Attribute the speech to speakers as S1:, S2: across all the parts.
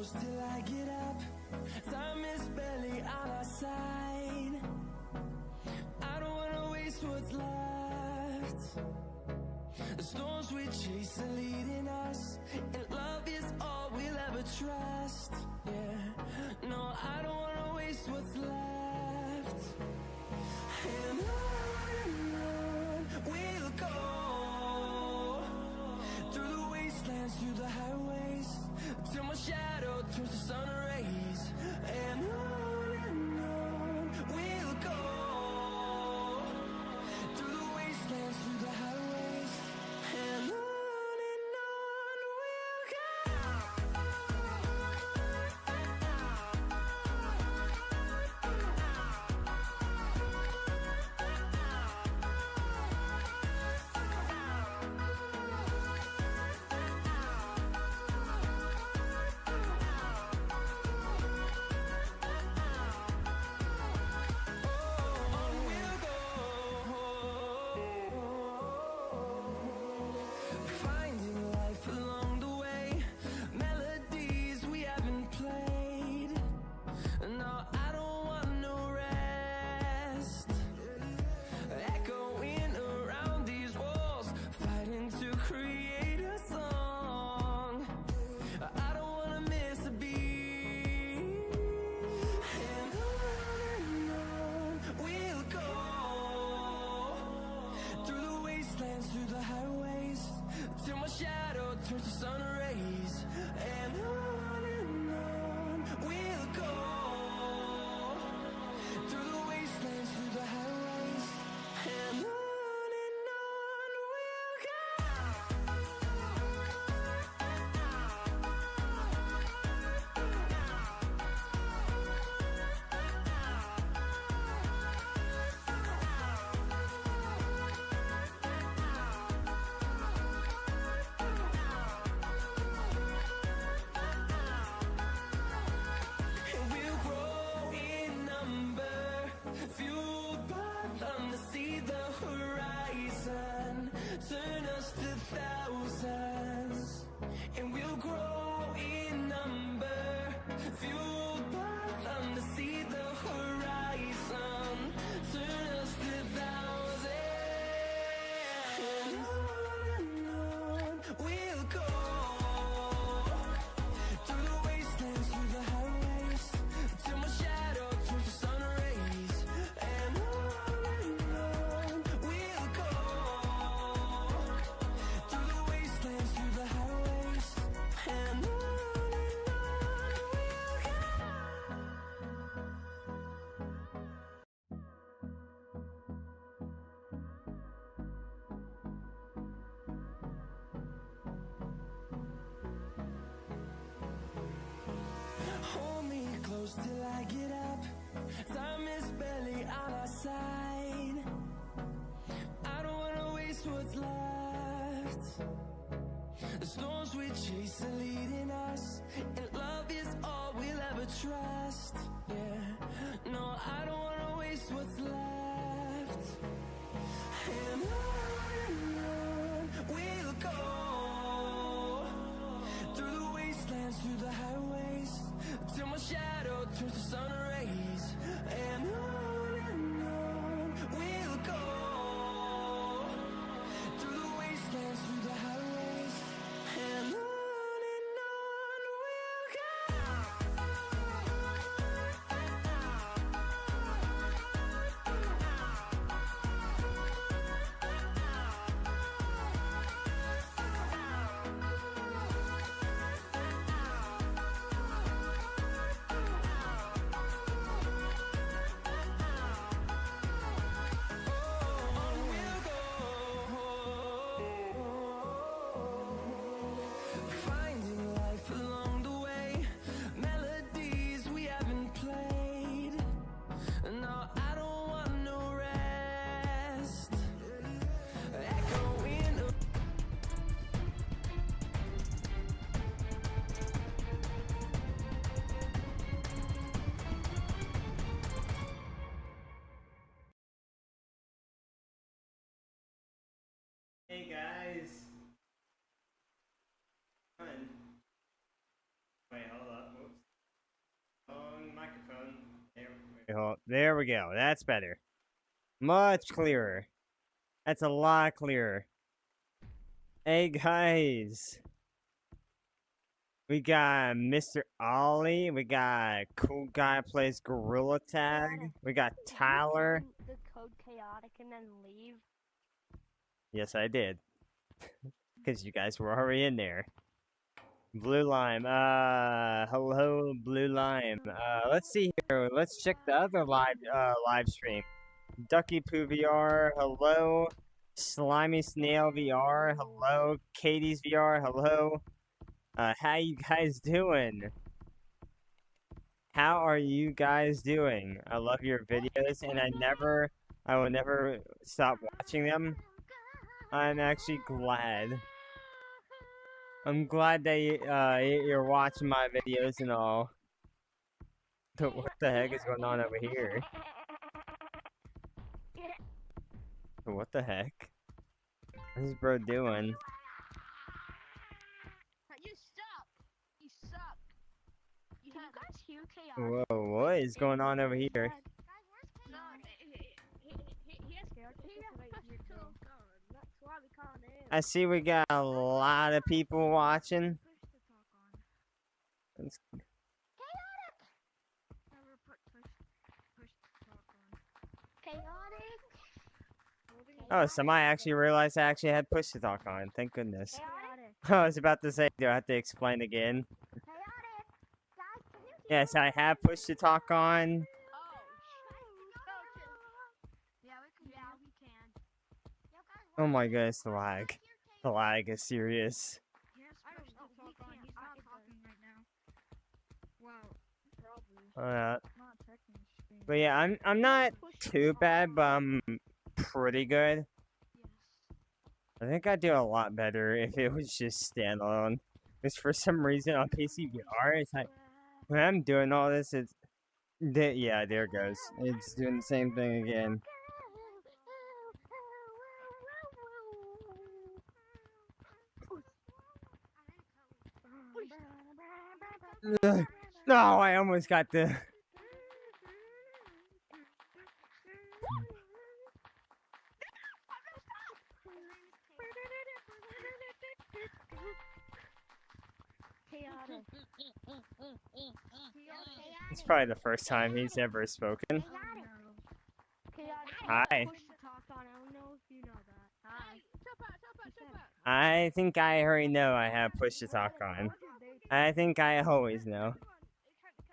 S1: close till I get up. Time is barely on our side. I don't wanna waste what's left. The storms we chase are leading us, and love is all we'll ever trust. Yeah, no, I don't wanna waste what's left. And on we'll go, through the wastelands, through the highways, till my shadow turns to sun rays. And on we'll go, through the wastelands, through the highways, and on we'll go. Through the highways, till my shadow turns to sun rays. And on we'll go, through the wastelands, through the highways, and on we'll go. See the horizon, turn us to thousands, and we'll grow in number, fueled by them to see the horizon, turn us to thousands, and on we'll go, through the wastelands, through the highways, till my shadow turns to sun rays. And close till I get up. Time is barely on our side. I don't wanna waste what's left. The storms we chase are leading us, and love is all we'll ever trust. Yeah, no, I don't wanna waste what's left. And on we'll go, through the wastelands, through the highways, till my shadow turns to sun rays. And on we'll go, through the wastelands, through the highways, and on we'll go.
S2: Oh, there we go. That's better. Much clearer. That's a lot clearer. Hey guys. We got Mr. Ollie. We got Cool Guy Plays Gorilla Tag. We got Tyler.
S3: Did you the code chaotic and then leave?
S2: Yes, I did. Because you guys were already in there. Blue Lime. Hello, Blue Lime. Let's see here. Let's check the other live stream. Ducky Poo VR. Hello. Slimy Snail VR. Hello. Katie's VR. Hello. How you guys doing? How are you guys doing? I love your videos, and I will never stop watching them. I'm actually glad. I'm glad that you're watching my videos and all. But what the heck is going on over here? What the heck? What is bro doing?
S3: You suck! You suck! Can you guys hear chaotic?
S2: Whoa, what is going on over here?
S3: He has chaotic. That's why we call it.
S2: I see we got a lot of people watching. It's-
S3: Chaotic.
S2: Oh, somebody actually realized I actually had push to talk on. Thank goodness.
S3: Chaotic.
S2: I was about to say, do I have to explain again?
S3: Chaotic. Guys, can you hear
S2: Yes, I have push to talk on.
S3: Yeah, we can.
S2: Oh my goodness, the lag. The lag is serious.
S4: Yes, push to talk on. He's not talking right now. Wow, probably
S2: Uh,
S4: not checking the stream.
S2: but yeah, I'm not too bad, but I'm pretty good. I think I'd do a lot better if it was just standalone. Because for some reason on PC VR, it's like when I'm doing all this, yeah, there it goes. It's doing the same thing again. Ugh. No, I almost got the.
S3: chaotic?
S2: It's probably the first time he's ever spoken.
S3: Chaotic.
S2: Hi.
S3: Push to talk on. I don't know if you know that. Hi.
S2: I think I already know I have push to talk on. I think I always know.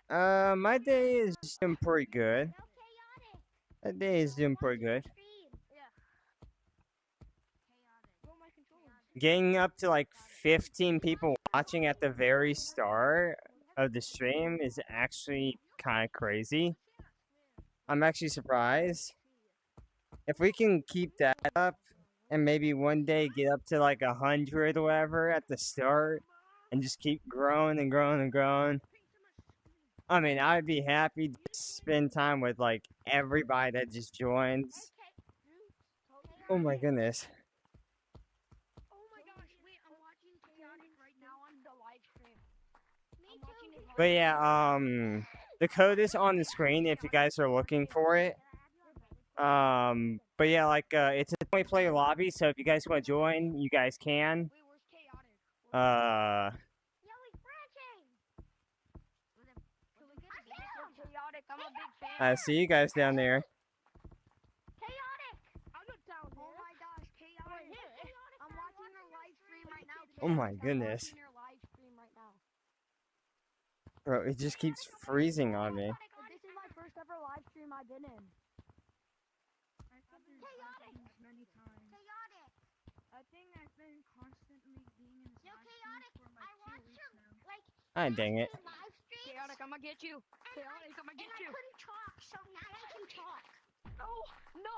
S2: My day is doing pretty good. My day is doing pretty good. Getting up to like 15 people watching at the very start of the stream is actually kind of crazy. I'm actually surprised. If we can keep that up and maybe one day get up to like 100 or whatever at the start and just keep growing and growing and growing. I mean, I'd be happy to spend time with like everybody that just joins. Oh my goodness.
S3: Oh my gosh, wait, I'm watching chaotic right now on the live stream.
S2: But yeah, the code is on the screen if you guys are looking for it. But yeah, like it's a 20-player lobby, so if you guys want to join, you guys can.
S3: Wait, where's chaotic? Chaotic, I'm a big fan.
S2: I see you guys down there.
S3: Chaotic! I'm not down there. Oh my gosh, chaotic. I'm watching your live stream right now.
S2: Oh my
S3: Chaotic,
S2: goodness.
S3: I'm watching your live stream right now.
S2: Bro, it just keeps freezing on me.
S3: This is my first ever live stream I've been in.
S4: I've been in streams many times.
S3: Chaotic!
S4: I think I've been constantly being in
S3: Yo,
S4: live
S3: chaotic!
S4: streams for
S3: I
S4: like 2
S3: watched
S4: weeks
S3: your,
S4: now.
S3: like,
S2: Ah, dang it.
S3: live streams.
S4: Chaotic, I'm gonna get you. Chaotic, I'm gonna get you.
S3: I couldn't talk, so now I can talk. No! No!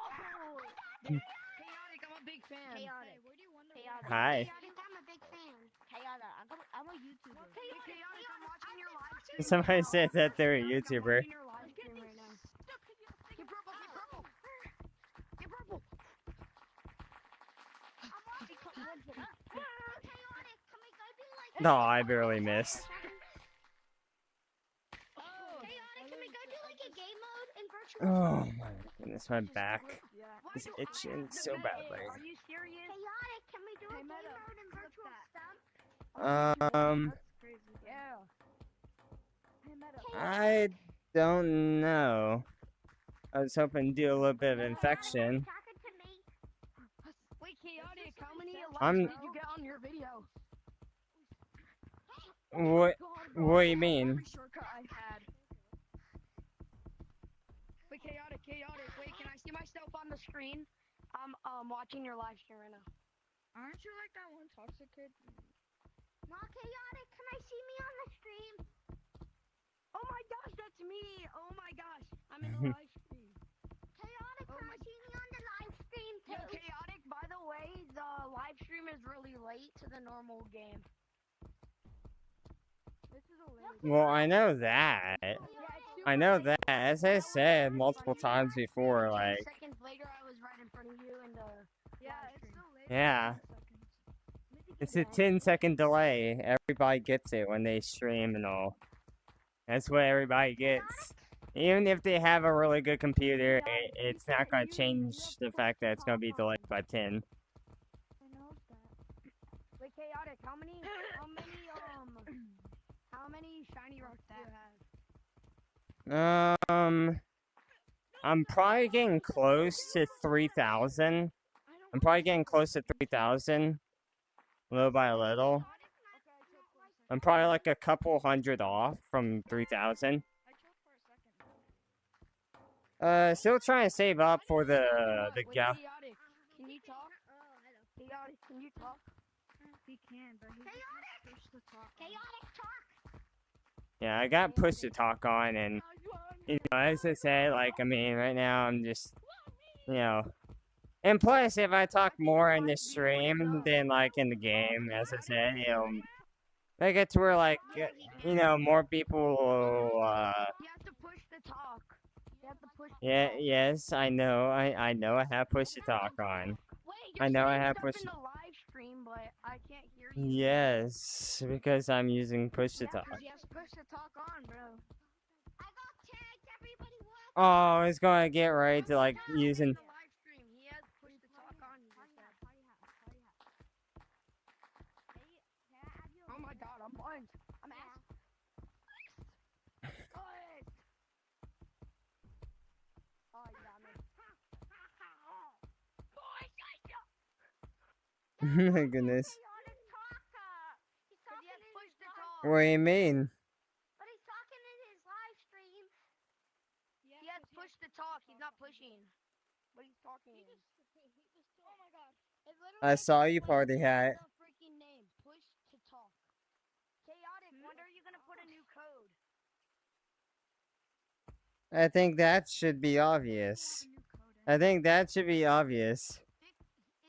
S4: Chaotic, I'm a big fan.
S3: Chaotic.
S4: Hey, where do you wonder?
S3: Chaotic.
S2: Hi.
S3: Chaotic, I'm a big fan. Chaotic, I'm a YouTuber.
S4: Chaotic, I'm watching your live stream.
S2: Somebody said that they're a
S4: Chaotic, I'm
S2: YouTuber.
S4: watching your live stream right now. Get purple, get purple. Get purple.
S3: I'm watching Chaotic, can we go do like...
S2: No, I barely missed.
S3: Chaotic, can we go do like a game mode in virtual
S2: Oh my goodness, my back
S4: Yeah.
S2: is itching so badly.
S4: Are you serious?
S3: chaotic? Can we do a
S4: Hey,
S3: game
S4: Meadow,
S3: mode in
S4: clip
S3: virtual
S4: that.
S3: stump?
S2: Um,
S4: That's crazy. Yeah. Hey, Meadow.
S2: I don't know. I was hoping to do a little bit of infection.
S3: Talking to me.
S4: Wait, chaotic. How many
S2: I'm-
S4: likes did you get on your video?
S2: What? What do you mean?
S4: Every shortcut I've had. Wait, chaotic. Wait, can I see myself on the screen? I'm watching your live stream right now. Aren't you like that one toxic kid?
S3: Not chaotic. Can I see me on the stream?
S4: Oh my gosh, that's me! Oh my gosh, I'm in the live stream.
S3: Chaotic,
S4: Oh
S3: can
S4: my-
S3: I see me on the live stream
S4: Yo,
S3: too?
S4: chaotic. By the way, the live stream is really late to the normal game. This is a late.
S2: Well, I know that.
S4: Yeah, it's
S2: I
S4: super
S2: know
S4: late.
S2: that. As I said multiple times before,
S4: 10
S2: like,
S4: seconds later, I was right in front of you and yeah, it's so late.
S2: yeah. It's a 10-second delay. Everybody gets it when they stream and all. That's what everybody gets. Even if they have a really good computer, it's not going to change the fact that it's going to be delayed by 10.
S4: I know that. Wait, chaotic. How many shiny rocks do you have?
S2: I'm probably getting close to 3,000. I'm probably getting close to 3,000. Little by little. I'm probably like a couple hundred off from 3,000. Still trying to save up for the
S4: Wait,
S2: gal.
S4: chaotic. Can you talk? Chaotic, can you talk? He can, but he just push the talk.
S3: Chaotic talk.
S2: Yeah, I got push to talk on, and you know, as I said, like, I mean, right now I'm just, you know, and plus if I talk more in the stream than like in the game, as I said, you know, I get to where like, you know, more people will,
S4: You have to push the talk. You have to push the
S2: yeah,
S4: talk.
S2: yes, I know, I know I have push to talk on.
S4: Wait,
S2: I
S4: you're
S2: know I
S4: saying
S2: have
S4: stuff
S2: push.
S4: in the live stream, but I can't hear you.
S2: Yes, because I'm using push to
S4: Yeah,
S2: talk.
S4: 'cause he has to push the talk on, bro.
S3: I got tagged. Everybody watch.
S2: Oh, it's gonna get right to like
S4: In
S2: using.
S4: the live stream, he has to push the talk on. You just said. Oh my god, I'm blind. I'm ass. Oh, you got me.
S2: My goodness.
S3: Chaotic talk. He's
S4: Cause he
S3: talking
S4: has to
S3: in
S4: push
S3: his
S4: the
S3: live,
S4: talk.
S2: What do you mean?
S3: but he's talking in his live stream.
S4: He has to push the talk. He's not pushing. But he's talking. Oh my god. It literally
S2: I saw you,
S4: says
S2: party hat.
S4: the freaking name. Push to talk. Chaotic. When are you gonna put a new code?
S2: I think that should be obvious. I think that should be obvious.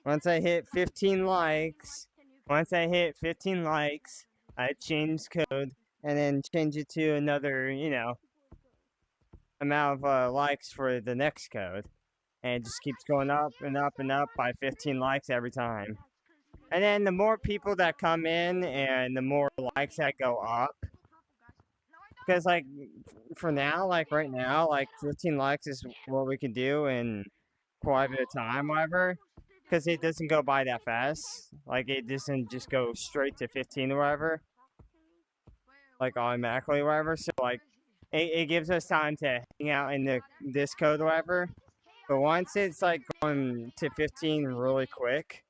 S2: Once I hit 15 likes, I change code and then change it to another, you know, amount of likes for the next code. And it just keeps going up and up and up by 15 likes every time. And then the more people that come in and the more likes that go up. Because, like, for now, like, right now, like, 15 likes is what we can do in quite a bit of time, whatever. Because it doesn't go by that fast. Like, it doesn't just go straight to 15 or whatever. Like, automatically or whatever. So, like, it gives us time to hang out in this code or whatever. But once it's, like, going to 15 really quick,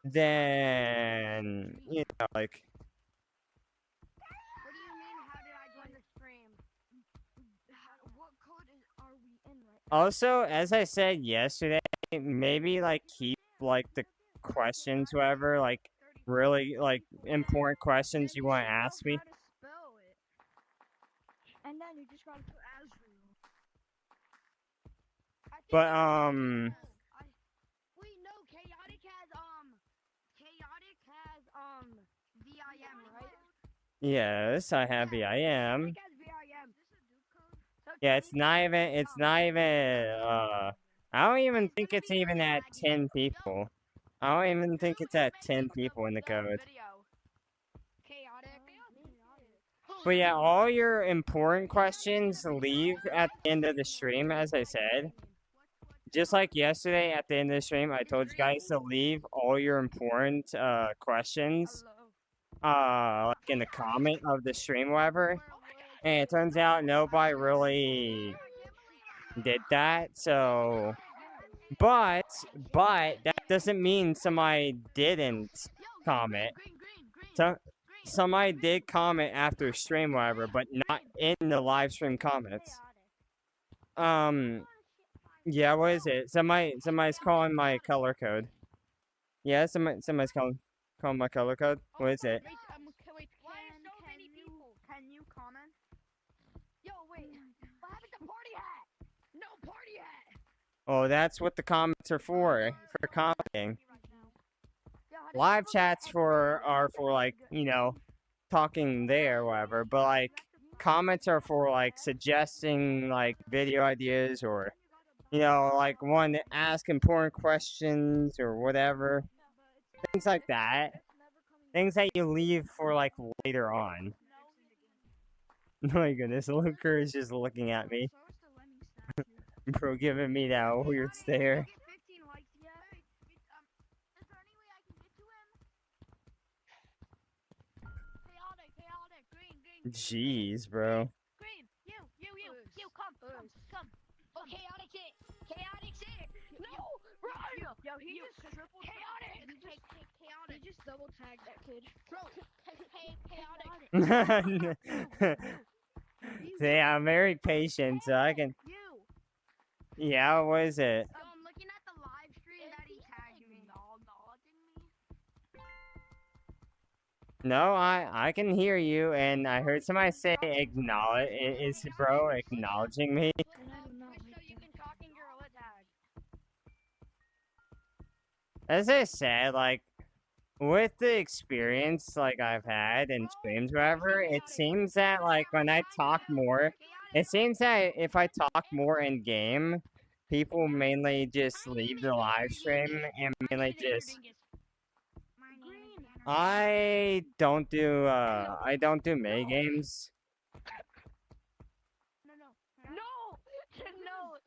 S2: then, you know, like...
S4: What do you mean? How did I join the stream? What code are we in right now?
S2: Also, as I said yesterday, maybe, like, keep, like, the questions, whatever, like, really, like, important questions you want to ask me.
S4: And then you just gotta put Azrael.
S2: But,
S4: Wait, no, Chaotic has, VIM, right?
S2: yes, I have VIM.
S4: Chaotic has VIM. So
S2: Yeah, it's not even, I don't even think it's even at 10 people. I don't even think it's at 10 people in the code.
S4: Chaotic.
S2: But yeah, all your important questions leave at the end of the stream, as I said. Just like yesterday at the end of the stream, I told you guys to leave all your important questions like in the comment of the stream, whatever. And it turns out nobody really did that. So, but that doesn't mean somebody didn't comment. So somebody did comment after stream, whatever, but not in the live stream comments. Yeah, what is it? Somebody's calling my color code. Yeah, somebody's calling my color code. What is it?
S3: Can you comment?
S4: Yo, wait. What happened to party hat? No party hat.
S2: Oh, that's what the comments are for commenting. Live chats are for like, you know, talking there or whatever, but like comments are for like suggesting like video ideas or, you know, like one to ask important questions or whatever. Things like that. Things that you leave for like later on. Oh my goodness, Luker is just looking at me. Bro, giving me that weird stare. Jeez, bro.
S4: Green, you, come. Oh, chaotic it. No, run.
S3: Yo, he just triple
S4: chaotic.
S3: He just double tagged that kid.
S4: Bro, chaotic.
S2: See, I'm very patient, so I can. Yeah, what is it?
S4: So I'm looking at the live stream that he tagged me.
S2: No, I can hear you, and I heard somebody say acknowledge. Is bro acknowledging me?
S4: So you can talk in gorillatag.
S2: As I said, like with the experience like I've had in streams, whatever, it seems that like when I talk more, it seems that if I talk more in game, people mainly just leave the live stream and mainly just. I don't do mini games.
S4: No, please, no.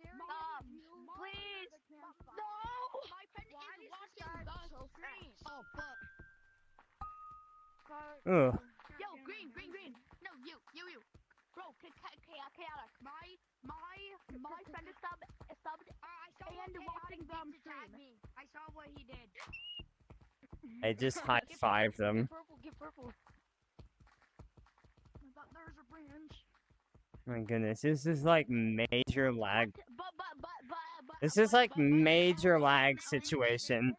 S4: My pen is watching the screen. Oh fuck.
S2: Ugh.
S4: Yo, green. No, you. Bro, chaotic. My friend is subbed. I saw and watching them stream. I saw what he did.
S2: I just high-fived them.
S4: Get purple. I thought there was a branch.
S2: My goodness, this is like major lag.
S4: But
S2: This is like major lag situation.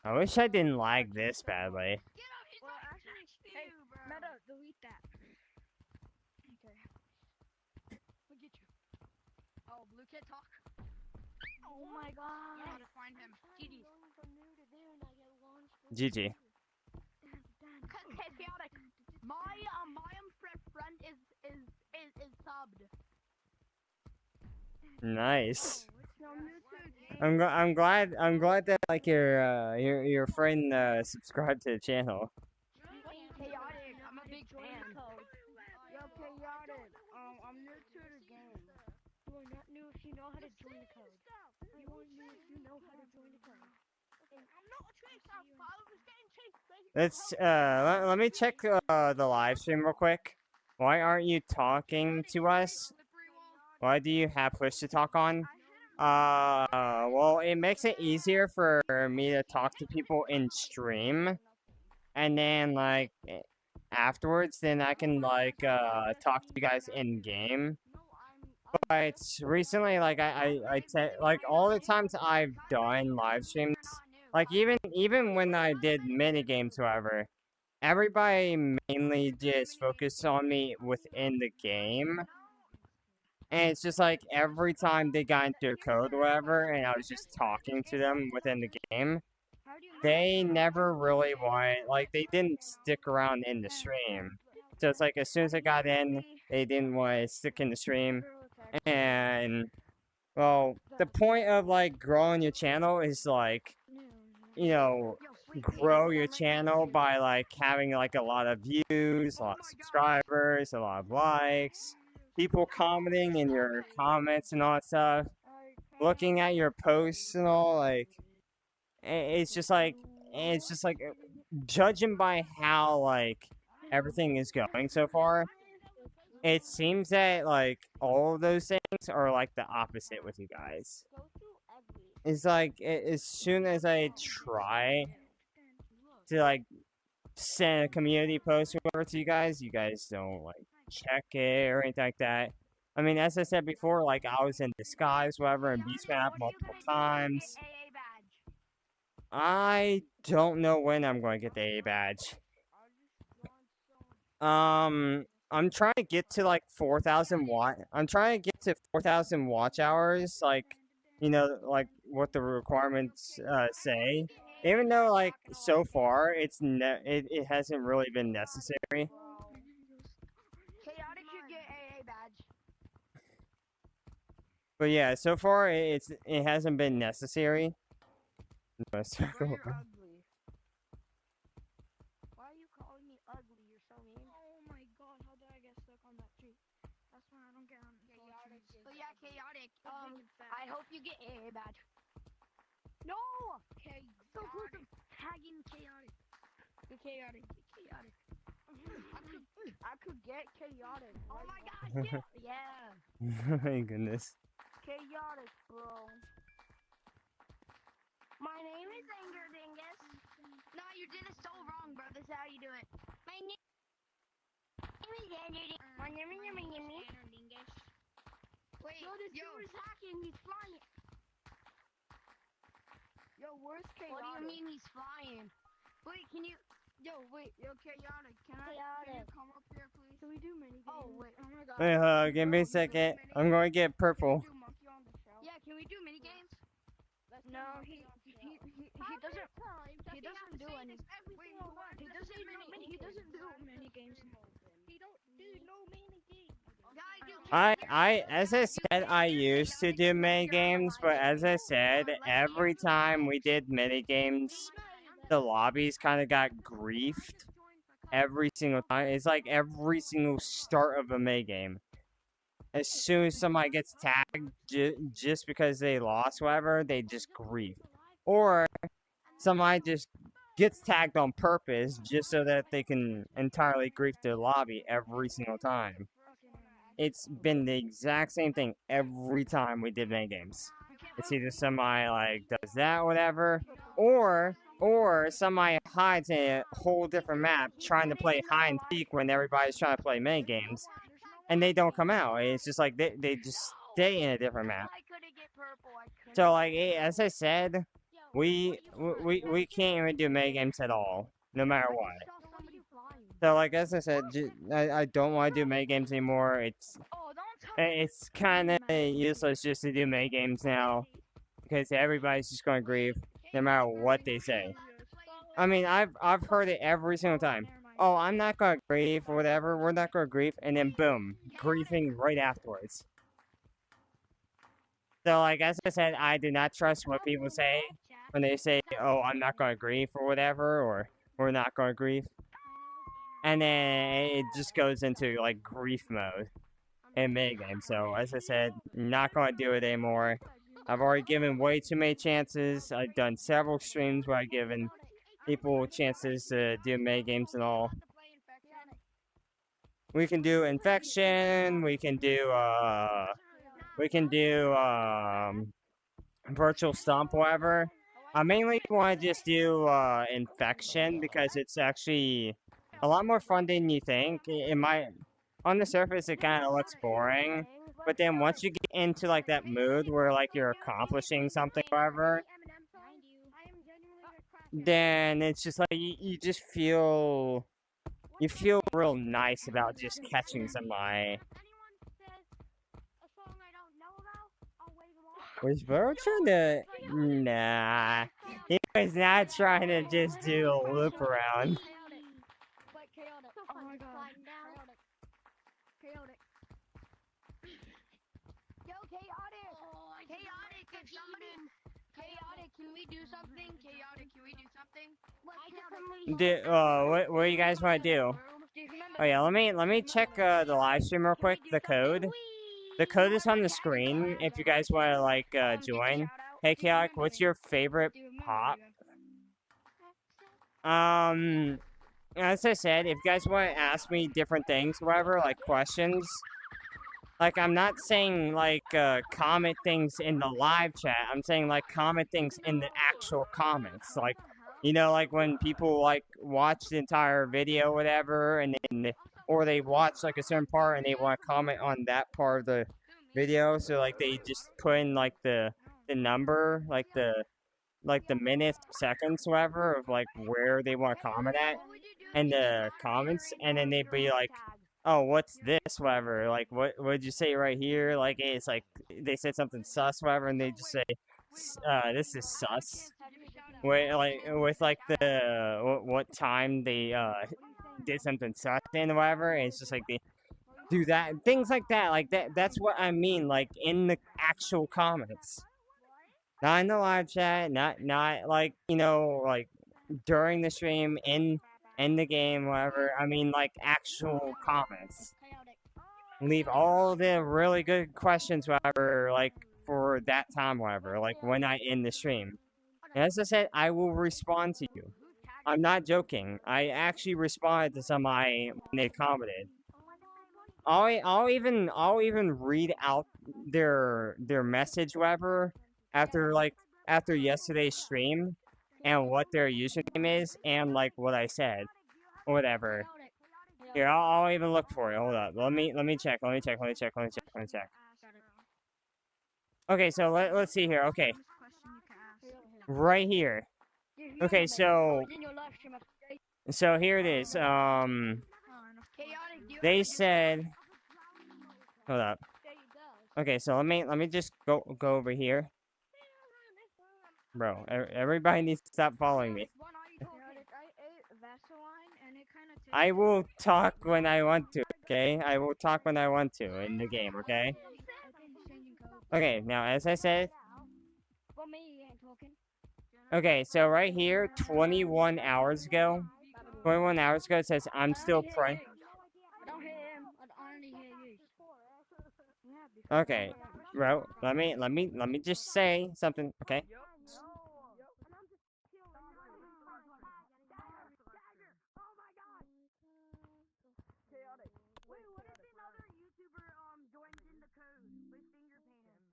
S2: I wish I didn't lag this badly.
S3: Well, actually, hey, Meta, delete that. Okay.
S4: We'll get you. Oh, blue kid talk.
S3: Oh my god.
S4: I gotta find him.
S2: GG.
S4: Chaotic. My friend is subbed.
S2: Nice. I'm glad that like your friend subscribed to the channel.
S4: Chaotic. I'm a big fan.
S3: Yo, chaotic. I'm new to the game. You are not new if you know how to join the code. You are new if you know how to join the code.
S4: I'm not a chase. I was getting chased.
S2: Let's let me check the live stream real quick. Why aren't you talking to us? Why do you have push to talk on? Well, it makes it easier for me to talk to people in stream, and then like afterwards, then I can like talk to you guys in game. But recently, like like all the times I've done live streams, like even when I did mini games, however, everybody mainly just focused on me within the game. And it's just like every time they got into a code or whatever, and I was just talking to them within the game, they never really wanted, like, they didn't stick around in the stream. So it's like as soon as I got in, they didn't want to stick in the stream. And, well, the point of, like, growing your channel is, like, you know, grow your channel by like having like a lot of views, a lot of subscribers, a lot of likes, people commenting in your comments and all that stuff, looking at your posts and all, like it's just like judging by how like everything is going so far, it seems that like all of those things are like the opposite with you guys. It's like as soon as I try to like send a community post or whatever to you guys don't like check it or anything like that. I mean, as I said before, like I was in disguise, whatever, in Beast Map multiple times. I don't know when I'm going to get the AA badge. I'm trying to get to like 4,000 watt. I'm trying to get to 4,000 watch hours, like, you know, like what the requirements say. Even though, like, so far it hasn't really been necessary.
S4: Chaotic should get AA badge.
S2: But yeah, so far it hasn't been necessary.
S3: Bro, you're ugly.
S4: Why are you calling me ugly? You're so mean.
S3: Oh my god, how did I get stuck on that tree? That's why I don't get on
S4: Chaotic. So yeah, chaotic.
S3: I
S4: I hope you get AA badge. No!
S3: Okay,
S4: So close to tagging chaotic.
S3: Get chaotic. I could get chaotic.
S4: Oh my gosh, yeah.
S2: Oh my goodness.
S3: Chaotic, bro.
S4: My name is Anger Dingus. No, you did it so wrong, bro. This is how you do it. My name is Anger Dingus. My name is Anger Dingus. Wait, yo, this dude is hacking. He's flying.
S3: Yo, where's chaotic?
S4: What do you mean he's flying? Wait, can you...
S3: Yo, chaotic. Can you come up here, please? Can we do mini games?
S4: Oh, wait.
S3: Oh my god.
S2: Wait, give me a second. I'm going to get purple.
S3: Can we do monkey on the shelf?
S4: Yeah, can we do mini games?
S3: No, he doesn't do any. He doesn't do mini games. He don't do no mini games.
S2: As I said, I used to do mini games, but as I said, every time we did mini games, the lobbies kind of got griefed every single time. It's like every single start of a mini game. As soon as somebody gets tagged, just because they lost, whatever, they just grief. Or somebody just gets tagged on purpose just so that they can entirely grief their lobby every single time. It's been the exact same thing every time we did mini games. It's either somebody like does that, whatever, or somebody hides in a whole different map trying to play hide and seek when everybody's trying to play mini games, and they don't come out. It's just like they just stay in a different map. So like as I said, we can't even do mini games at all, no matter what. So like as I said, I don't want to do mini games anymore. It's kind of useless just to do mini games now, because everybody's just going to grieve no matter what they say. I mean, I've heard it every single time. Oh, I'm not going to grieve or whatever. We're not going to grieve, and then boom, griefing right afterwards. So like as I said, I do not trust what people say when they say, "Oh, I'm not going to grieve" or whatever, or "We're not going to grieve." And then it just goes into like grief mode in mini games. So as I said, not going to do it anymore. I've already given way too many chances. I've done several streams where I've given people chances to do mini games and all. We can do infection. We can do virtual stomp, whatever. I mainly want to just do infection because it's actually a lot more fun than you think. It might, on the surface, it kind of looks boring, but then once you get into like that mood where like you're accomplishing something, whatever, then it's just like you just feel real nice about just catching somebody. Was Burrow trying to? Nah, he was not trying to just do a loop around.
S3: Oh my god. Chaotic.
S4: Yo, chaotic! Chaotic, if can we do something? Chaotic, can we do something?
S2: What do you guys want to do? Oh yeah, let me check the live stream real quick. The code. The code is on the screen. If you guys want to like join. Hey Chaotic, what's your favorite pop? As I said, if you guys want to ask me different things, whatever, like questions, like I'm not saying like comment things in the live chat. I'm saying like comment things in the actual comments, like. You know, like when people like watch the entire video, whatever, and then, or they watch like a certain part and they want to comment on that part of the video, so like they just put in like the number, like the minutes, seconds, whatever, of like where they want to comment at, and the comments, and then they'd be like, oh, what's this, whatever, like what did you say right here? Like it's like they said something sus, whatever, and they just say, this is sus. With like the what time they did something sus and whatever, and it's just like they do that, things like that, that's what I mean, like in the actual comments, not in the live chat, not like, you know, like during the stream, in the game, whatever. I mean like actual comments. Leave all the really good questions, whatever, like for that time, whatever, like when I end the stream. As I said, I will respond to you. I'm not joking. I actually responded to somebody when they commented. I'll even read out their message, whatever, after yesterday's stream, and what their username is, and like what I said, whatever. Here, I'll even look for it. Hold up. Let me check. Let me check. Okay, so let's see here. Okay. Right here. Okay, so here it is. They said, hold up. Okay, so let me just go over here. Bro, everybody needs to stop following me. I will talk when I want to, okay? I will talk when I want to in the game, okay? Okay, now as I said, okay, so right here, 21 hours ago, it says, I'm still praying. Okay, bro, let me just say something, okay?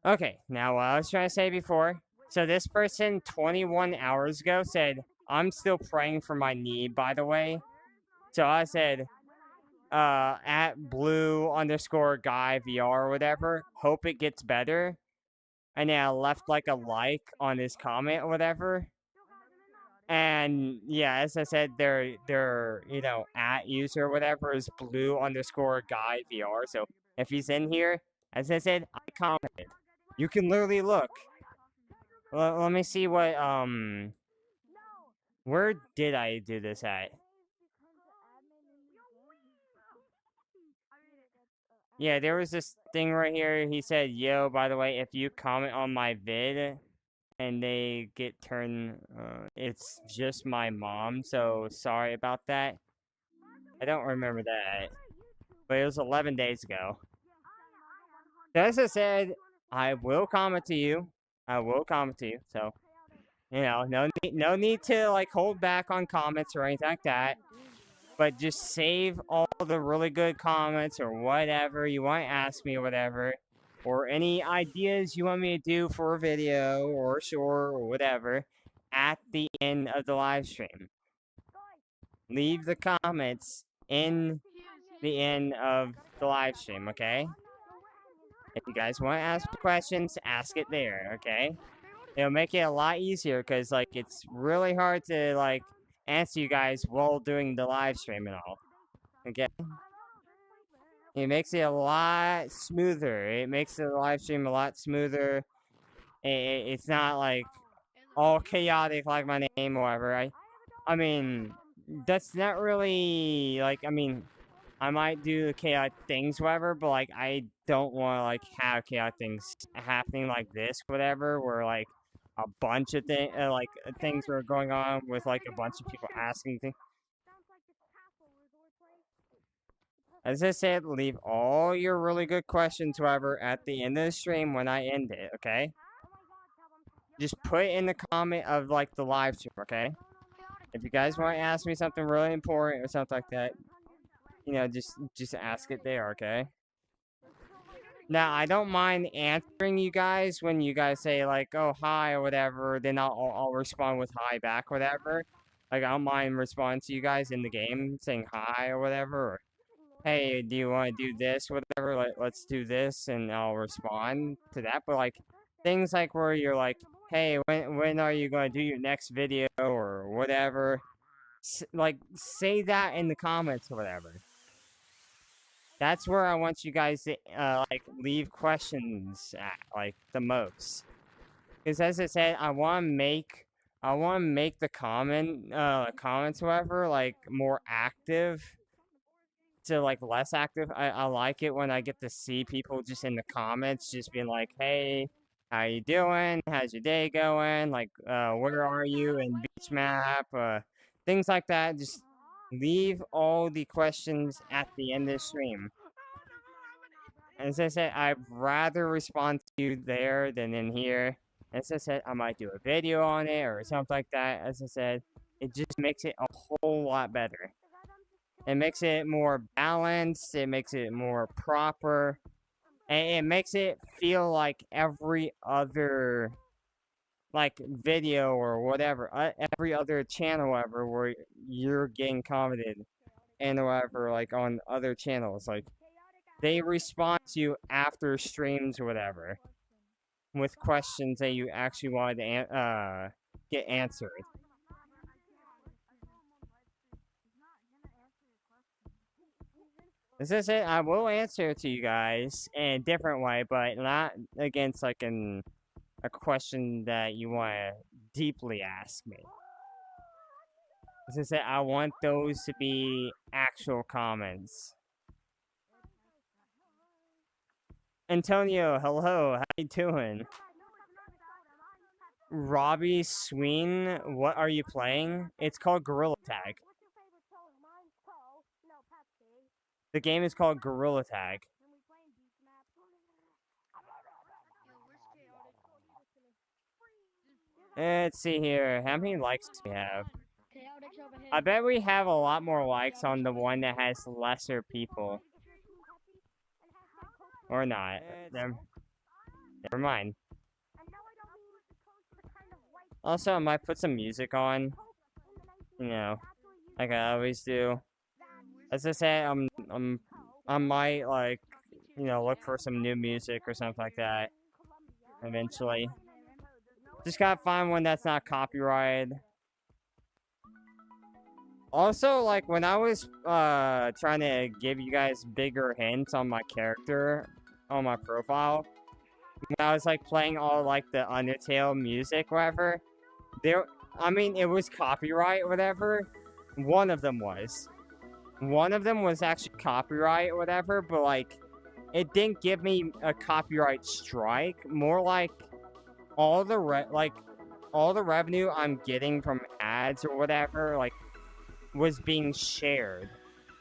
S2: Okay, now what I was trying to say before. So this person 21 hours ago said, I'm still praying for my knee, by the way. So I said, at blue_guy_VR or whatever, hope it gets better. And then I left like a like on his comment or whatever. And yeah, as I said, their you know, at user or whatever is blue_guy_VR. So if he's in here, as I said, I commented. You can literally look. Let me see what, where did I do this at? Yeah, there was this thing right here. He said, yo, by the way, if you comment on my vid and they get turned, it's just my mom, so sorry about that. I don't remember that, but it was 11 days ago. As I said, I will comment to you. So, you know, no need to like hold back on comments or anything like that. But just save all the really good comments or whatever you want to ask me or whatever, or any ideas you want me to do for a video or a short or whatever at the end of the live stream. Leave the comments in the end of the live stream, okay? If you guys want to ask questions, ask it there, okay? It'll make it a lot easier because, like, it's really hard to, like, answer you guys while doing the live stream and all, okay? It makes it a lot smoother. It makes the live stream a lot smoother. It's not, like, all chaotic like my name or whatever. I mean, that's not really, like, I mean, I might do the chaotic things, whatever, but, like, I don't want to, like, have chaotic things happening like this, whatever, where, like, a bunch of things were going on with like a bunch of people asking things. As I said, leave all your really good questions, however, at the end of the stream when I end it, okay? Just put it in the comment of like the live stream, okay? If you guys want to ask me something really important or something like that, you know, just ask it there, okay? Now, I don't mind answering you guys when you guys say like, "Oh, hi" or whatever. Then I'll respond with hi back, whatever. Like, I don't mind responding to you guys in the game, saying hi or whatever. Or, hey, do you want to do this, whatever? Like, let's do this, and I'll respond to that. But like, things like where you're like, hey, when are you going to do your next video or whatever? Like, say that in the comments or whatever. That's where I want you guys to like leave questions at like the most. Because as I said, I want to make the comments whatever like more active to like less active. I like it when I get to see people just in the comments just being like, hey, how you doing? How's your day going? Like, where are you in beach map? Things like that. Just leave all the questions at the end of the stream. As I said, I'd rather respond to you there than in here. As I said, I might do a video on it or something like that. As I said, it just makes it a whole lot better. It makes it more balanced. It makes it more proper. And it makes it feel like every other like video or whatever, every other channel ever where you're getting commented and whatever, like on other channels. Like, they respond to you after streams or whatever with questions that you actually wanted to get answered. As I said, I will answer to you guys in a different way, but not against like a question that you want to deeply ask me. As I said, I want those to be actual comments. Antonio, hello, how you doing? Robbie Sween, what are you playing? It's called Gorillatag. The game is called Gorillatag. Let's see here, how many likes do we have? I bet we have a lot more likes on the one that has lesser people. Or not. Never mind. Also, I might put some music on. You know, like I always do. As I say, I might like, you know, look for some new music or something like that. Eventually. Just gotta find one that's not copyrighted. Also, like, when I was trying to give you guys bigger hints on my character on my profile, when I was like playing all like the Undertale music, whatever, I mean, it was copyright, whatever. One of them was actually copyright, whatever, but like, it didn't give me a copyright strike. More like all the revenue I'm getting from ads or whatever, like, was being shared.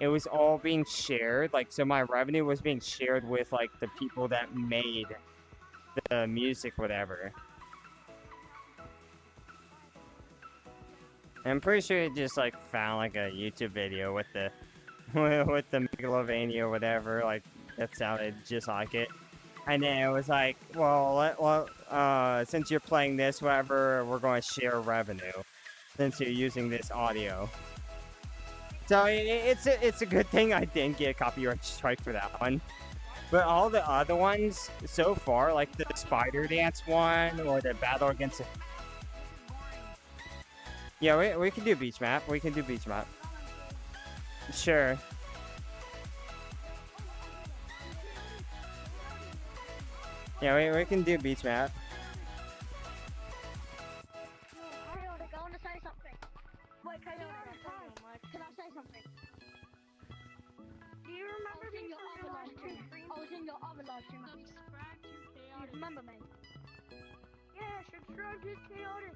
S2: It was all being shared, like, so my revenue was being shared with like the people that made the music, whatever. I'm pretty sure it just like found like a YouTube video with the with the Megalovania or whatever, like that sounded just like it. And then it was like, well, since you're playing this, whatever, we're going to share revenue since you're using this audio. So it's a good thing I didn't get a copyright strike for that one. But all the other ones so far, like the Spider Dance one or the Battle Against... Yeah, we can do beach map. We can do beach map. Sure. Yeah, we can do beach map.
S3: I want to say something. Wait, can I say something? Do you remember me from your last stream? I was in your other live stream. You remember me? Yeah, Cash, it's drugs, it's chaotic.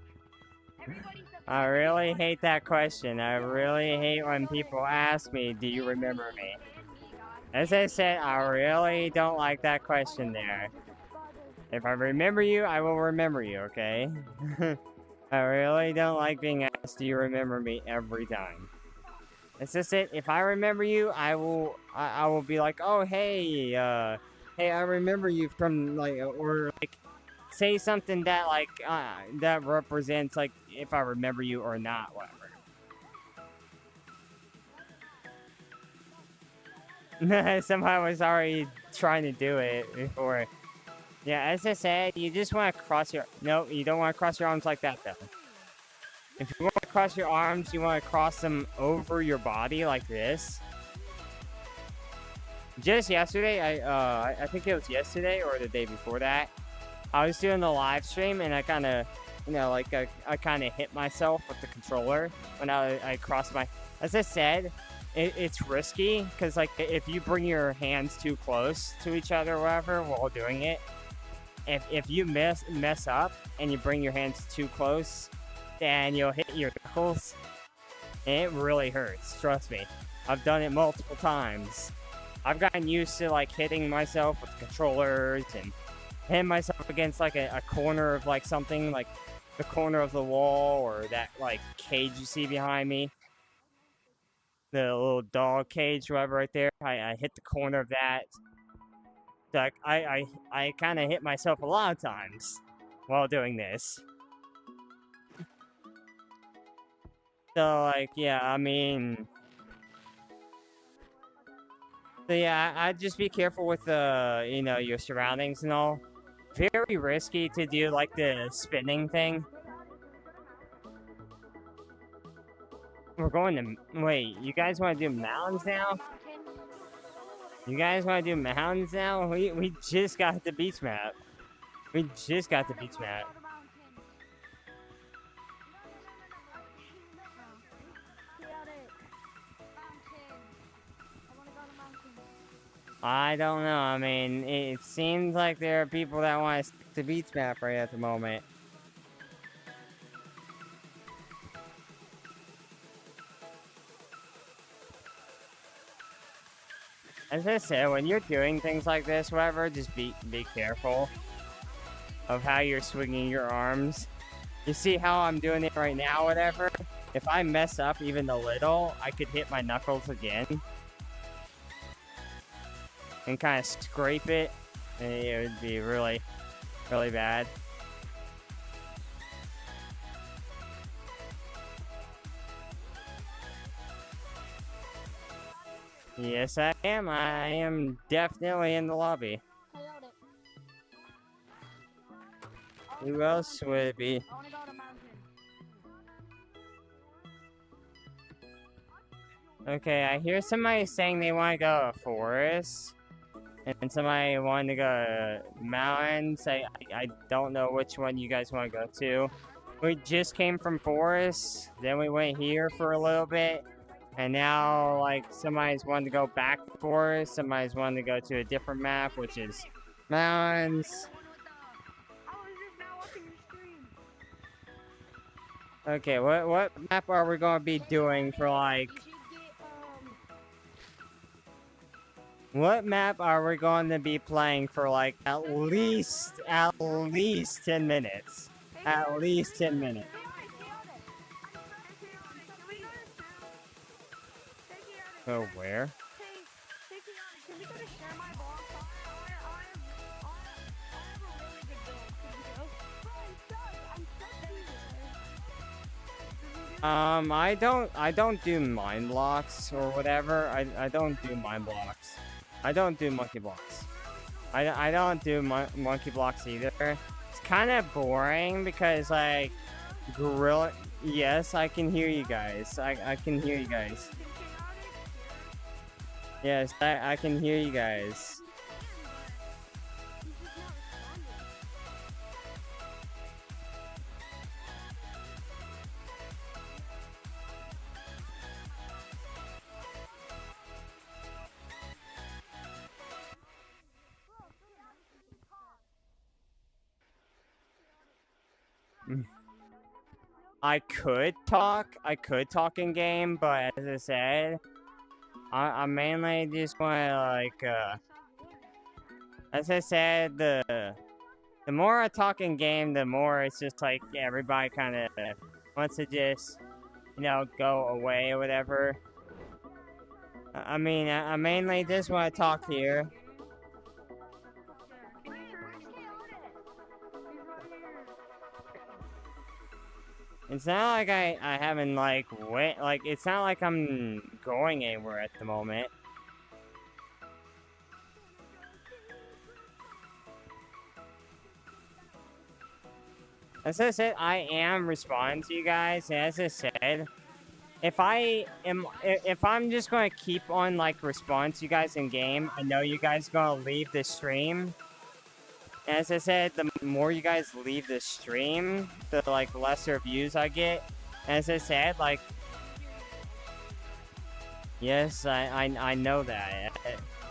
S3: Everybody's the
S2: I really hate that question. I really hate when people ask me, do you remember me? As I said, I really don't like that question there. If I remember you, I will remember you, okay? I really don't like being asked, do you remember me every time. It's just it. If I remember you, I will be like, oh, hey, hey, I remember you from, like, or, like, say something that, like, that represents, like, if I remember you or not, whatever. Somehow I was already trying to do it before. Yeah, as I said, you just want to cross your... No, you don't want to cross your arms like that, though. If you want to cross your arms, you want to cross them over your body like this. Just yesterday, I think it was yesterday or the day before that, I was doing the live stream and I kind of, you know, like I kind of hit myself with the controller when I crossed my... As I said, it's risky because, like, if you bring your hands too close to each other or whatever while doing it, if you mess up and you bring your hands too close, then you'll hit your knuckles. And it really hurts, trust me. I've done it multiple times. I've gotten used to, like, hitting myself with controllers and hitting myself against, like, a corner of, like, something, like the corner of the wall or that, like, cage you see behind me. The little dog cage, whatever, right there. I hit the corner of that. So I kind of hit myself a lot of times while doing this. So, like, yeah, I mean... So, yeah, I'd just be careful with, you know, your surroundings and all. Very risky to do, like, the spinning thing. We're going to... Wait, you guys want to do mountains now? You guys want to do mountains now? We just got the beach map. We just got the beach map. I don't know. I mean, it seems like there are people that want to stick to beach map right at the moment. As I said, when you're doing things like this, whatever, just be careful of how you're swinging your arms. You see how I'm doing it right now, whatever? If I mess up even a little, I could hit my knuckles again. And kind of scrape it, and it would be really, really bad. Yes, I am. I am definitely in the lobby. Who else would it be? Okay, I hear somebody saying they want to go to a forest. And somebody wanted to go to mountains. I don't know which one you guys want to go to. We just came from forest. Then we went here for a little bit. And now, like, somebody's wanting to go back to forest. Somebody's wanting to go to a different map, which is mountains. Okay, what map are we going to be doing for, like... What map are we going to be playing for, like, at least 10 minutes? At least 10 minutes. Oh, where?
S3: Can we go to share my box?
S2: I don't do mind blocks or whatever. I don't do mind blocks. I don't do monkey blocks. I don't do monkey blocks either. It's kind of boring because, like, gorilla... Yes, I can hear you guys. I can hear you guys. Yes, I can hear you guys. I could talk in game, but as I said, I mainly just want to like, as I said, the more I talk in game, the more it's just like everybody kind of wants to just, go away or whatever. I mean, I mainly just want to talk here. It's not like I haven't it's not like I'm going anywhere at the moment. As I said, I am responding to you guys. As I said, if I'm just gonna keep on responding to you guys in game, I know you guys gonna leave the stream. As I said, the more you guys leave the stream, the lesser views I get. As I said, yes, I know that.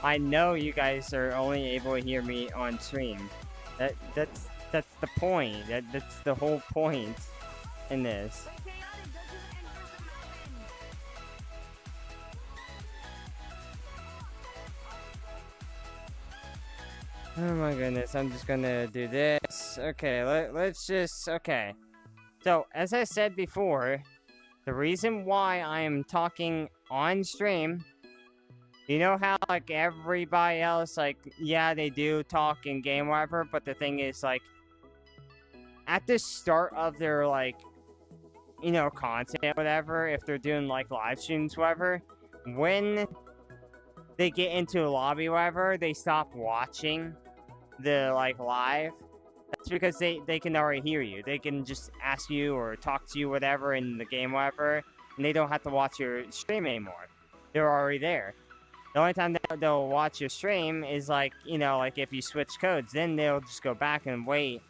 S2: I know you guys are only able to hear me on stream. That's the point. That's the whole point in this. Oh my goodness, I'm just gonna do this. Okay, let's just, okay. So, as I said before, the reason why I am talking on stream, you know how, everybody else, yeah, they do talk in game, whatever, but the thing is, at the start of their, content, whatever, if they're doing, live streams, whatever, when they get into a lobby, whatever, they stop watching the live. That's because they can already hear you. They can just ask you or talk to you, whatever, in the game, whatever, and they don't have to watch your stream anymore. They're already there. The only time they'll watch your stream is if you switch codes, then they'll just go back and wait.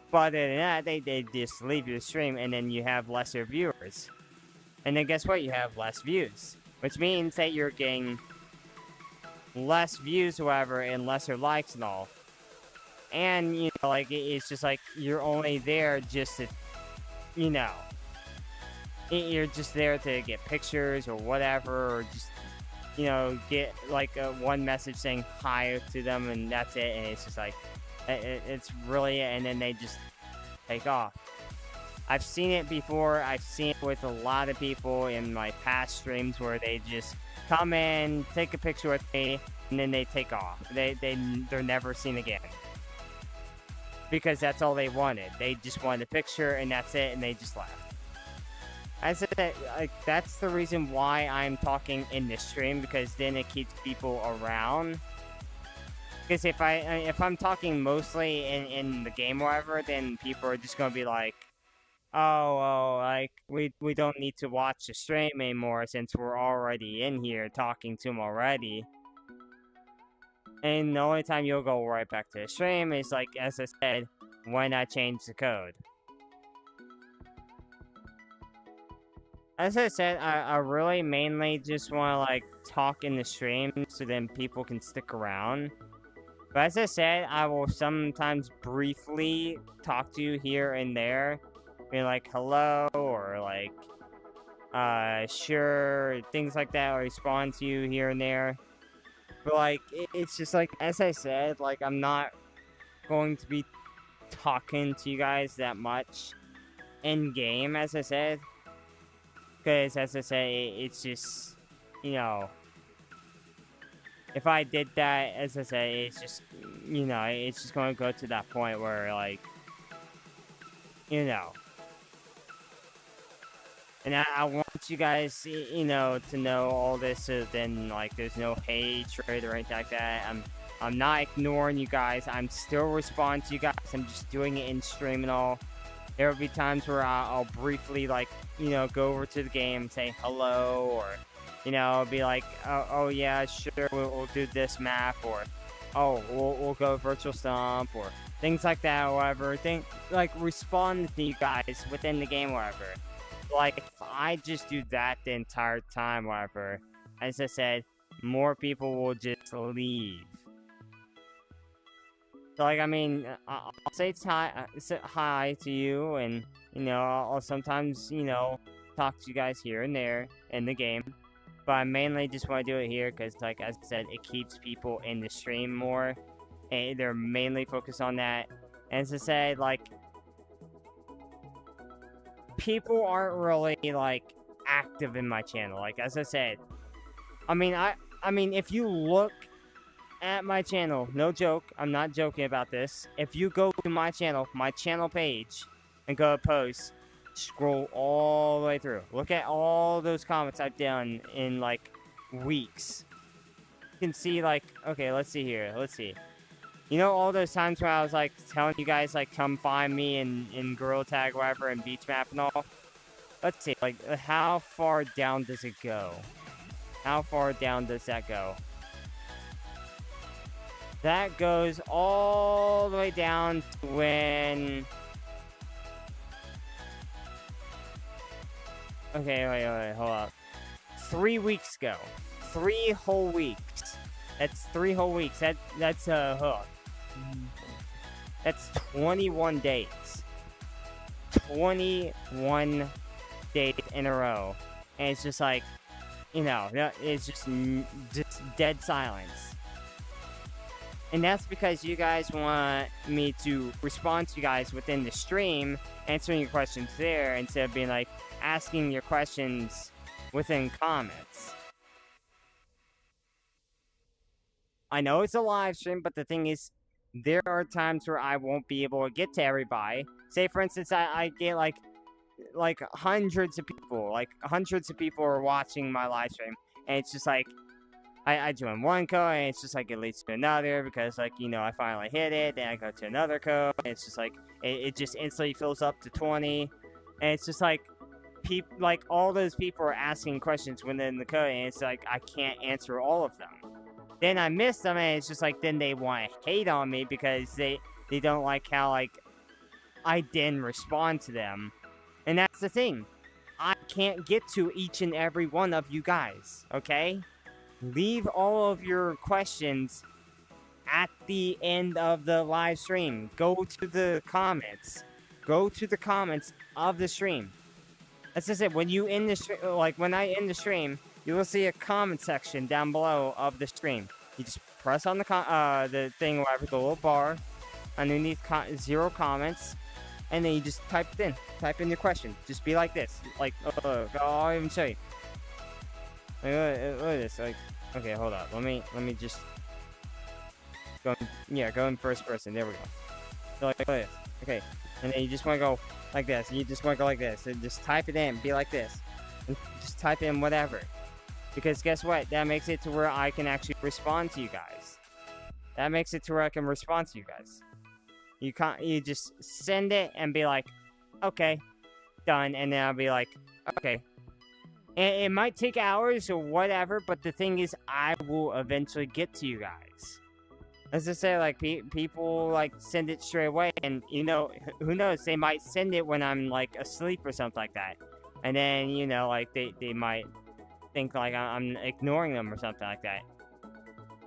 S2: But other than that, they just leave your stream, and then you have lesser viewers. And then guess what? You have less views, which means that you're getting less views, however, and lesser likes and all. And, it's just you're only there just to, you're just there to get pictures or whatever, or just, get, one message saying hi to them, and that's it, and it's just it's really it, and then they just take off. I've seen it before. I've seen it with a lot of people in my past streams where they just come in, take a picture with me, and then they take off. They're never seen again. Because that's all they wanted. They just wanted a picture, and that's it, and they just left. I said that, that's the reason why I'm talking in this stream, because then it keeps people around. Because if I'm talking mostly in the game or whatever, then people are just gonna be like, we don't need to watch the stream anymore since we're already in here talking to them already. And the only time you'll go right back to the stream is, as I said, when I change the code. As I said, I really mainly just want to, talk in the stream so then people can stick around. But as I said, I will sometimes briefly talk to you here and there. Be hello, or sure, things like that, or respond to you here and there. But, it's just, as I said, I'm not going to be talking to you guys that much in-game, as I said. Because, as I say, it's just, if I did that, as I say, it's just, it's just going to go to that point where, And I want you guys, to know all this, so then, there's no hatred or anything like that. I'm not ignoring you guys. I'm still responding to you guys. I'm just doing it in stream and all. There will be times where I'll briefly, go over to the game and say hello, or, be oh yeah, sure, we'll do this map, or, oh, we'll go virtual stomp, or things like that, or whatever. Respond to you guys within the game, whatever. If I just do that the entire time, whatever, as I said, more people will just leave. So, like, I mean, I'll say hi to you, and, you know, I'll sometimes, you know, talk to you guys here and there in the game. But I mainly just want to do it here because, like, as I said, it keeps people in the stream more. And they're mainly focused on that. And as I said, like, people aren't really, like, active in my channel. Like, as I said, I mean, if you look at my channel, no joke, I'm not joking about this. If you go to my channel page, and go to posts, scroll all the way through. Look at all those comments I've done in, like, weeks. You can see, like, okay, let's see here. Let's see. You know all those times where I was, like, telling you guys, like, come find me in gorillatag, whatever, and beach map and all? Let's see, like, how far down does it go? How far down does that go? That goes all the way down to when... Okay, wait, hold up. 3 weeks ago. 3 whole weeks. That's 3 whole weeks. That's That's 21 days. 21 days in a row. And it's just like, you know, it's just dead silence. And that's because you guys want me to respond to you guys within the stream, answering your questions there, instead of being like, asking your questions within comments. I know it's a live stream, but the thing is, there are times where I won't be able to get to everybody. Say, for instance, I get like hundreds of people are watching my live stream, and it's just like, I join one code, and it's just like it leads to another, because, like, you know, I finally hit it, then I go to another code, and it's just like, it just instantly fills up to 20, and it's just like, all those people are asking questions within the code, and it's like, I can't answer all of them. Then I miss them, and it's just like, then they want to hate on me, because they don't like how, like, I didn't respond to them. And that's the thing. I can't get to each and every one of you guys, okay? Leave all of your questions at the end of the live stream. Go to the comments. Go to the comments of the stream. As I said, when you end the stream, like when I end the stream, you will see a comment section down below of the stream. You just press on the thing, whatever, the little bar underneath 0 comments, and then you just type it in. Type in your question. Just be like this. Like, I'll even show you. Look at this. Like, okay, hold up. Let me just go. Go in first person. There we go. So, like this. Okay, and then you just want to go like this. You just want to go like this. And just type it in. Be like this. And just type in whatever. Because guess what? That makes it to where I can actually respond to you guys. That makes it to where I can respond to you guys. You just send it and be like, okay, done. And then I'll be like, okay. And it might take hours or whatever, but the thing is, I will eventually get to you guys. As I say, like, people, like, send it straight away. And, you know, who knows? They might send it when I'm, like, asleep or something like that. And then, you know, like, they might think, like, I'm ignoring them or something like that.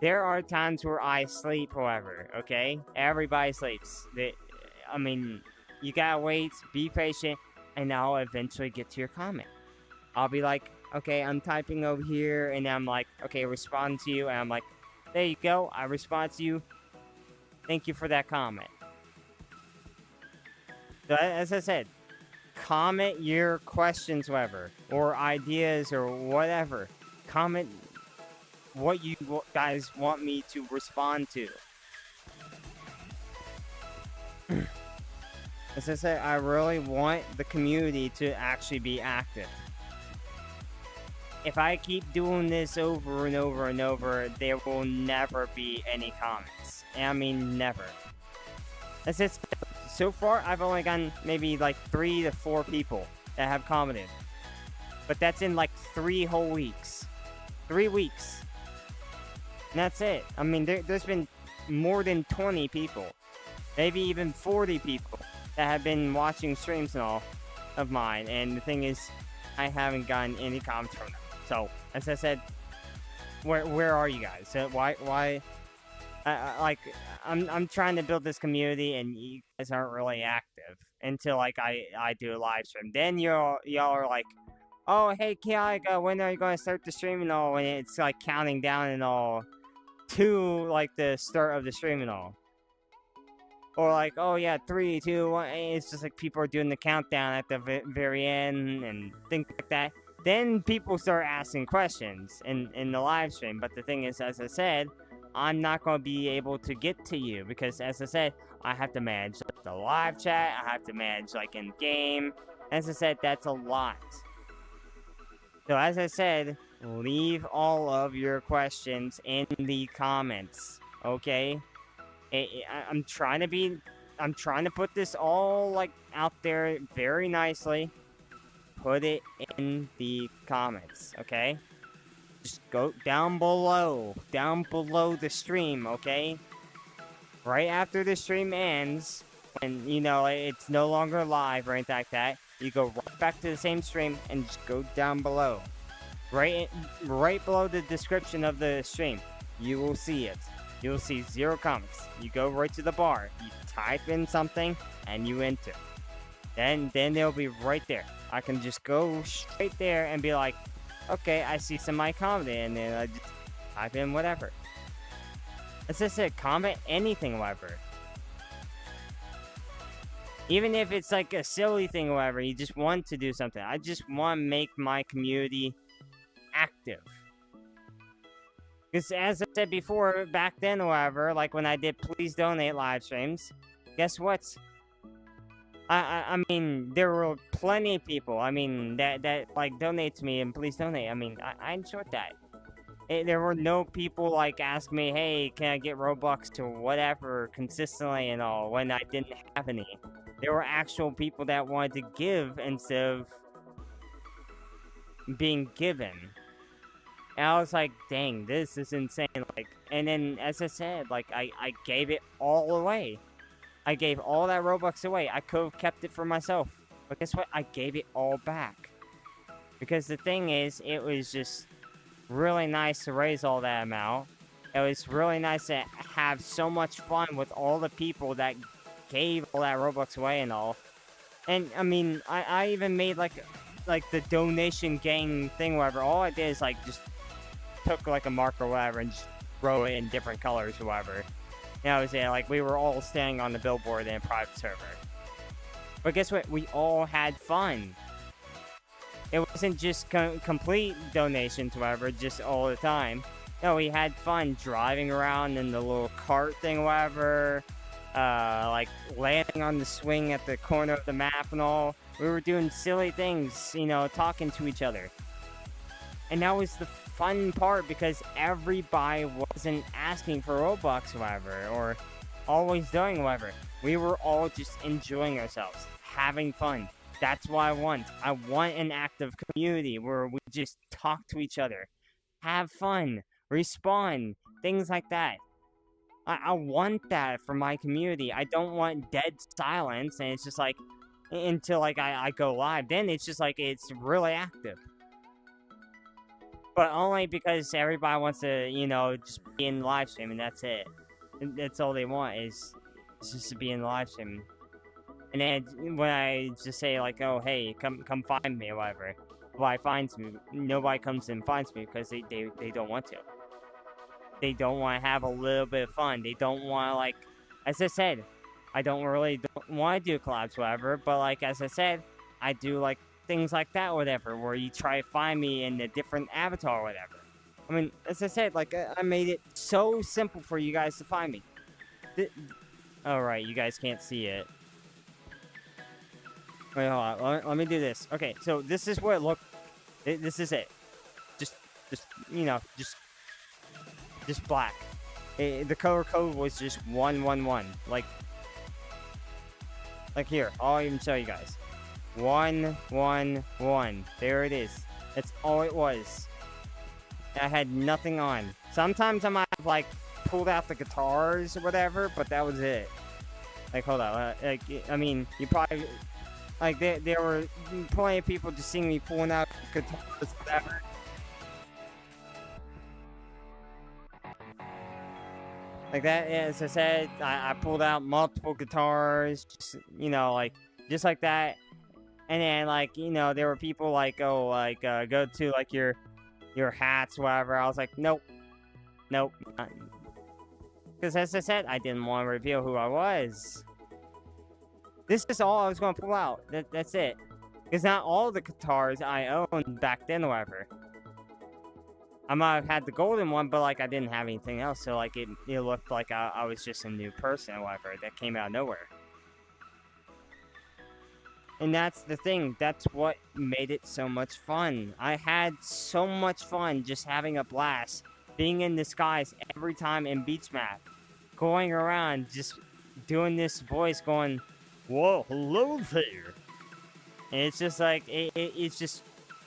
S2: There are times where I sleep, however, okay? Everybody sleeps. I mean, you gotta wait, be patient, and I'll eventually get to your comment. I'll be like, okay, I'm typing over here, and I'm like, okay, respond to you, and I'm like, there you go, I respond to you. Thank you for that comment. So, as I said, comment your questions, whatever, or ideas, or whatever. Comment what you guys want me to respond to. As I said, I really want the community to actually be active. If I keep doing this over and over and over, there will never be any comments. And I mean, never. As I said, so far, I've only gotten maybe like 3 to 4 people that have commented. But that's in like 3 whole weeks. 3 weeks. And that's it. I mean, there's been more than 20 people. Maybe even 40 people that have been watching streams and all of mine. And the thing is, I haven't gotten any comments from them. So, as I said, where are you guys? Why Like I'm trying to build this community, and you guys aren't really active until like I do a live stream. Then y'all are like, oh hey Kiaga, when are you gonna start the stream and all? And it's like counting down and all to like the start of the stream and all. Or like, oh yeah, 3, 2, 1. It's just like people are doing the countdown at the very end and things like that. Then people start asking questions in the live stream. But the thing is, as I said, I'm not going to be able to get to you because, as I said, I have to manage the live chat. I have to manage like in game. As I said, that's a lot. So as I said, leave all of your questions in the comments, okay? I'm trying to put this all like out there very nicely. Put it in the comments, okay? Just go down below the stream, okay? Right after the stream ends, when you know it's no longer live or anything like that, you go right back to the same stream and just go down below. Right below the description of the stream, you will see it. You will see 0 comments. You go right to the bar, you type in something, and you enter. Then they'll be right there. I can just go straight there and be like, okay, I see somebody commented, and then I just type in whatever. As I said, comment anything, whatever. Even if it's like a silly thing, or whatever, you just want to do something. I just want to make my community active. Because as I said before, back then, or whatever, like when I did Please Donate live streams, guess what? I mean, there were plenty of people, I mean, that like, donate to me and please donate. I mean, I enjoyed that. There were no people, like, ask me, hey, can I get Robux to whatever consistently and all, when I didn't have any. There were actual people that wanted to give instead of being given. And I was like, dang, this is insane. Like, and then, as I said, like, I gave it all away. I gave all that Robux away. I could have kept it for myself. But guess what? I gave it all back. Because the thing is, it was just really nice to raise all that amount. It was really nice to have so much fun with all the people that gave all that Robux away and all. And, I mean, I even made, like the donation gang thing, whatever. All I did is, like, just took, like, a marker or whatever and just wrote it in different colors or whatever. And I was there, like, we were all standing on the billboard in a private server. But guess what? We all had fun. It wasn't just complete donations, whatever, just all the time. No, we had fun driving around in the little cart thing, whatever. Like, landing on the swing at the corner of the map and all. We were doing silly things, you know, talking to each other. And that was the fun part, because everybody wasn't asking for Robux, whatever, or always doing whatever. We were all just enjoying ourselves, having fun. That's what I want. I want an active community where we just talk to each other, have fun, respawn, things like that. I want that for my community. I don't want dead silence, and it's just like, until like I go live, then it's just like, it's really active. But only because everybody wants to, you know, just be in live stream, and that's it. That's all they want, is just to be in live stream. And then when I just say, like, oh, hey, come find me, or whatever, nobody finds me. Nobody comes and finds me because they don't want to. They don't want to have a little bit of fun. They don't want to, like, as I said, I don't want to do collabs, whatever, but, like, as I said, I do, like, things like that, whatever, where you try to find me in a different avatar or whatever. I mean, as I said, like, I made it so simple for you guys to find me. Alright, you guys can't see it. Wait, hold on. Let me do this. Okay, so this is what it looked. This is it. Just, you know, just black. The color code was just 111. Like here, I'll even show you guys. 111. There it is. That's all it was. I had nothing on. Sometimes I might have, like, pulled out the guitars or whatever, but that was it. Like, hold on. Like, I mean, you probably, like, there were plenty of people just seeing me pulling out guitars, whatever. Like that, as I said, I pulled out multiple guitars, just, just like that. And then, there were people like, oh, go to, your hats, whatever. I was like, nope. Because as I said, I didn't want to reveal who I was. This is all I was going to pull out. That's it. Because not all the guitars I owned back then, however. I might have had the golden one, but, I didn't have anything else. So, it looked like I was just a new person, however, that came out of nowhere. And that's the thing. That's what made it so much fun. I had so much fun just having a blast. Being in disguise every time in Beach Map. Going around, just doing this voice going, whoa, hello there. And it's just it's just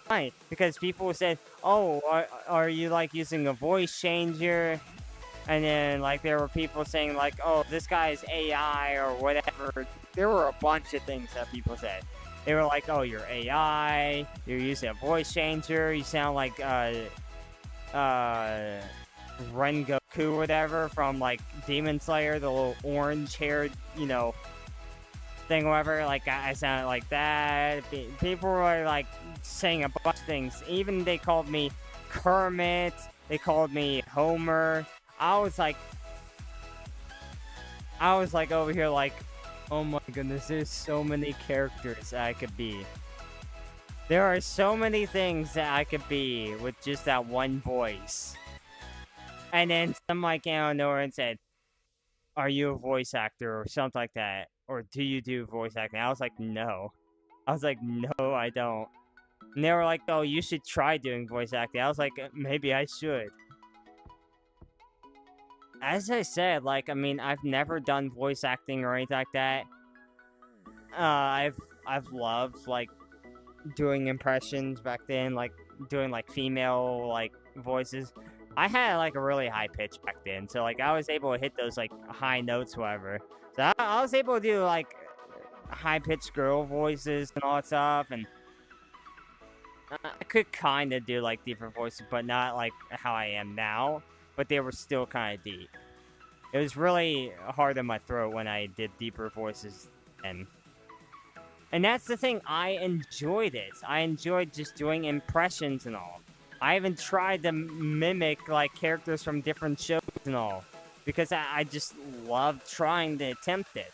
S2: fun. Because people said, oh, are you using a voice changer? And then there were people saying oh, this guy is AI or whatever. There were a bunch of things that people said. They were like, oh, you're AI, you're using a voice changer, you sound like Rengoku or whatever from Demon Slayer, the little orange haired, thing, whatever. I sounded like that. People were saying a bunch of things. Even they called me Kermit, they called me Homer. I was over here oh my goodness, there's so many characters that I could be. There are so many things that I could be with just that one voice. And then somebody came out of nowhere and said, are you a voice actor or something like that? Or do you do voice acting? I was like, no. I was like, no, I don't. And they were like, oh, you should try doing voice acting. I was like, maybe I should. As I said, I've never done voice acting or anything like that. I've loved, doing impressions back then, doing, female, voices. I had, a really high pitch back then, so, I was able to hit those, high notes, whatever. So I was able to do, high-pitched girl voices and all that stuff, and I could kind of do, deeper voices, but not, how I am now, but they were still kind of deep. It was really hard in my throat when I did deeper voices then. And that's the thing, I enjoyed it. I enjoyed just doing impressions and all. I even tried to mimic, characters from different shows and all. Because I just love trying to attempt it.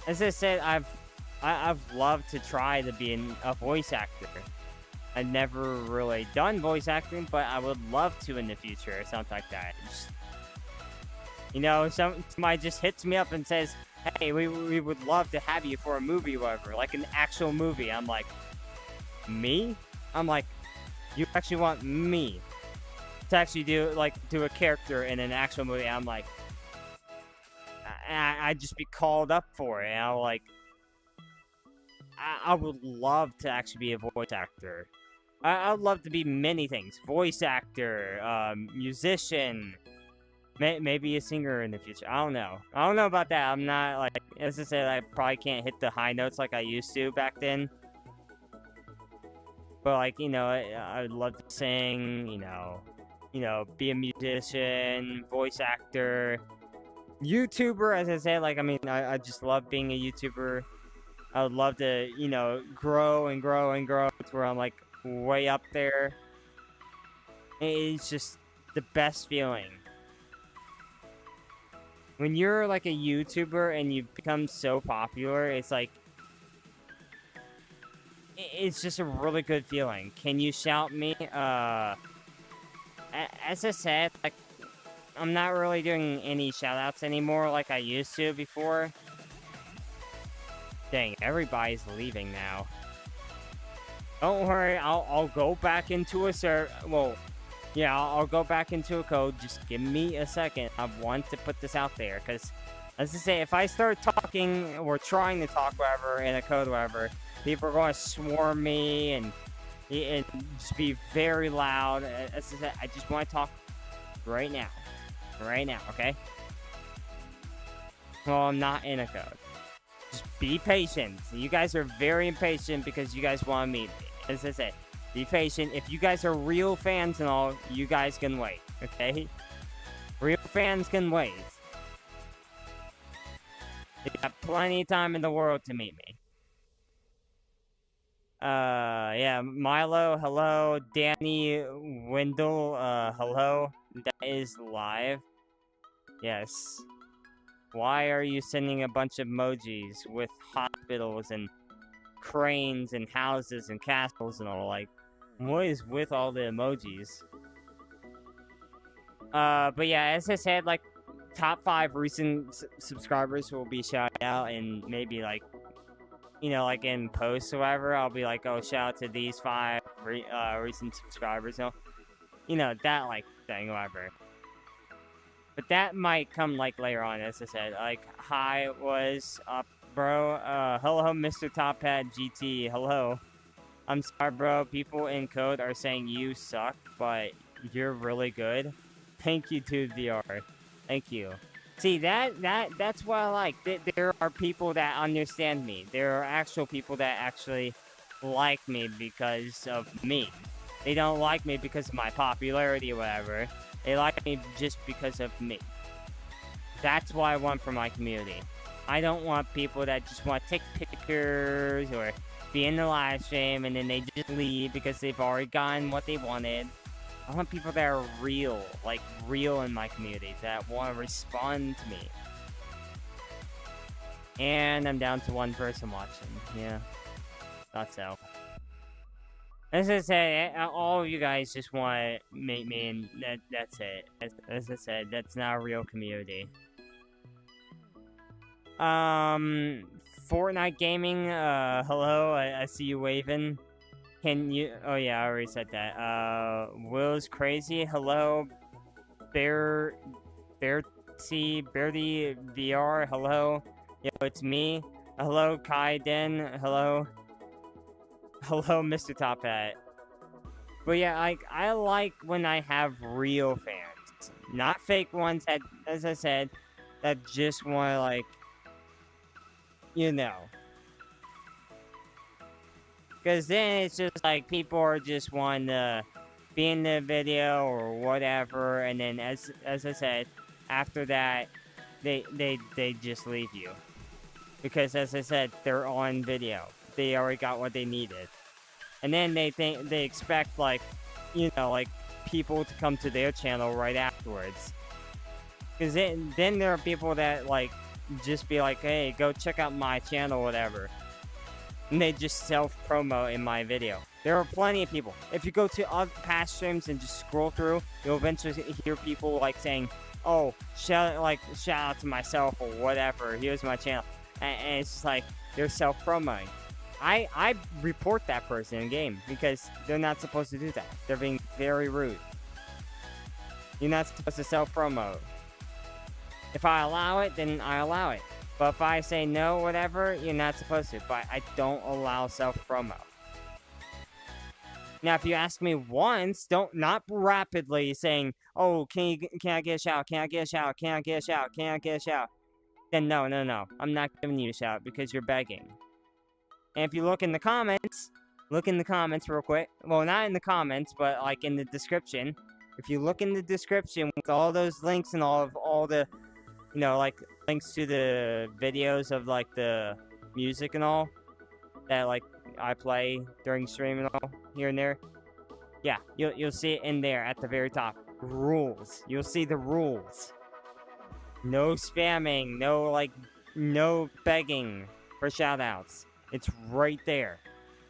S2: As I said, I've loved to try to be a voice actor. I've never really done voice acting, but I would love to in the future or something like that. Just, somebody just hits me up and says, hey, we would love to have you for a movie or whatever, an actual movie. I'm like, me? I'm like, you actually want me to actually do a character in an actual movie? I'm like, I'd just be called up for it. And I'm I would love to actually be a voice actor. I would love to be many things. Voice actor, musician, maybe a singer in the future. I don't know. I don't know about that. I'm not, as I said, I probably can't hit the high notes like I used to back then. But, I would love to sing, be a musician, voice actor, YouTuber, as I said. I just love being a YouTuber. I would love to, grow and grow and grow to where I'm, way up there. It's just the best feeling. When you're, a YouTuber and you become so popular, it's just a really good feeling. Can you shout me? As I said, I'm not really doing any shoutouts anymore like I used to before. Dang, everybody's leaving now. Don't worry, I'll go back into a I'll go back into a code. Just give me a second. I want to put this out there, because, as I say, if I start talking or trying to talk whatever in a code whatever, people are going to swarm me and just be very loud. As I said, I just want to talk right now. Right now, okay? Well, I'm not in a code. Just be patient. You guys are very impatient because you guys want to meet me. As I said, be patient. If you guys are real fans and all, you guys can wait, okay? Real fans can wait. They got plenty of time in the world to meet me. Yeah, Milo, hello. Danny Wendell, hello. That is live. Yes. Why are you sending a bunch of emojis with hospitals and cranes and houses and castles and all? Like, what is with all the emojis? But yeah, as I said, like, top 5 recent subscribers will be shouted out, and maybe, like, you know, like in posts or whatever, I'll be like, oh, shout out to these 5 recent subscribers. You know, that, like, thing, whatever. But that might come, like, later on, as I said. Like, hi, what's up, bro? Hello, Mr. Top Hat GT, hello. I'm sorry, bro, people in code are saying you suck, but you're really good. Thank you, to VR. Thank you. See, that's what I like. There are people that understand me. There are actual people that actually like me because of me. They don't like me because of my popularity or whatever. They like me just because of me. That's what I want for my community. I don't want people that just want to take pictures or be in the live stream and then they just leave because they've already gotten what they wanted. I want people that are real, like real in my community, that want to respond to me. And I'm down to 1 person watching. Yeah, thought so. As I said, all of you guys just want to meet me, and that's it. As I said, that's not a real community. Fortnite Gaming, hello, I see you waving. Can you... Oh, yeah, I already said that. Will's Crazy, hello. Bertie VR, hello. Yo, it's me. Hello, Kai Den, hello. Hello, Mr. Top Hat. But yeah, I like when I have real fans. Not fake ones that, as I said, that just want to, like, you know. Because then it's just like people are just wanting to be in the video or whatever. And then, as I said, after that, they just leave you. Because, as I said, they're on video. They already got what they needed. And then they expect, like, you know, like, people to come to their channel right afterwards. Because then there are people that, like, just be like, hey, go check out my channel, whatever. And they just self-promo in my video. There are plenty of people. If you go to other past streams and just scroll through, you'll eventually hear people, like, saying, oh, shout out to myself or whatever. Here's my channel. And it's just like, they're self-promoting. I report that person in game because they're not supposed to do that. They're being very rude. You're not supposed to self-promote. If I allow it, then I allow it. But if I say no, whatever, you're not supposed to. But I don't allow self-promo. Now, if you ask me once, not rapidly saying, oh, can I get a shout? Can I get a shout? Can I get a shout? Can I get a shout? Then no. I'm not giving you a shout because you're begging. And if you look in the comments real quick. Well, not in the comments, but like in the description. If you look in the description with all those links and all the, you know, like links to the videos of like the music and all that like I play during stream and all here and there. Yeah, you'll see it in there at the very top. Rules. You'll see the rules. No spamming. No begging for shoutouts. It's right there.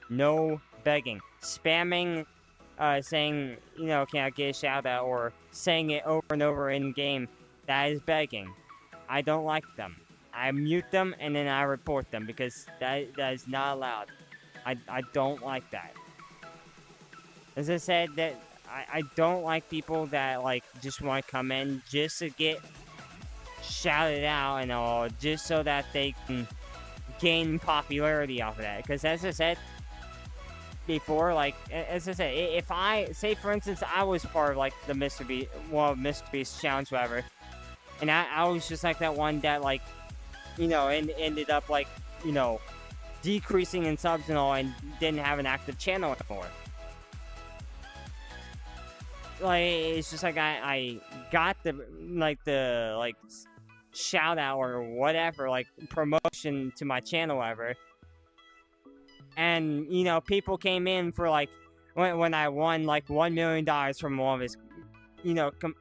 S2: No begging. Spamming, saying, you know, can I get a shout out, or saying it over and over in game, that is begging. I don't like them. I mute them and then I report them because that is not allowed. I don't like that. As I said, that I don't like people that like just want to come in just to get shouted out and all, just so that they can gain popularity off of that. Because as I said before, like, as I said, if I, say for instance, I was part of like the Mr. Beast challenge, whatever, and I was just like that one that like, you know, and ended up like, you know, decreasing in subs and all, and didn't have an active channel anymore. it's just like I got the shout out or whatever, like promotion to my channel ever. And, people came in for like, when I won like $1 million from one of his,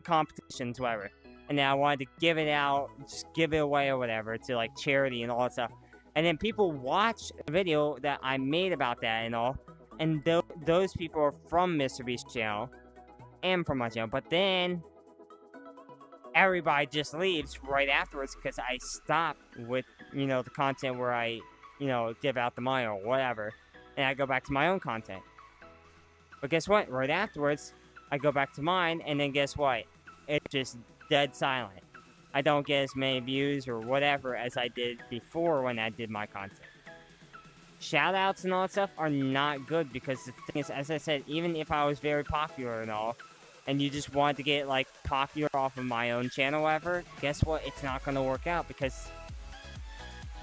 S2: competitions, whatever. And then I wanted to give it out, just give it away or whatever to like charity and all that stuff. And then people watched a video that I made about that and all. And those people are from Mr. Beast's channel and from my channel. But then everybody just leaves right afterwards because I stop with, the content where I, give out the money or whatever. And I go back to my own content. But guess what? Right afterwards, I go back to mine, and then guess what? It's just dead silent. I don't get as many views or whatever as I did before when I did my content. Shoutouts and all that stuff are not good because the thing is, as I said, even if I was very popular and all, and you just wanted to get like popular off of my own channel ever, guess what? It's not going to work out because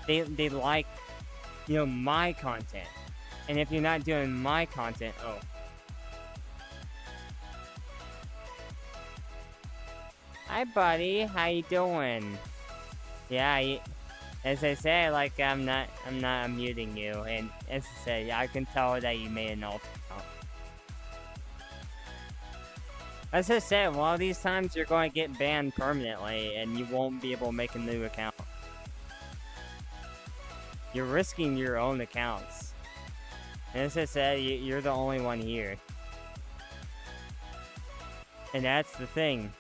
S2: they like, my content. And if you're not doing my content, Hi, buddy. How you doing? Yeah, as I said, like, I'm not unmuting you. And as I said, I can tell that you made an alt account. As I said, one of these times you're going to get banned permanently, and you won't be able to make a new account. You're risking your own accounts. And as I said, you're the only one here. And that's the thing.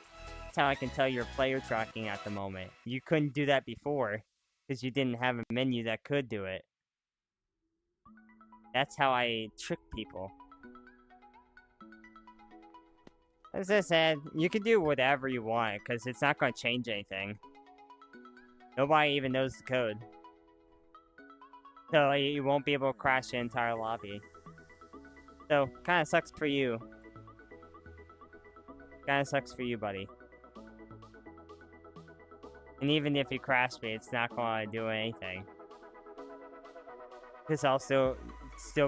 S2: That's how I can tell you're player tracking at the moment. You couldn't do that before, because you didn't have a menu that could do it. That's how I trick people. As I said, you can do whatever you want, because it's not going to change anything. Nobody even knows the code. So you won't be able to crash the entire lobby. So, kinda sucks for you. Kinda sucks for you, buddy. And even if you crash me, it's not gonna do anything. Because I'll still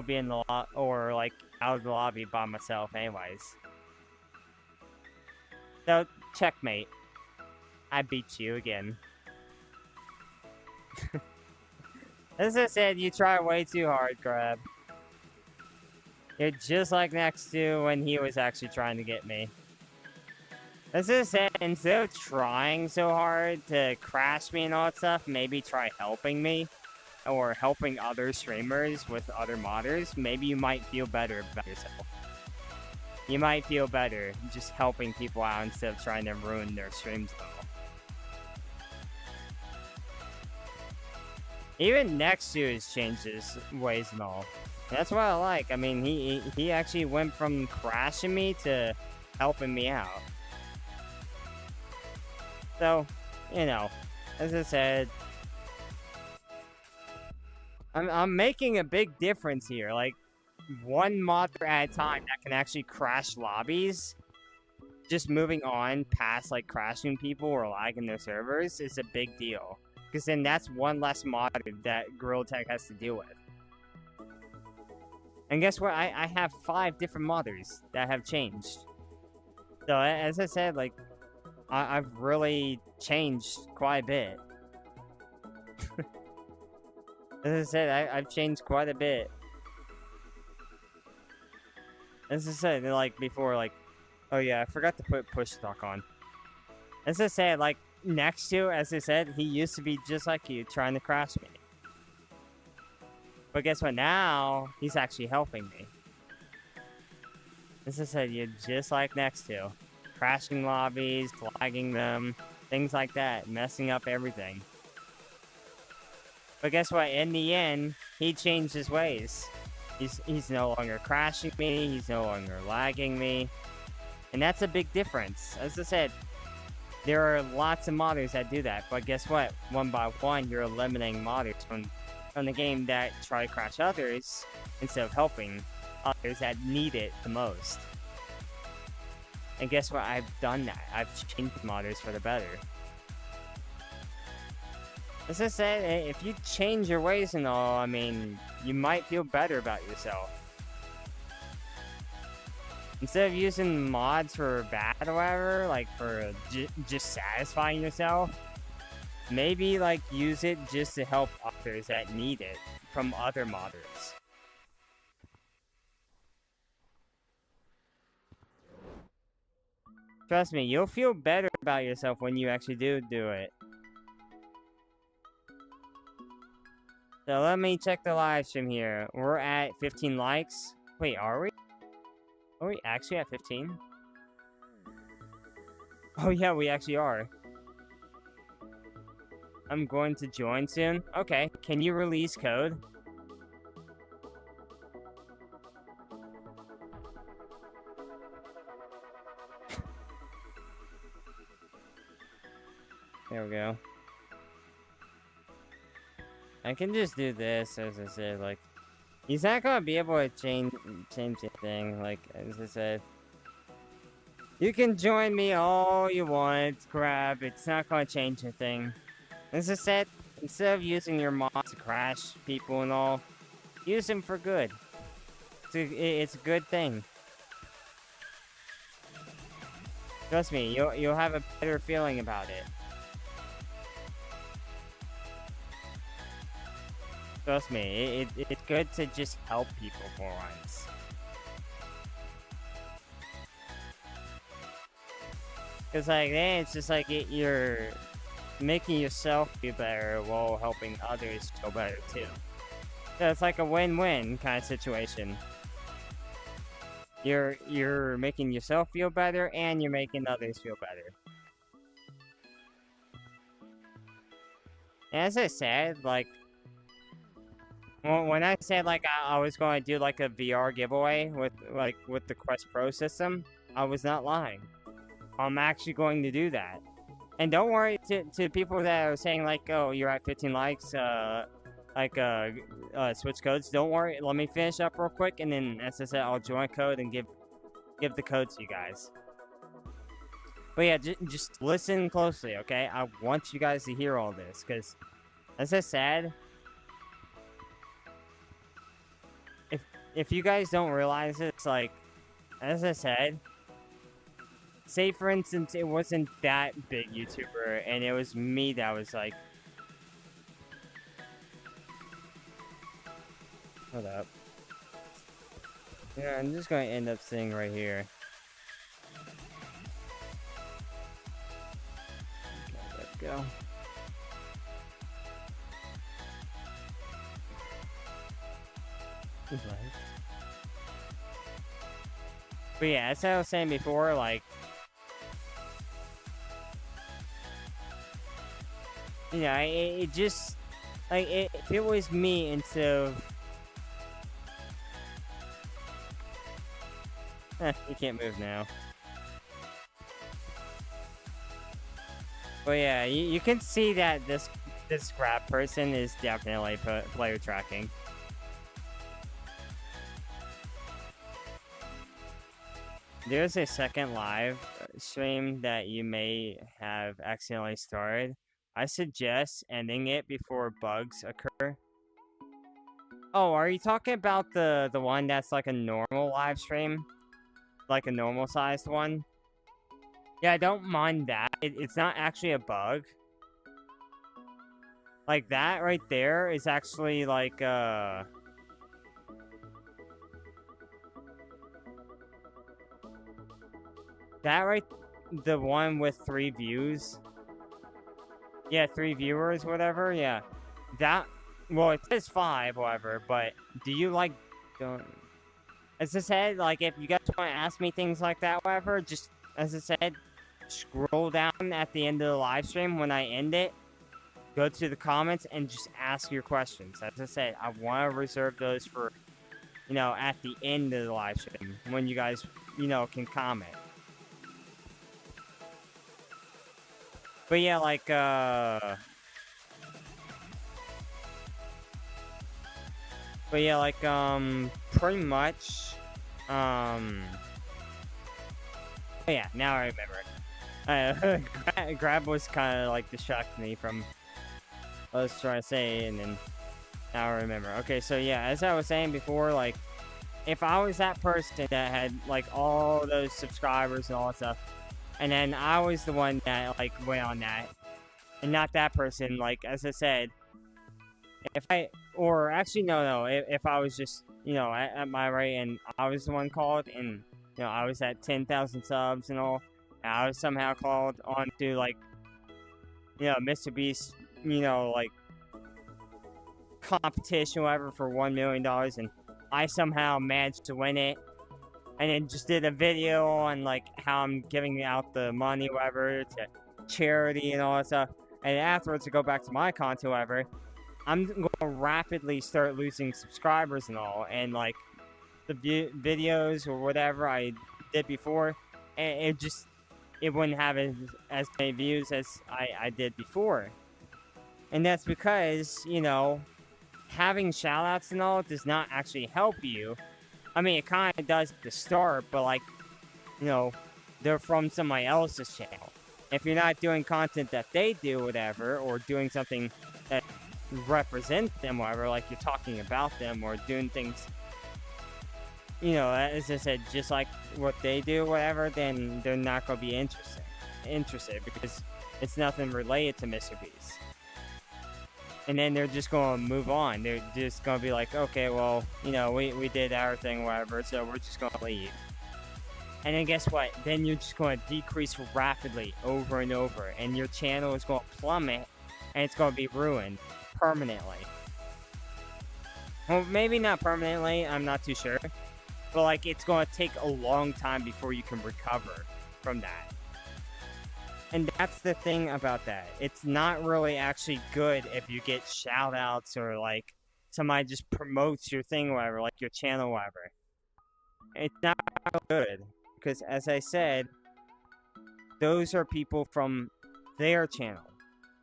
S2: be in the or like out of the lobby by myself anyways. So, checkmate. I beat you again. As I said, you try way too hard, Crab. You're just like next to when he was actually trying to get me. As I said, instead of trying so hard to crash me and all that stuff, maybe try helping me. Or helping other streamers with other modders. Maybe you might feel better about yourself. You might feel better just helping people out instead of trying to ruin their streams at all. Even next to has changed his ways and all. That's what I like. I mean, he actually went from crashing me to helping me out. So, as I said, I'm making a big difference here. Like, one modder at a time that can actually crash lobbies. Just moving on past, like, crashing people or lagging their servers is a big deal. Because then that's one less mod that gorillatag has to deal with. And guess what? I have 5 different modders that have changed. So, as I said, like, I've really changed quite a bit. As I said, I've changed quite a bit. As I said, like, before, like, oh yeah, I forgot to put push talk on. As I said, like, next to, as I said, he used to be just like you, trying to crash me. But guess what? Now, he's actually helping me. As I said, you're just like next to. Crashing lobbies, lagging them, things like that, messing up everything. But guess what? In the end, he changed his ways. He's no longer crashing me, he's no longer lagging me. And that's a big difference. As I said, there are lots of modders that do that, but guess what? One by one, you're eliminating modders from the game that try to crash others instead of helping others that need it the most. And guess what? I've done that. I've changed modders for the better. As I said, if you change your ways and all, I mean, you might feel better about yourself. instead of using mods for bad or whatever, like for just satisfying yourself, maybe like use it just to help others that need it from other modders. Trust me, you'll feel better about yourself when you actually do it. So let me check the live stream here. We're at 15 likes. Wait, are we? Are we actually at 15? Oh yeah, we actually are. I'm going to join soon. Okay, can you release code? There we go. I can just do this, as I said, like... He's not gonna be able to change anything, like, as I said. You can join me all you want, crap, it's not gonna change anything. As I said, instead of using your mods to crash people and all, use them for good. It's a good thing. Trust me, you'll have a better feeling about it. Trust me, it's good to just help people for once. Cause like then it's just like you're making yourself feel better while helping others feel better too. So it's like a win-win kind of situation. You're making yourself feel better and you're making others feel better. And as I said, like when I said like I was going to do like a VR giveaway with the Quest Pro system, I was not lying. I'm actually going to do that. And don't worry to people that are saying like, oh, you're at 15 likes, switch codes. Don't worry, let me finish up real quick, and then as I said, I'll join code and give the code to you guys. But yeah, just listen closely, okay? I want you guys to hear all this, because as I said, if you guys don't realize it, it's like, as I said, say for instance, it wasn't that big YouTuber, and it was me that was like, hold up. Yeah, I'm just going to end up sitting right here. Okay, let's go. But yeah, as I was saying before, like, you know, it just, like, if it was me instead of, you can't move now. But yeah, you can see that this scrap person is definitely player tracking. There's a second live stream that you may have accidentally started. I suggest ending it before bugs occur. Oh, are you talking about the one that's like a normal live stream? Like a normal sized one? Yeah, I don't mind that. It's not actually a bug. Like that right there is actually like that right, the one with 3 views. Yeah, 3 viewers, whatever, yeah. That, well, it says 5, however, but do you, like, don't... As I said, like, if you guys want to ask me things like that, whatever, just, as I said, scroll down at the end of the live stream when I end it, go to the comments, and just ask your questions. As I said, I want to reserve those for, you know, at the end of the live stream, when you guys, you know, can comment. But yeah, like, pretty much, oh yeah, now I remember. Grab was kind of, like, distracting me from what I was trying to say, and then now I remember. Okay, so yeah, as I was saying before, like, if I was that person that had like all those subscribers and all that stuff, and then I was the one that like went on that, and not that person, like as I said, if I, or actually no, if I was just, at my rate and I was the one called and, I was at 10,000 subs and all, and I was somehow called on to like, Mr. Beast, like competition or whatever for $1 million, and I somehow managed to win it, and then just did a video on like how I'm giving out the money, whatever, to charity and all that stuff, and afterwards to go back to my content, whatever, I'm going to rapidly start losing subscribers and all, and like the videos or whatever I did before, and it wouldn't have as many views as I did before. And that's because, having shoutouts and all does not actually help you. I mean, it kind of does at the start, but like, they're from somebody else's channel. If you're not doing content that they do, whatever, or doing something that represents them, whatever, like you're talking about them or doing things, as I said, just like what they do, whatever, then they're not going to be interested because it's nothing related to Mr. Beast. And then they're just going to move on. They're just going to be like, okay, well, we did our thing, whatever, so we're just going to leave. And then guess what? Then you're just going to decrease rapidly over and over. And your channel is going to plummet, and it's going to be ruined permanently. Well, maybe not permanently, I'm not too sure. But, like, it's going to take a long time before you can recover from that. And that's the thing about that. It's not really actually good if you get shout-outs or, like, somebody just promotes your thing, whatever, like your channel, whatever. It's not good. Because, as I said, those are people from their channel.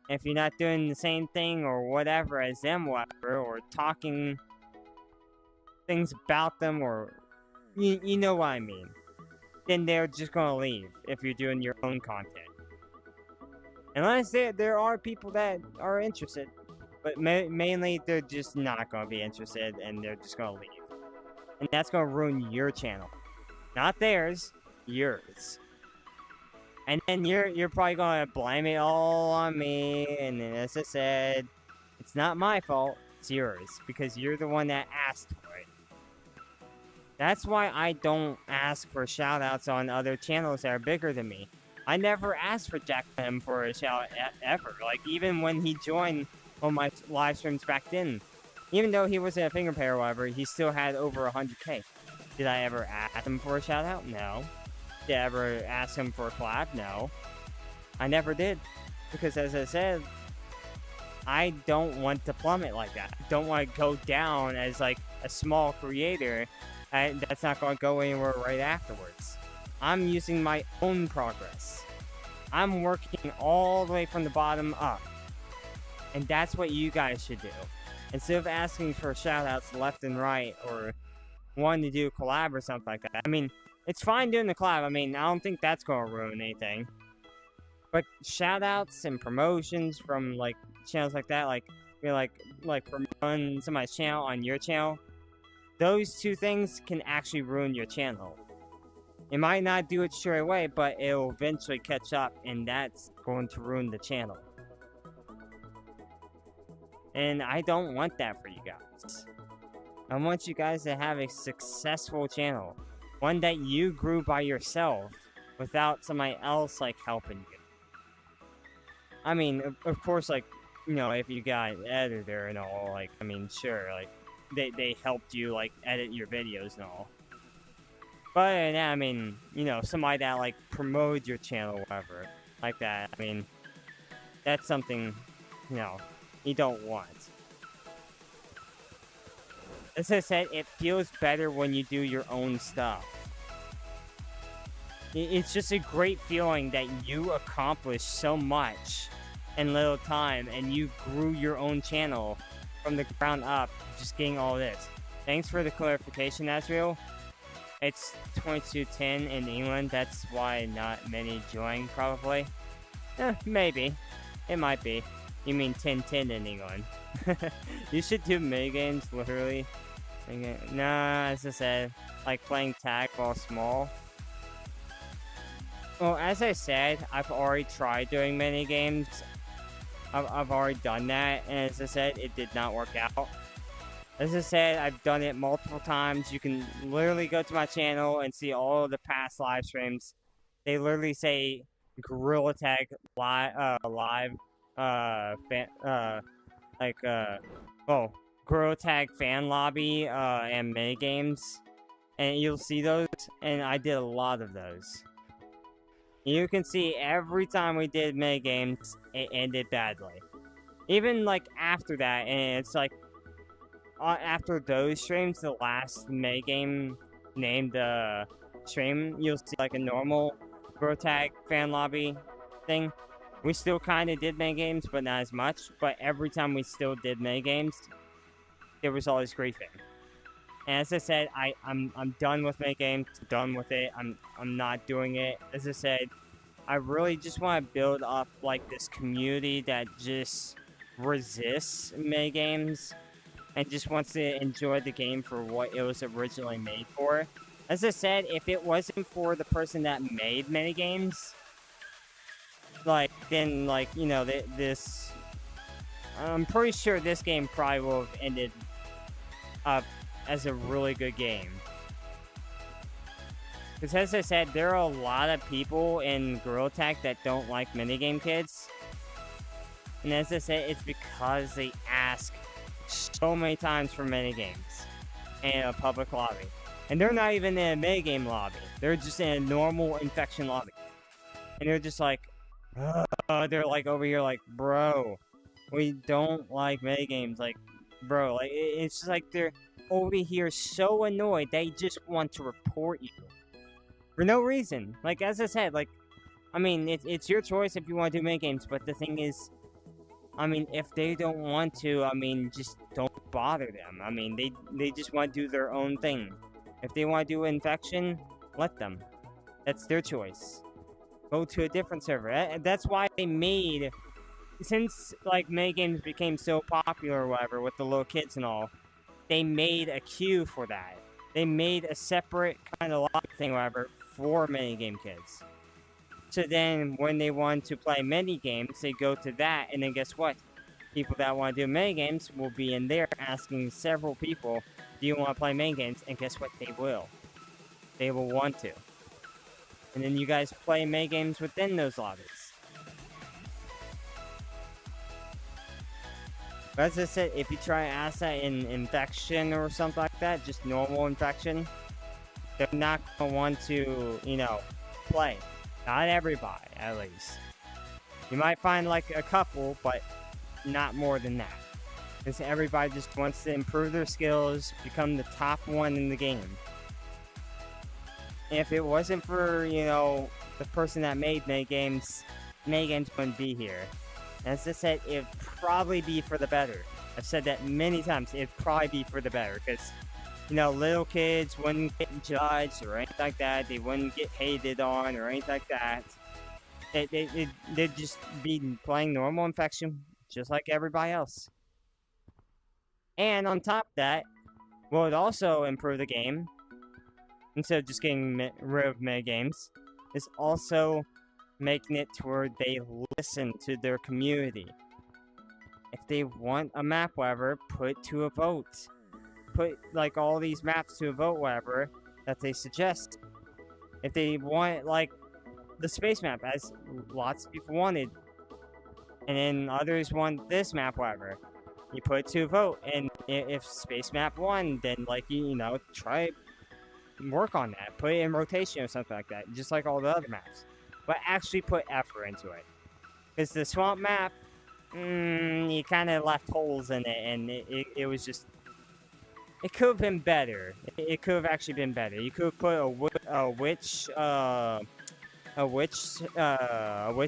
S2: If you're not doing the same thing or whatever as them, whatever, or talking things about them, or you know what I mean, then they're just going to leave if you're doing your own content. Unless there are people that are interested, but mainly they're just not going to be interested and they're just going to leave. And that's going to ruin your channel. Not theirs, yours. And then you're probably going to blame it all on me, and then as I said, it's not my fault, it's yours, because you're the one that asked for it. That's why I don't ask for shoutouts on other channels that are bigger than me. I never asked for Jack Lim for a shout ever. Like, even when he joined on my live streams back then, even though he wasn't a finger pair or whatever, he still had over 100k. Did I ever ask him for a shout out? No. Did I ever ask him for a collab? No. I never did. Because as I said, I don't want to plummet like that. I don't want to go down as like a small creator that's not going to go anywhere right afterwards. I'm using my own progress. I'm working all the way from the bottom up. And that's what you guys should do. Instead of asking for shoutouts left and right or wanting to do a collab or something like that. I mean, it's fine doing the collab. I mean, I don't think that's going to ruin anything. But shoutouts and promotions from like channels like that, like promoting somebody's channel on your channel, those two things can actually ruin your channel. It might not do it straight away, but it'll eventually catch up, and that's going to ruin the channel. And I don't want that for you guys. I want you guys to have a successful channel. One that you grew by yourself, without somebody else, like, helping you. I mean, of course, like, if you got an editor and all, like, I mean, sure, like, they helped you, like, edit your videos and all. But, I mean, somebody that, like, promoted your channel or whatever, like that, I mean, that's something, you don't want. As I said, it feels better when you do your own stuff. It's just a great feeling that you accomplished so much in little time, and you grew your own channel from the ground up, just getting all this. Thanks for the clarification, Asriel. It's 22:10 in England, that's why not many join, probably. Maybe. It might be. You mean 10:10 in England. You should do minigames, literally. Nah, as I said, like playing tag while small. Well, as I said, I've already tried doing mini games. I've already done that, and as I said, it did not work out. As I said, I've done it multiple times. You can literally go to my channel and see all of the past live streams. They literally say gorillatag live, gorillatag fan lobby, and mini games, and you'll see those. And I did a lot of those. You can see every time we did mini games, it ended badly. Even like after that, and it's like after those streams, the last mini game named stream, you'll see like a normal gorillatag fan lobby thing. We still kind of did mini games, but not as much. But every time we still did mini games, there was always griefing. And as I said, I'm done with mini games. Done with it. I'm not doing it. As I said, I really just want to build up like this community that just resists mini games and just wants to enjoy the game for what it was originally made for. As I said, if it wasn't for the person that made mini games, then this, I'm pretty sure this game probably will have ended up as a really good game. Because as I said, there are a lot of people in gorillatag that don't like minigame kids. And as I said, it's because they ask so many times for minigames in a public lobby. And they're not even in a minigame lobby. They're just in a normal infection lobby. And they're just like, they're like over here like, bro, we don't like minigames. Like, bro, like, it's just like they're over here so annoyed they just want to report you. For no reason. Like, as I said, like, I mean, it's your choice if you want to do minigames, but the thing is, I mean, if they don't want to, I mean, just don't bother them. I mean, they just want to do their own thing. If they want to do infection, let them. That's their choice. Go to a different server. That's why they made, since, like, minigames became so popular or whatever with the little kids and all, they made a queue for that. They made a separate kind of lobby thing or whatever for minigame kids. So then, when they want to play minigames, they go to that, and then guess what? People that want to do minigames will be in there asking several people, do you want to play minigames? And guess what? They will. They will want to. And then you guys play minigames within those lobbies. But as I said, if you try to ask that in infection or something like that, just normal infection, they're not going to want to, play. Not everybody, at least. You might find like a couple, but not more than that. Because everybody just wants to improve their skills, become the top one in the game. And if it wasn't for, the person that made minigames wouldn't be here. As I said, it'd probably be for the better. I've said that many times, it'd probably be for the better. Because, little kids wouldn't get judged or anything like that. They wouldn't get hated on or anything like that. They'd just be playing normal infection, just like everybody else. And on top of that, what would also improve the game, instead of just getting rid of minigames, is also making it to where they listen to their community. If they want a map, whatever, put to a vote. Put, like, all these maps to a vote, whatever, that they suggest. If they want, like, the space map, as lots of people wanted, and then others want this map, whatever, you put it to a vote, and if space map won, then, like, try work on that. Put it in rotation or something like that, just like all the other maps. But actually put effort into it. Because the swamp map, you kind of left holes in it, and it was just... It could have been better. It could have actually been better. You could have put a witch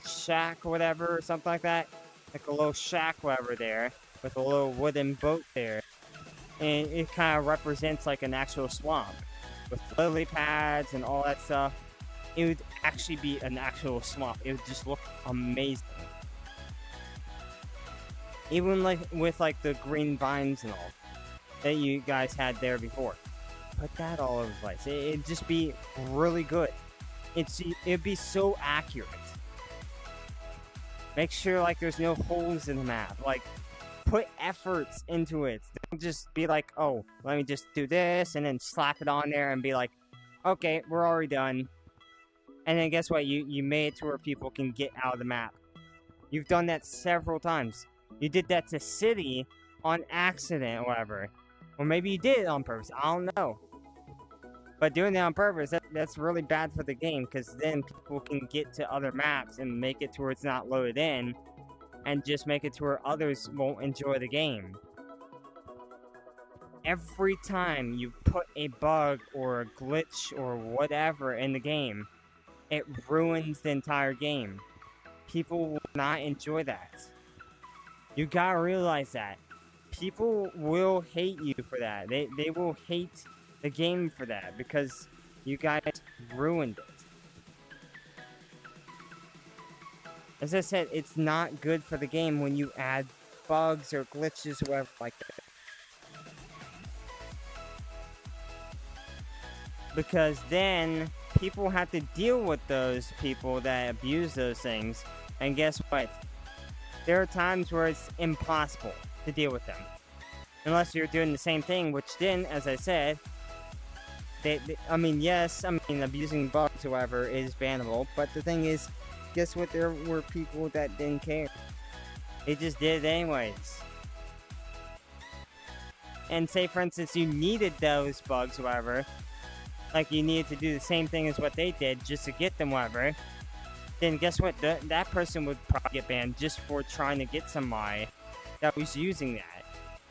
S2: shack or whatever, or something like that. Like a little shack, whatever, there, with a little wooden boat there. And it kind of represents like an actual swamp. With lily pads and all that stuff. It would actually be an actual swamp. It would just look amazing. Even like with like the green vines and all. that you guys had there before. Put that all over the place. It'd just be really good. It'd be so accurate. Make sure like there's no holes in the map. Like, put efforts into it. Don't just be like, oh, let me just do this and then slap it on there and be like, okay, we're already done. And then guess what? You made it to where people can get out of the map. You've done that several times. You did that to City on accident or whatever. Or maybe you did it on purpose. I don't know. But doing that on purpose, that's really bad for the game, because then people can get to other maps and make it to where it's not loaded in, and just make it to where others won't enjoy the game. Every time you put a bug or a glitch or whatever in the game, it ruins the entire game. People will not enjoy that. You gotta realize that. People will hate you for that. They will hate the game for that, because you guys ruined it. As I said, it's not good for the game when you add bugs or glitches or whatever like that. Because then people have to deal with those people that abuse those things. And guess what? There are times where it's impossible to deal with them. Unless you're doing the same thing, which then, as I said, abusing bugs or whatever is bannable. But the thing is, guess what? There were people that didn't care. They just did it anyways. And say, for instance, you needed those bugs or whatever. Like, you needed to do the same thing as what they did just to get them, whatever. Then guess what? That person would probably get banned just for trying to get somebody that was using that.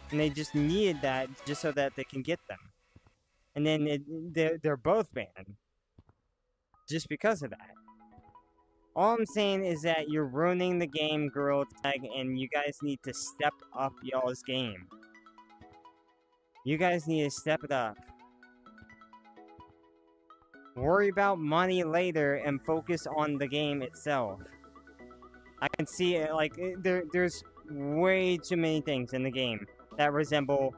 S2: And they just needed that just so that they can get them. And then they're both banned. Just because of that. All I'm saying is that you're ruining the game, gorillatag, and you guys need to step up y'all's game. You guys need to step it up. Worry about money later and focus on the game itself. I can see it, like, there's way too many things in the game that resemble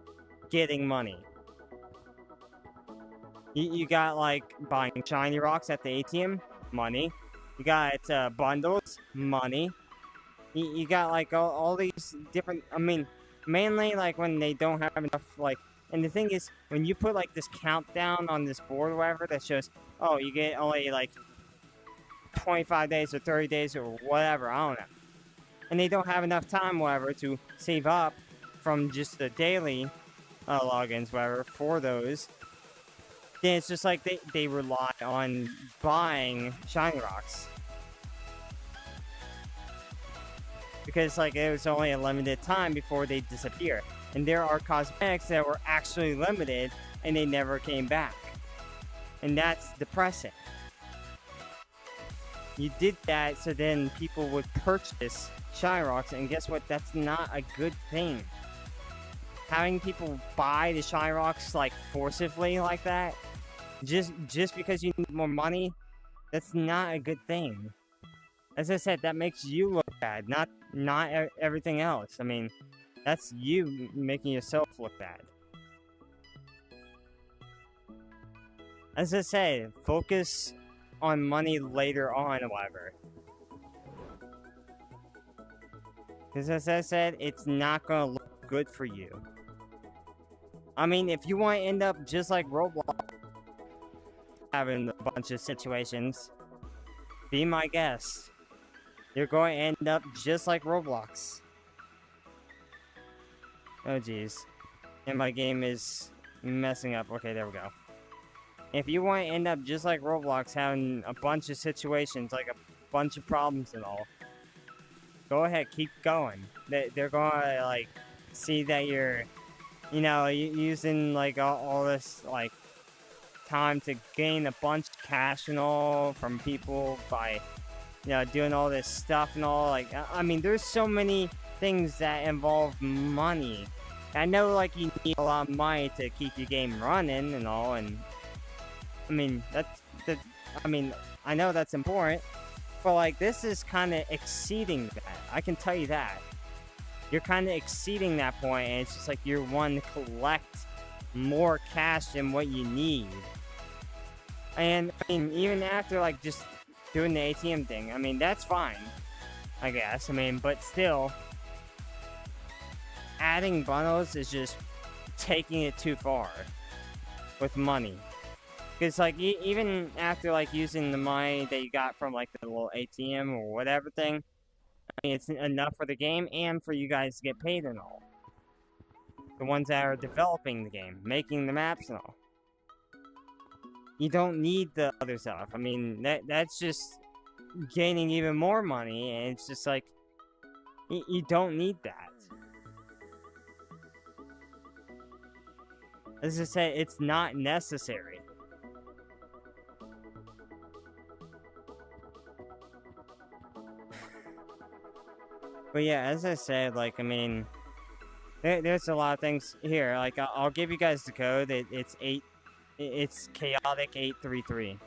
S2: getting money. You got, like, buying shiny rocks at the ATM, money. You got bundles, money. You got, like, all these different, mainly, like, when they don't have enough, like, and the thing is, when you put, like, this countdown on this board or whatever that shows, oh, you get only, like, 25 days or 30 days or whatever, I don't know. And they don't have enough time, whatever, to save up from just the daily logins, whatever, for those. Then it's just like they rely on buying shiny rocks. Because, like, it was only a limited time before they disappear. And there are cosmetics that were actually limited, and they never came back. And that's depressing. You did that so then people would purchase shiny rocks, and guess what? That's not a good thing. Having people buy the shiny rocks, like, forcibly like that, just because you need more money, that's not a good thing. As I said, that makes you look bad, not everything else. I mean, that's you making yourself look bad. As I say, focus on money later on, however. Because as I said, it's not gonna look good for you. I mean, if you want to end up just like Roblox, having a bunch of situations, be my guest. You're going to end up just like Roblox. Oh jeez. And my game is messing up. Okay, there we go. If you want to end up just like Roblox, having a bunch of situations, like a bunch of problems and all, go ahead, keep going. They're going to, like, see that you're, you know, using, like, all this, like, time to gain a bunch of cash and all from people by, you know, doing all this stuff and all. Like, I mean, there's so many things that involve money. I know, like, you need a lot of money to keep your game running and all, and I mean, I know that's important, but, like, this is kind of exceeding that. I can tell you that. you're kind of exceeding that point, and it's just like you're wanting to collect more cash than what you need. And I mean, even after like just doing the ATM thing, I mean, that's fine, I guess. I mean, but still, adding bundles is just taking it too far with money. Because like even after like using the money that you got from like the little ATM or whatever thing, I mean, it's enough for the game and for you guys to get paid and all. The ones that are developing the game, making the maps and all. You don't need the other stuff. I mean, that's just gaining even more money, and it's just like, you don't need that. As I said, it's not necessary. But yeah, as I said, like, I mean, there's a lot of things here. Like, I'll give you guys the code. It's chaotic 833.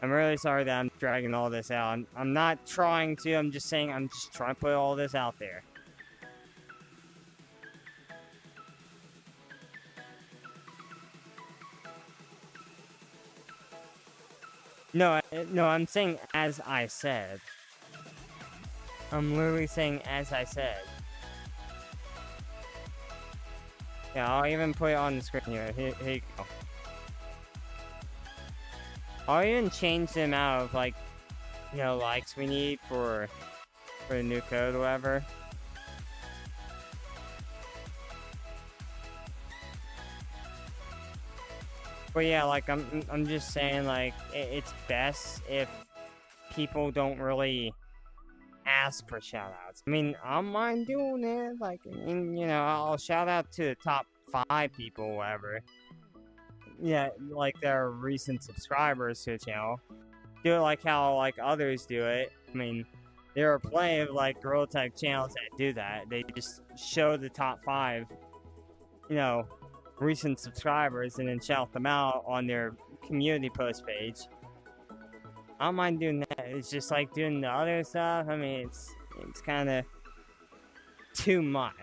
S2: I'm really sorry that I'm dragging all this out. I'm not trying to. I'm just saying I'm just trying to put all this out there. No, I'm saying as I said. I'm literally saying as I said. Yeah, I'll even put it on the screen here. Here you go. I'll even change the amount of, like, likes we need for the new code or whatever. But yeah, like, I'm just saying, like, it's best if people don't really ask for shoutouts. I mean, I don't mind doing it. Like, I mean, I'll shout out to the top 5 people or whatever. Yeah, like they're recent subscribers to the channel. Do it like how like others do it. I mean, there are plenty of like gorillatag channels that do that. They just show the top 5, recent subscribers and then shout them out on their community post page. I don't mind doing that. It's just like doing the other stuff. I mean, it's kind of too much.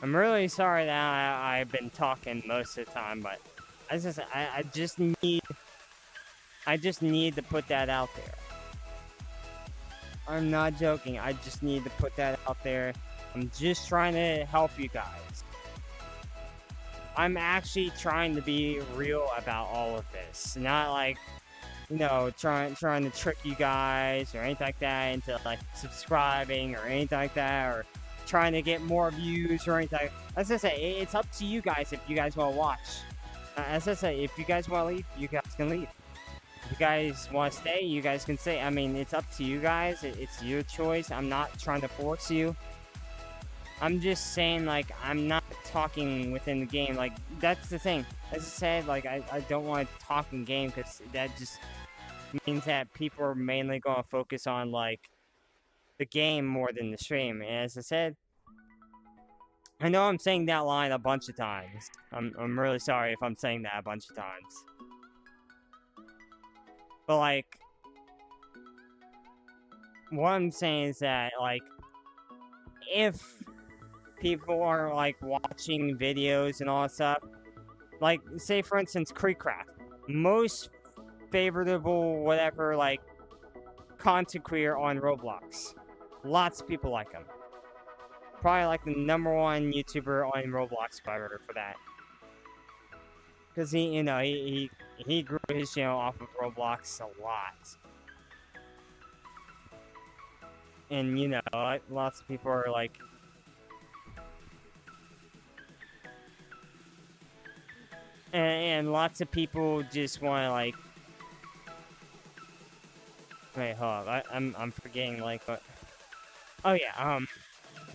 S2: I'm really sorry that I've been talking most of the time, but I just need to put that out there. I'm not joking. I just need to put that out there. I'm just trying to help you guys. I'm actually trying to be real about all of this. Not like, trying to trick you guys or anything like that into like subscribing or anything like that, or trying to get more views or anything. As I say, it's up to you guys if you guys want to watch. As I say, if you guys want to leave, you guys can leave. If you guys want to stay, you guys can stay. I mean, it's up to you guys. It's your choice. I'm not trying to force you. I'm just saying, like, I'm not talking within the game. Like, that's the thing. As I said, like, I don't want to talk in game because that just means that people are mainly going to focus on, like, the game more than the stream. And as I said, I know I'm saying that line a bunch of times. I'm really sorry if I'm saying that a bunch of times. But like, what I'm saying is that like, if people are like watching videos and all that stuff, like say for instance Creekcraft, most favorable whatever like content creator on Roblox. Lots of people like him. Probably like the #1 YouTuber on Roblox forever for that. Because he grew his channel off of Roblox a lot. And lots of people are like, and lots of people just want to like, wait, hold up, I'm forgetting like what. Oh yeah,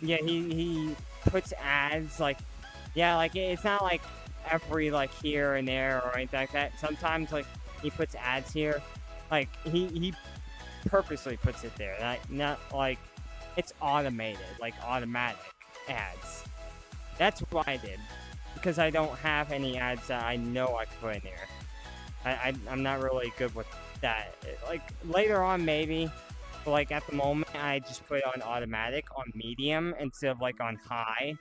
S2: yeah, he puts ads, like, yeah, like, it's not, like, every, like, here and there or anything like that. Sometimes, like, he puts ads here, Like he purposely puts it there. Not like it's automated, like automatic ads. That's what I did, because I don't have any ads that I know I could put in there. I'm not really good with that. Like later on maybe, but like at the moment I just put it on automatic on medium instead of like on high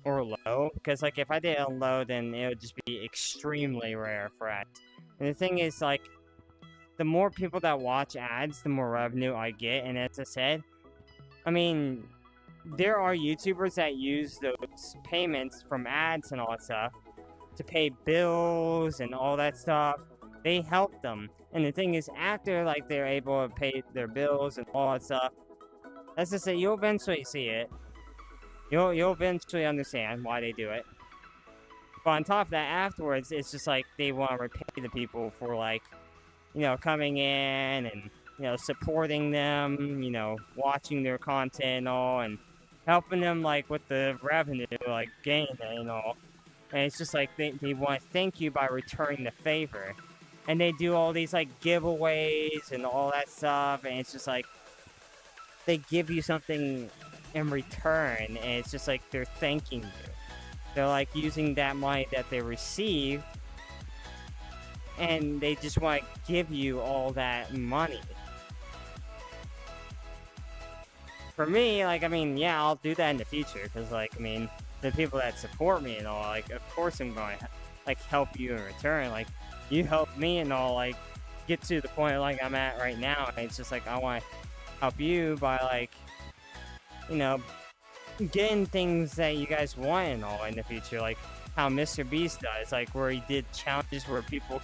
S2: or low, because like if I did it on low, then it would just be extremely rare for ads. And the thing is, like, the more people that watch ads, the more revenue I get. And as I said, I mean, there are YouTubers that use those payments from ads and all that stuff to pay bills and all that stuff. They help them. And the thing is, after like they're able to pay their bills and all that stuff, as I say, you'll eventually see it. You'll eventually understand why they do it. But on top of that, afterwards, it's just like they want to repay the people for, like, you know, coming in and, you know, supporting them, you know, watching their content and all, and helping them, like, with the revenue, like, gain and all. And it's just like they want to thank you by returning the favor. And they do all these, like, giveaways and all that stuff, and it's just like they give you something in return, and it's just like they're thanking you. They're like using that money that they received, and they just want to give you all that money. For me, like, I mean, yeah, I'll do that in the future, because, like, I mean, the people that support me and all, like, of course I'm going to, like, help you in return. Like, you help me and all, like, get to the point, like, I'm at right now, and it's just like, I want to help you by, like, you know, getting things that you guys want and all in the future, like how Mr. Beast does, like where he did challenges where people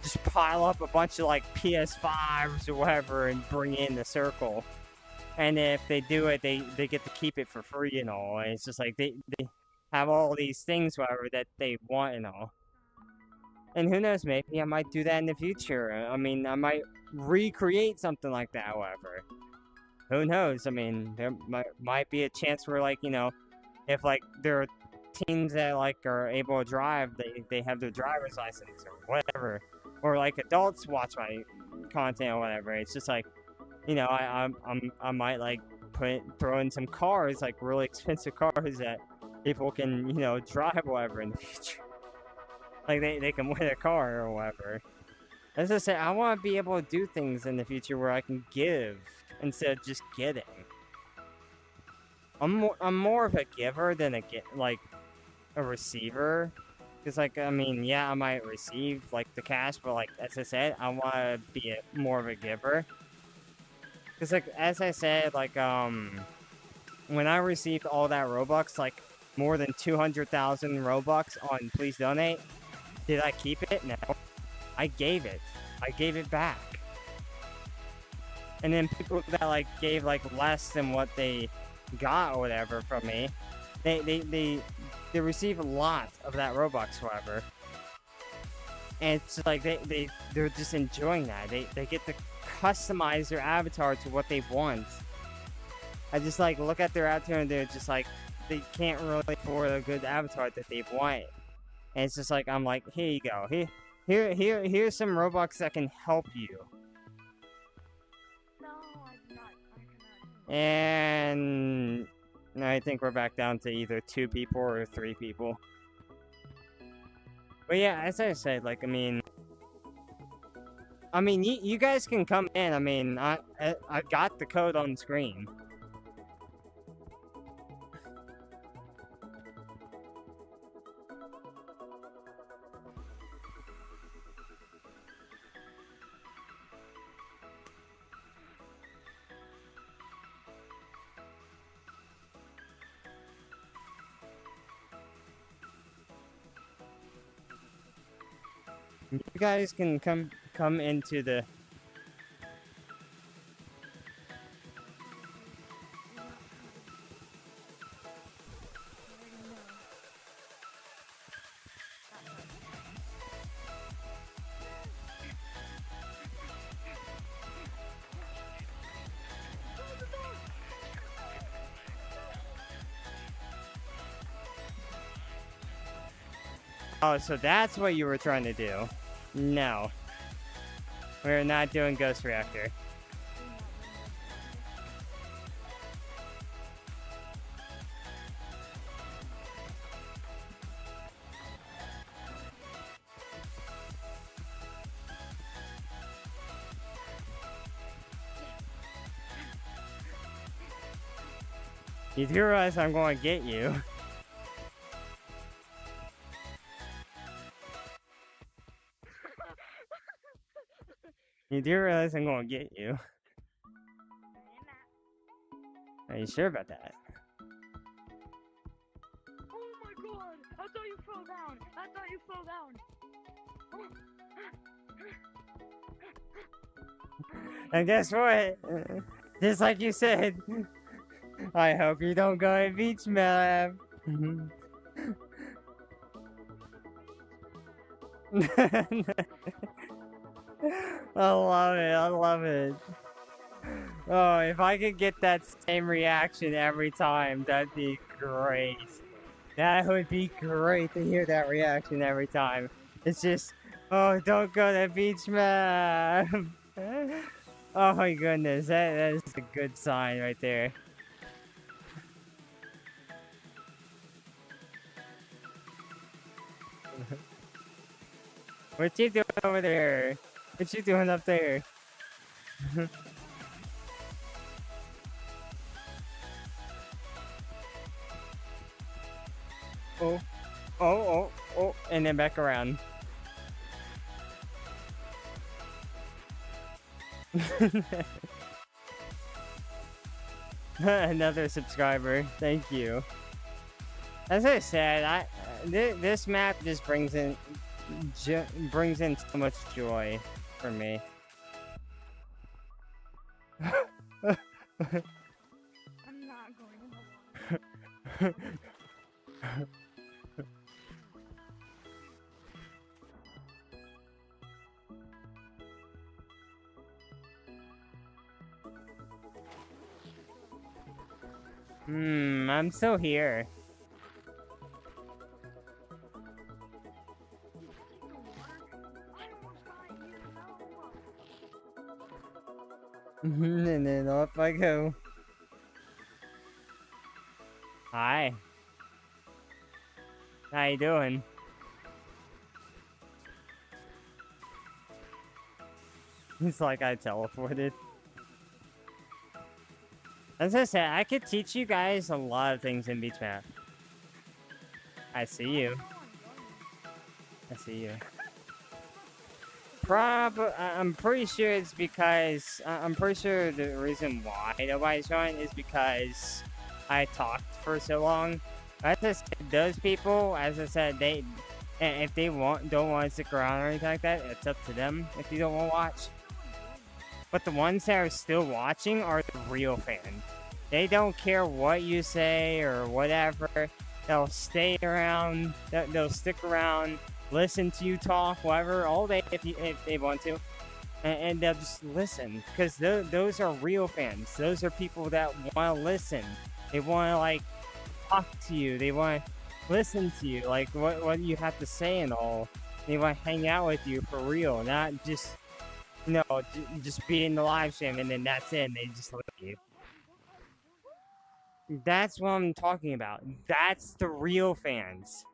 S2: just pile up a bunch of like PS5s or whatever and bring in the circle, and if they do it, they get to keep it for free and all. And it's just like they have all these things, whatever, that they want and all. And who knows, maybe I might do that in the future. I mean, I might recreate something like that, however. Who knows? I mean, there might be a chance where, like, you know, if, like, there are teens that, like, are able to drive, they have their driver's license or whatever. Or, like, adults watch my content or whatever. It's just, like, you know, I might, like, throw in some cars, like, really expensive cars that people can, you know, drive or whatever in the future. Like, they can win a car or whatever. As I said, I want to be able to do things in the future where I can give instead of just getting. I'm more of a giver than a receiver. Because, like, I mean, yeah, I might receive, like, the cash, but, like, as I said, I want to be more of a giver. Because, like, as I said, like, when I received all that Robux, like, more than 200,000 Robux on Please Donate, did I keep it? No. I gave it. I gave it back. And then people that, like, gave, like, less than what they got or whatever from me, they receive a lot of that Robux, whatever. And it's like they're just enjoying that. They get to customize their avatar to what they want. I just, like, look at their avatar and they're just like, they can't really afford a good avatar that they want. And it's just like, I'm like, here you go. Here's some Robux that can help you.
S3: No, I'm not. I cannot.
S2: And I think we're back down to either 2 people or 3 people. But yeah, as I said, like, I mean, you guys can come in. I mean, I got the code on screen. You guys can come into the... Oh, so that's what you were trying to do. No. We're not doing Ghost Reactor. You do realize I'm going to get you. You do realize I'm going to get you. Are you sure about that?
S3: Oh my god! I thought you fell down! I thought you fell down!
S2: And guess what? Just like you said, I hope you don't go to beach map. I love it. I love it. Oh, if I could get that same reaction every time, that'd be great. That would be great to hear that reaction every time. It's just, oh, don't go to beach map. Oh my goodness, that is a good sign right there. What you doing over there? What you doing up there? Oh, oh, and then back around. Another subscriber, thank you. As I said, this map just brings in so much joy for me.
S3: I'm not going to
S2: I'm still here. And then up I go. Hi. How you doing? It's like I teleported. As I said, I could teach you guys a lot of things in Beach Map. I see you. I see you. I'm pretty sure it's because I'm pretty sure the reason why nobody's joined is because I talked for so long. As I said, those people, as I said, if they don't want to stick around or anything like that, it's up to them if they don't want to watch. But the ones that are still watching are the real fans. They don't care what you say or whatever. They'll stay around. They'll stick around. Listen to you talk, whatever, all day if they want to, and they'll just listen because those are real fans. Those are people that want to listen. They want to like talk to you. They want to listen to you, like what you have to say and all. They want to hang out with you for real, not just just be in the live stream and then that's it. And they just leave you. That's what I'm talking about. That's the real fans.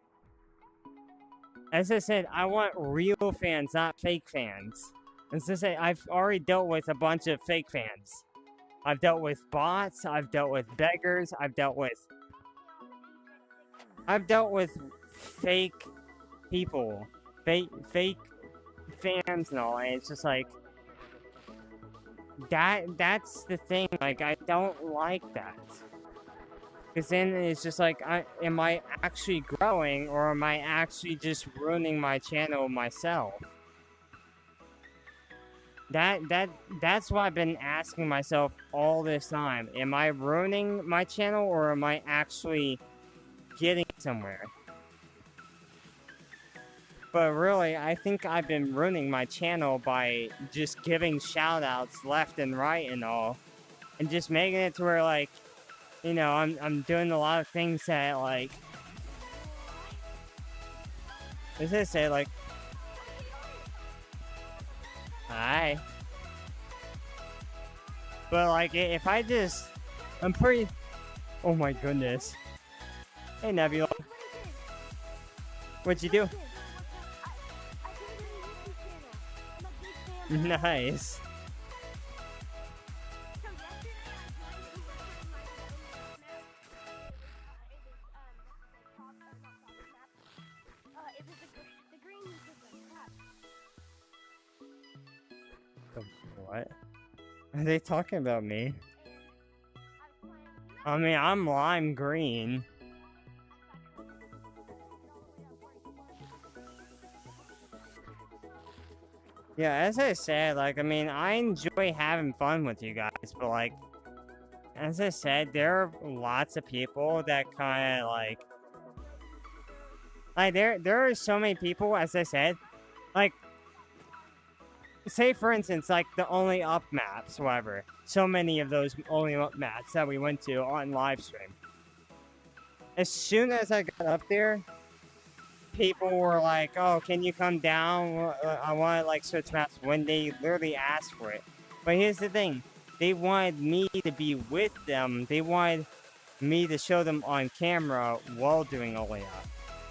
S2: As I said, I want real fans, not fake fans. As I say, I've already dealt with a bunch of fake fans. I've dealt with bots, I've dealt with beggars, I've dealt with fake people, fake fans and all, and it's just like, that's the thing, like, I don't like that. Because then it's just like, am I actually growing or am I actually just ruining my channel myself? That's what I've been asking myself all this time. Am I ruining my channel or am I actually getting somewhere? But really, I think I've been ruining my channel by just giving shoutouts left and right and all. And just making it to where, like, you know, I'm doing a lot of things that, like, as I say, like, hi. Hi. But like, if I just, I'm pretty. Oh my goodness. Hey Nebula, what'd you do? Nice. What? Are they talking about me? I mean, I'm lime green. Yeah, as I said, like, I mean, I enjoy having fun with you guys, but like, as I said, there are lots of people that kind of like there are so many people, as I said, like, say for instance, like the only up maps, whatever. So many of those only up maps that we went to on live stream. As soon as I got up there, people were like, "Oh, can you come down? I want to like switch maps." When they literally asked for it. But here's the thing: they wanted me to be with them. They wanted me to show them on camera while doing a layup.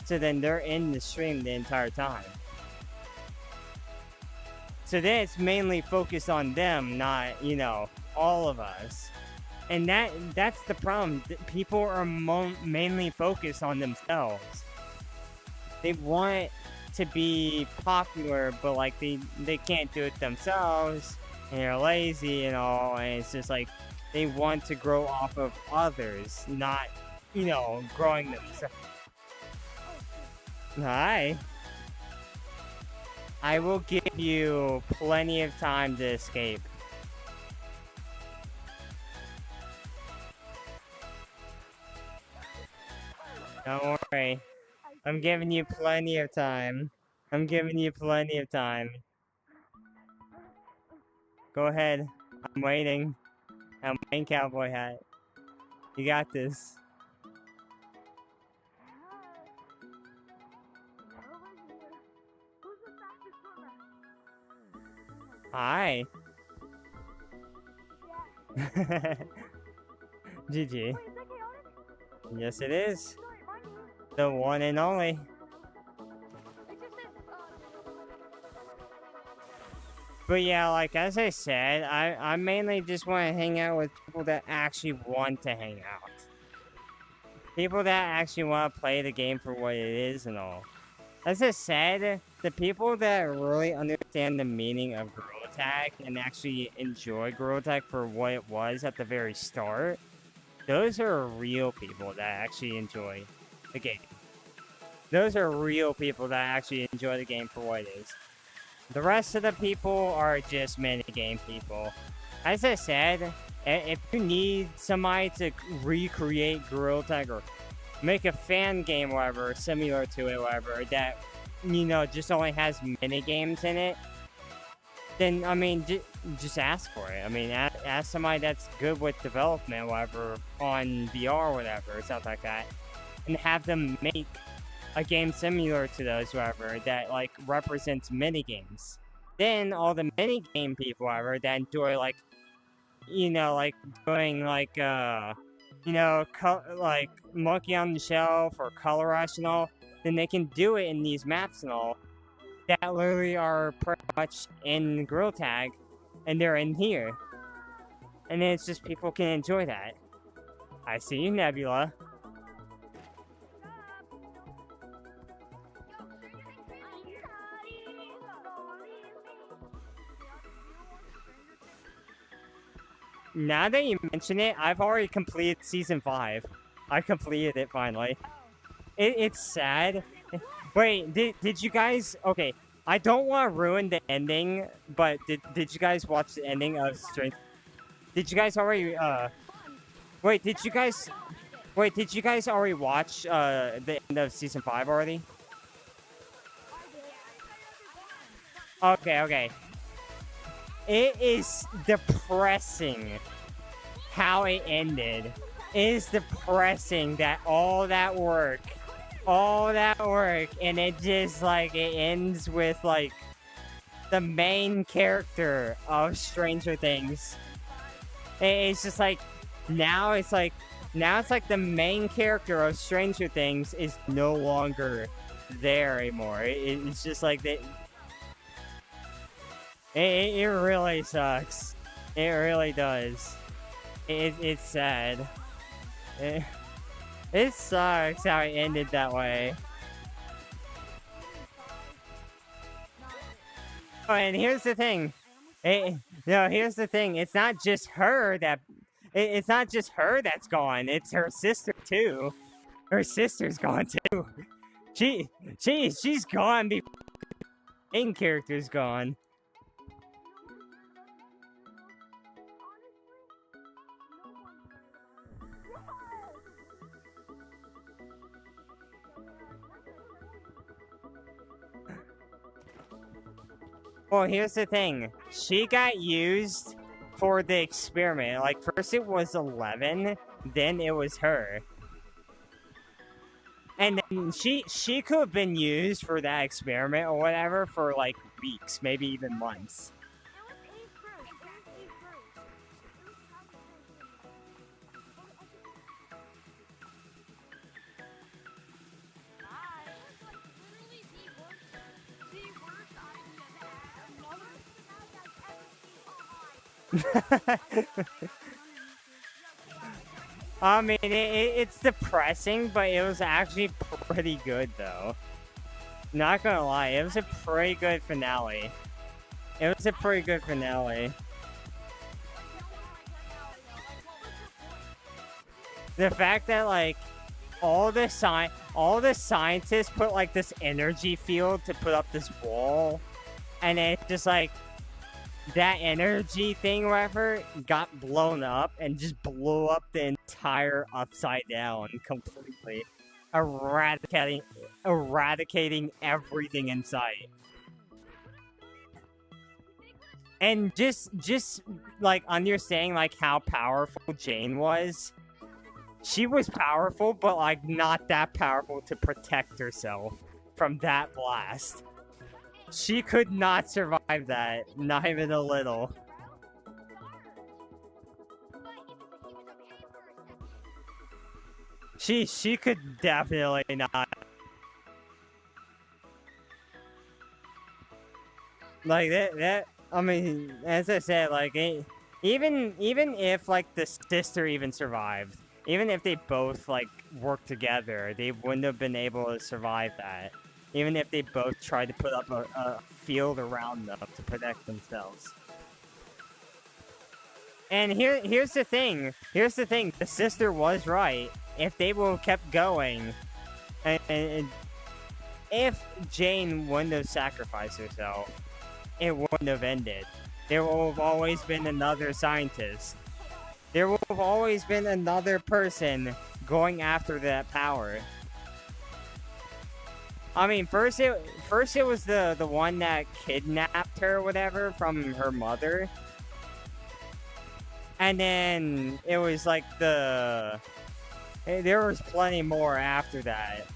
S2: So then they're in the stream the entire time. So then it's mainly focused on them, not, you know, all of us. And that's the problem. People are mainly focused on themselves. They want to be popular, but like they can't do it themselves, and they're lazy and all, and it's just like they want to grow off of others, not, you know, growing themselves. Hi. I will give you plenty of time to escape. Don't worry. I'm giving you plenty of time. I'm giving you plenty of time. Go ahead. I'm waiting. I'm wearing cowboy hat. You got this. Hi. GG. Yes, it is. The one and only. But yeah, like as I said, I mainly just want to hang out with people that actually want to hang out. People that actually want to play the game for what it is and all. As I said, the people that really understand the meaning of gorillatag and actually enjoy gorillatag for what it was at the very start, those are real people that actually enjoy the game. Those are real people that actually enjoy the game for what it is. The rest of the people are just minigame people. As I said, if you need somebody to recreate gorillatag or make a fan game, whatever, similar to it, whatever, that, you know, just only has minigames in it, then, I mean, just ask for it. I mean, ask somebody that's good with development, whatever, on VR or whatever, or something like that, and have them make a game similar to those, whatever, that, like, represents minigames. Then, all the minigame people, whatever, that enjoy, like, you know, like, doing, like, you know, like, Monkey on the Shelf or Color Rush and all, then they can do it in these maps and all that literally are pretty much in gorillatag, and they're in here. And then it's just people can enjoy that. I see you, Nebula. Now that you mention it, I've already completed Season 5. I completed it finally. It's sad. Wait, did you guys... Okay, I don't want to ruin the ending, but did you guys watch the ending of Strength? Did you guys already... Wait, did you guys already watch the end of Season 5 already? Okay. It is depressing how it ended. It is depressing that all that work, and it just, like, it ends with, like, the main character of Stranger Things. It's just like now it's like the main character of Stranger Things is no longer there anymore. It's just like that. It really sucks. It really does. It's sad. It sucks how it ended that way. Oh, and here's the thing. Here's the thing. It's not just her that. It's not just her that's gone. It's her sister too. Her sister's gone too. She's gone before the main character's gone. Well, here's the thing. She got used for the experiment. Like, first it was 11, then it was her. And then she could have been used for that experiment or whatever for, like, weeks, maybe even months. I mean, it's depressing, but it was actually pretty good, though. Not gonna lie, it was a pretty good finale. It was a pretty good finale. The fact that, like, all the scientists put, like, this energy field to put up this wall, and then it's just, like, that energy thing, whatever, got blown up and just blew up the entire Upside Down completely, eradicating everything in sight. And just like understanding like how powerful Jane was. She was powerful, but like not that powerful to protect herself from that blast. She could not survive that, not even a little. She could definitely not. Like that I mean, as I said, like even if like the sister even survived, even if they both like worked together, they wouldn't have been able to survive that. Even if they both tried to put up a field around them to protect themselves. And here's the thing. Here's the thing. The sister was right. If they would have kept going, and if Jane wouldn't have sacrificed herself, it wouldn't have ended. There would have always been another scientist. There would have always been another person going after that power. I mean, first it was the one that kidnapped her or whatever from her mother. And then it was like there was plenty more after that.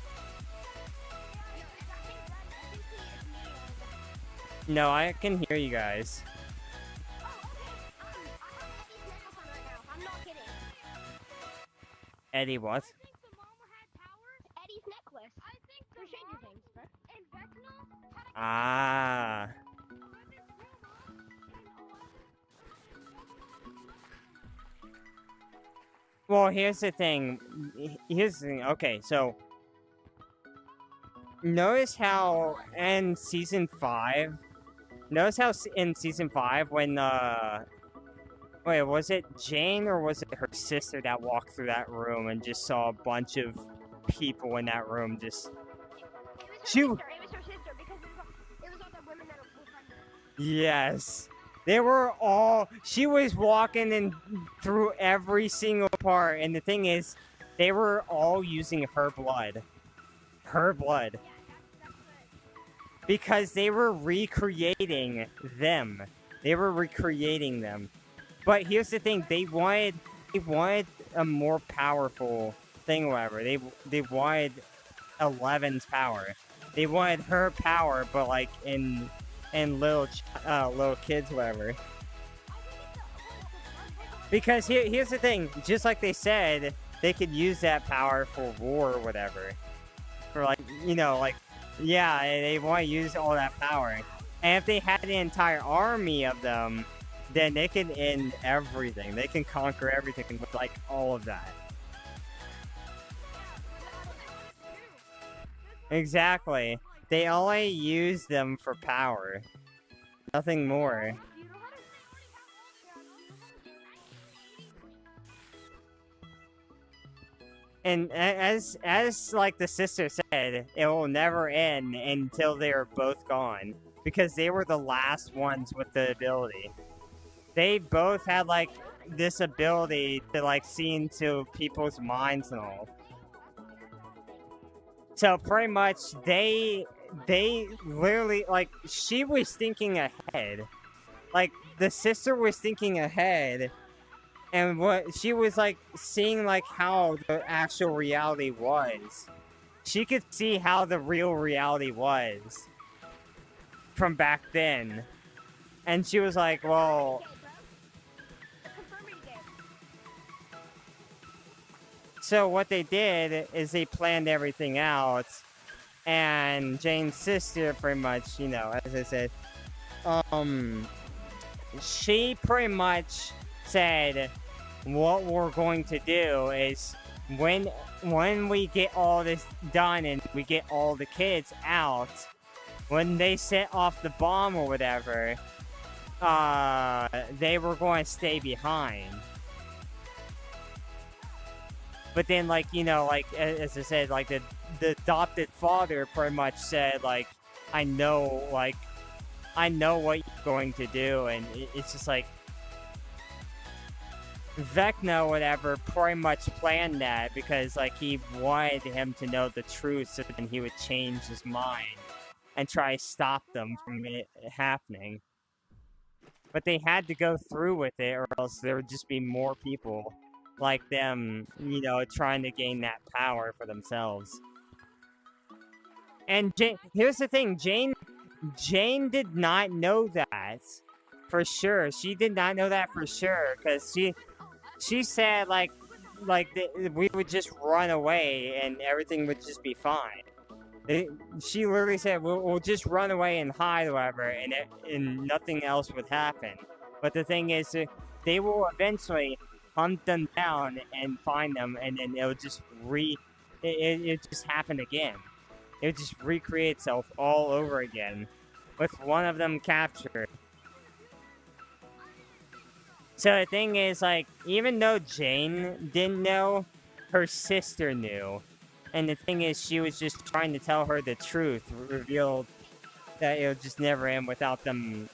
S2: No, I can hear you guys. Eddie what?
S4: Eddie's necklace. I think for Stranger Things.
S2: Ah. Well, here's the thing. Okay, so notice how in season 5. Notice how in season 5 when wait, was it Jane or was it her sister that walked through that room and just saw a bunch of people in that room just...
S4: It was her sister because it was all the women that were pregnant.
S2: Yes. They were all... She was walking in through every single part, and the thing is, they were all using her blood. Her blood. Because they were recreating them. They were recreating them. But here's the thing, they wanted a more powerful thing, whatever. They wanted 11's power. They wanted her power, but like in and little kids, whatever. Because here's the thing, just like they said, they could use that power for war or whatever. For like, yeah, they want to use all that power. And if they had an entire army of them, then they can end everything. They can conquer everything with like all of that. Exactly. They only use them for power. Nothing more. And as like the sister said, it will never end until they are both gone. Because they were the last ones with the ability. They both had like this ability to like see into people's minds and all. So pretty much they literally, like, she was thinking ahead. Like, the sister was thinking ahead. And what she was like seeing like how the actual reality was. She could see how the real reality was from back then. And she was like, well, so what they did is they planned everything out, and Jane's sister pretty much, as I said, she pretty much said, what we're going to do is when we get all this done and we get all the kids out, when they set off the bomb or whatever, they were going to stay behind. But then, like, as I said, like, the adopted father pretty much said, like, I know what you're going to do, and it's just like, Vecna, whatever, pretty much planned that because, like, he wanted him to know the truth so then he would change his mind and try to stop them from it happening. But they had to go through with it, or else there would just be more people like them, trying to gain that power for themselves. And here's the thing, Jane did not know that for sure. She did not know that for sure, because she said, we would just run away and everything would just be fine. She literally said, we'll just run away and hide, whatever, and nothing else would happen. But the thing is, they will eventually hunt them down and find them, and then it'll just it just happen again. It would just recreate itself all over again, with one of them captured. So the thing is, like, even though Jane didn't know, her sister knew. And the thing is, she was just trying to tell her the truth, revealed that it would just never end without them,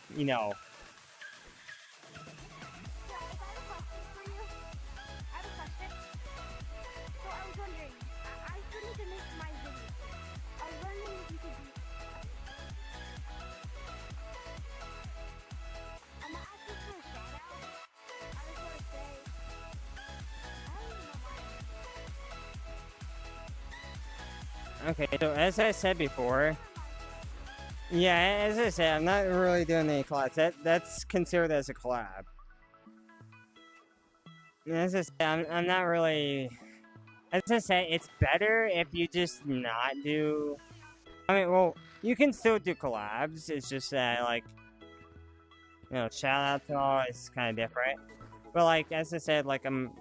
S2: Okay, so as I said before, as I said, I'm not really doing any collabs. That's considered as a collab. As I said, I'm not really... As I said, it's better if you just not do... I mean, well, you can still do collabs. It's just that, like, shout out to all is kind of different. But, like, as I said, like, I'm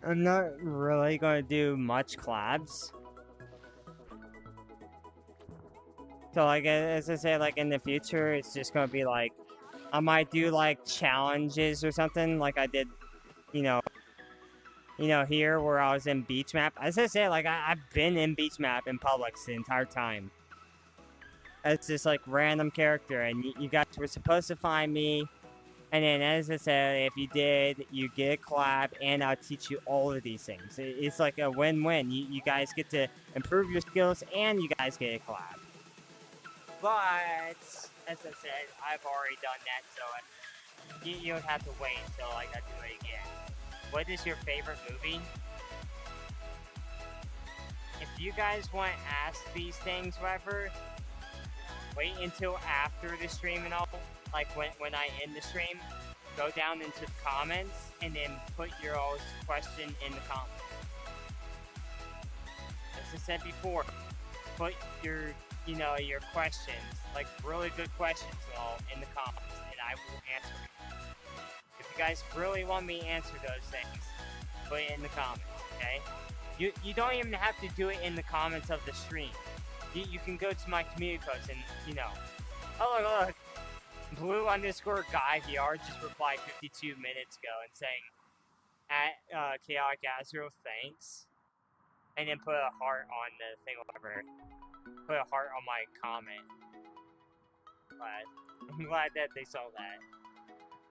S2: not really going to do much collabs. So, like, as I say, like, in the future, it's just gonna be, like, I might do, like, challenges or something, like I did, here where I was in Beach Map. As I say, like, I've been in Beach Map in Publix the entire time. It's just, like, random character, and you guys were supposed to find me, and then, as I said, if you did, you get a collab, and I'll teach you all of these things. It's like a win-win. You guys get to improve your skills, and you guys get a collab. But, as I said, I've already done that, so you don't have to wait until I do it again. What is your favorite movie? If you guys want to ask these things, whatever, wait until after the stream and all, like when I end the stream, go down into the comments and then put your all's question in the comments. As I said before, put your questions, like really good questions and all, in the comments, and I will answer it. If you guys really want me to answer those things, put it in the comments, okay? You don't even have to do it in the comments of the stream. You can go to my community post and, oh look, blue_guy_VR just replied 52 minutes ago and saying, at Chaotic Azrael, thanks. And then put a heart on the thing, whatever. Put a heart on my comment. But I'm glad that they saw that.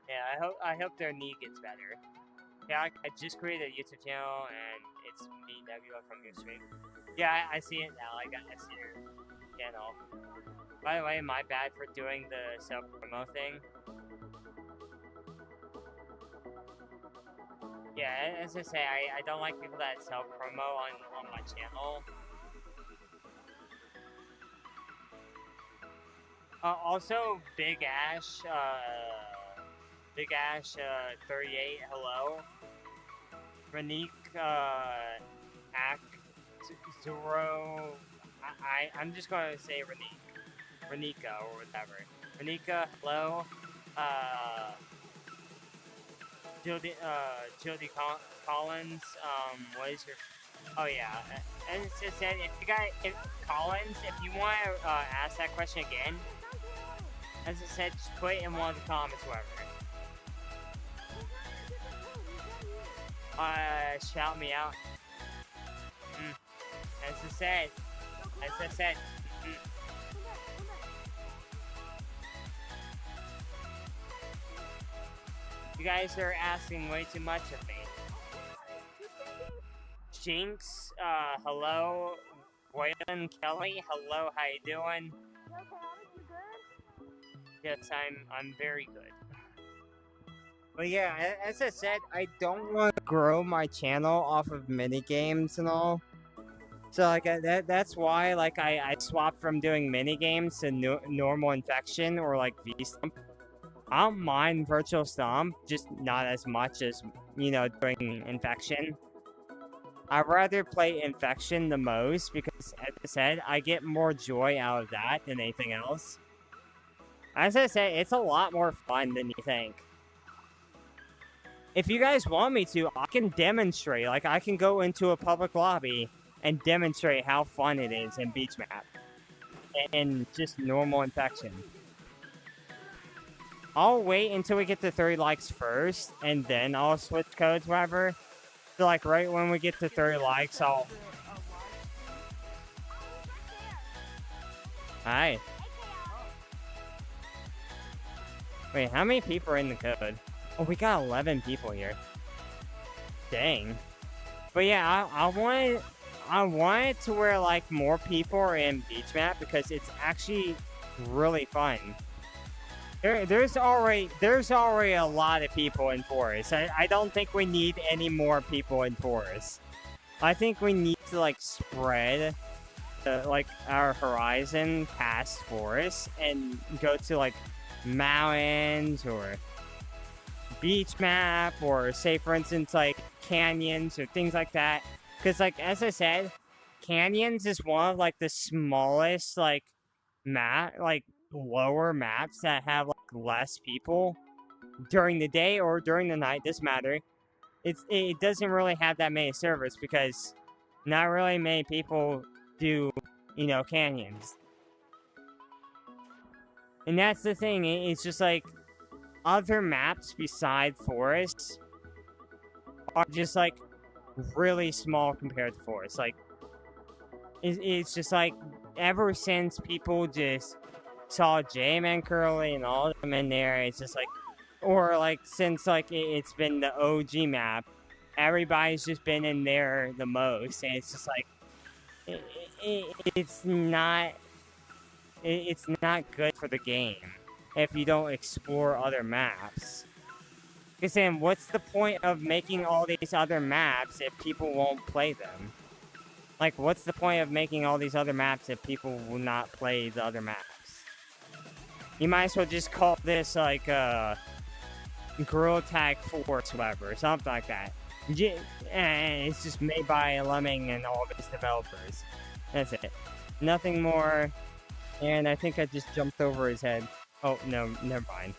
S2: Yeah, I hope their knee gets better. Yeah, I just created a YouTube channel and it's me, Nebula, from your stream. Yeah, I see it now. I see your channel. By the way, my bad for doing the self-promo thing. Yeah, as I say, I don't like people that self-promo on my channel. Also, Big Ash 38, hello. Renique, Zero, I'm just gonna say Renika or whatever. Renika, hello. Jildy Collins, what is your... Oh yeah, and it just said, Collins, if you want to ask that question again, as I said, just put it in one of the comments, wherever. Shout me out. As I said. You guys are asking way too much of me. Jinx, hello. Waylon Kelly, hello, how you doing? Yes, I'm very good. But yeah, as I said, I don't want to grow my channel off of minigames and all. So like that's why like I swapped from doing minigames to normal infection or like V-Stomp. I don't mind Virtual Stomp, just not as much as, doing infection. I'd rather play infection the most because, as I said, I get more joy out of that than anything else. As I said, it's a lot more fun than you think. If you guys want me to, I can demonstrate. Like, I can go into a public lobby and demonstrate how fun it is in Beach Map. And just normal infection. I'll wait until we get to 30 likes first, and then I'll switch codes, whatever. So, like, right when we get to 30 likes, I'll... Hi. Wait, how many people are in the code? Oh, we got 11 people here. Dang. But yeah, I want it to where, like, more people are in Beach Map because it's actually really fun. There's already a lot of people in Forest. I don't think we need any more people in Forest. I think we need to like spread like our horizon past Forest and go to like mountains or Beach Map or say for instance like canyons or things like that. Because like as I said, canyons is one of like the smallest like lower maps that have like less people during the day or during the night, doesn't matter. It doesn't really have that many servers because not really many people do, canyons. And that's the thing, it's just like other maps beside forests are just like really small compared to forests. Like it's just like ever since people just saw J-Man Curly and all of them in there, it's just like, or like since like it's been the OG map, everybody's just been in there the most, and it's just like it's not good for the game if you don't explore other maps. Because then what's the point of making all these other maps if people won't play them? Like, what's the point of making all these other maps if people will not play the other maps? You might as well just call this like gorillatag Force whatever, or something like that. And it's just made by Lemming and all of its developers. That's it. Nothing more. And I think I just jumped over his head. Oh, no, never mind.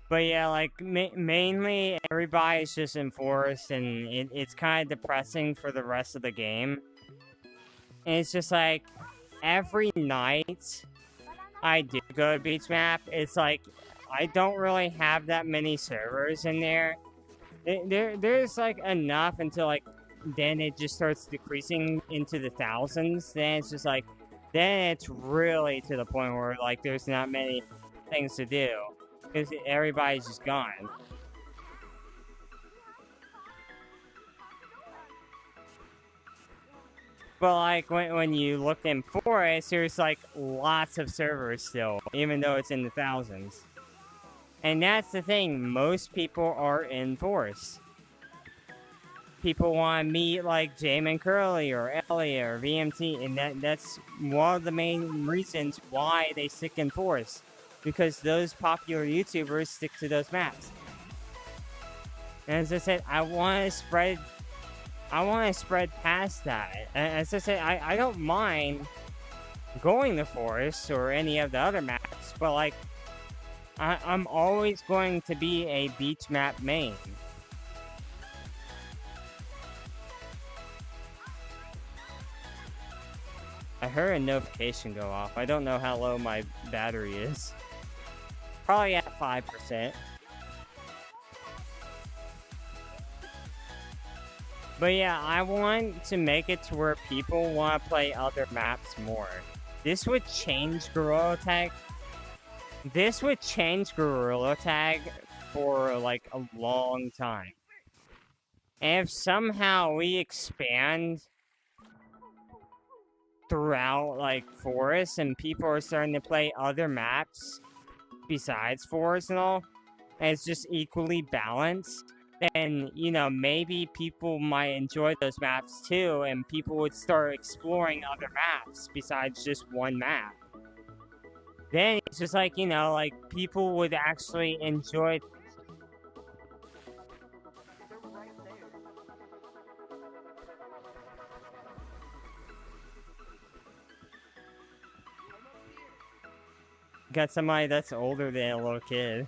S2: But yeah, like, mainly everybody's just in forest, and it's kind of depressing for the rest of the game. And it's just like, every night I do go to beach map, it's like, I don't really have that many servers in there. There's like enough until like, then it just starts decreasing into the thousands. Then it's just like, then it's really to the point where like, there's not many things to do. Because everybody's just gone. But like when you look in forest, there's like lots of servers still, even though it's in the thousands. And that's the thing, most people are in forest. People want to meet like Jam and Curly or Ellie or VMT, and that's one of the main reasons why they stick in forest. Because those popular YouTubers stick to those maps. And as I said, I want to spread past that. And as I said, I don't mind going to forest or any of the other maps, but like, I'm always going to be a beach map main. I heard a notification go off. I don't know how low my battery is. Probably at 5%. But yeah, I want to make it to where people want to play other maps more. This would change gorillatag. This would change gorillatag for like a long time. And if somehow we expand throughout like forests and people are starting to play other maps besides forest and all, and it's just equally balanced, then, you know, maybe people might enjoy those maps too, and people would start exploring other maps besides just one map. Then it's just like, you know, like, people would actually enjoy. Got somebody that's older than a little kid.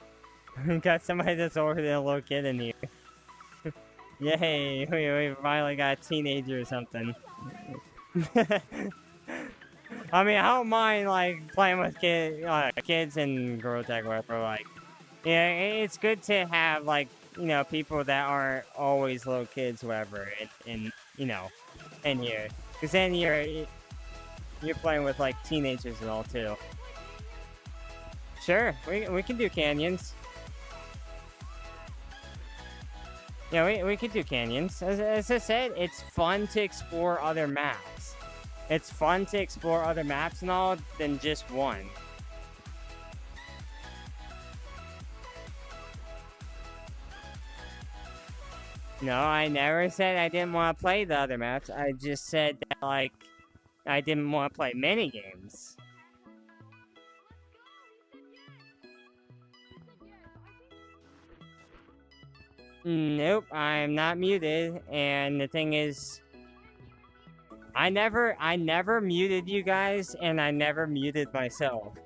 S2: Got somebody that's older than a little kid in here. Yay, we finally got a teenager or something. I mean, I don't mind, like, playing with kids and gorillatag, whatever, like, yeah, it's good to have, like, you know, people that aren't always little kids, whatever, in you know, in here. Because then you're playing with, like, teenagers and all, too. Sure, we can do canyons. Yeah, we could do canyons. As I said, it's fun to explore other maps. It's fun to explore other maps and all than just one. No, I never said I didn't want to play the other maps. I just said that, like, I didn't want to play mini games. Nope, I'm not muted, and the thing is, I never muted you guys, and I never muted myself.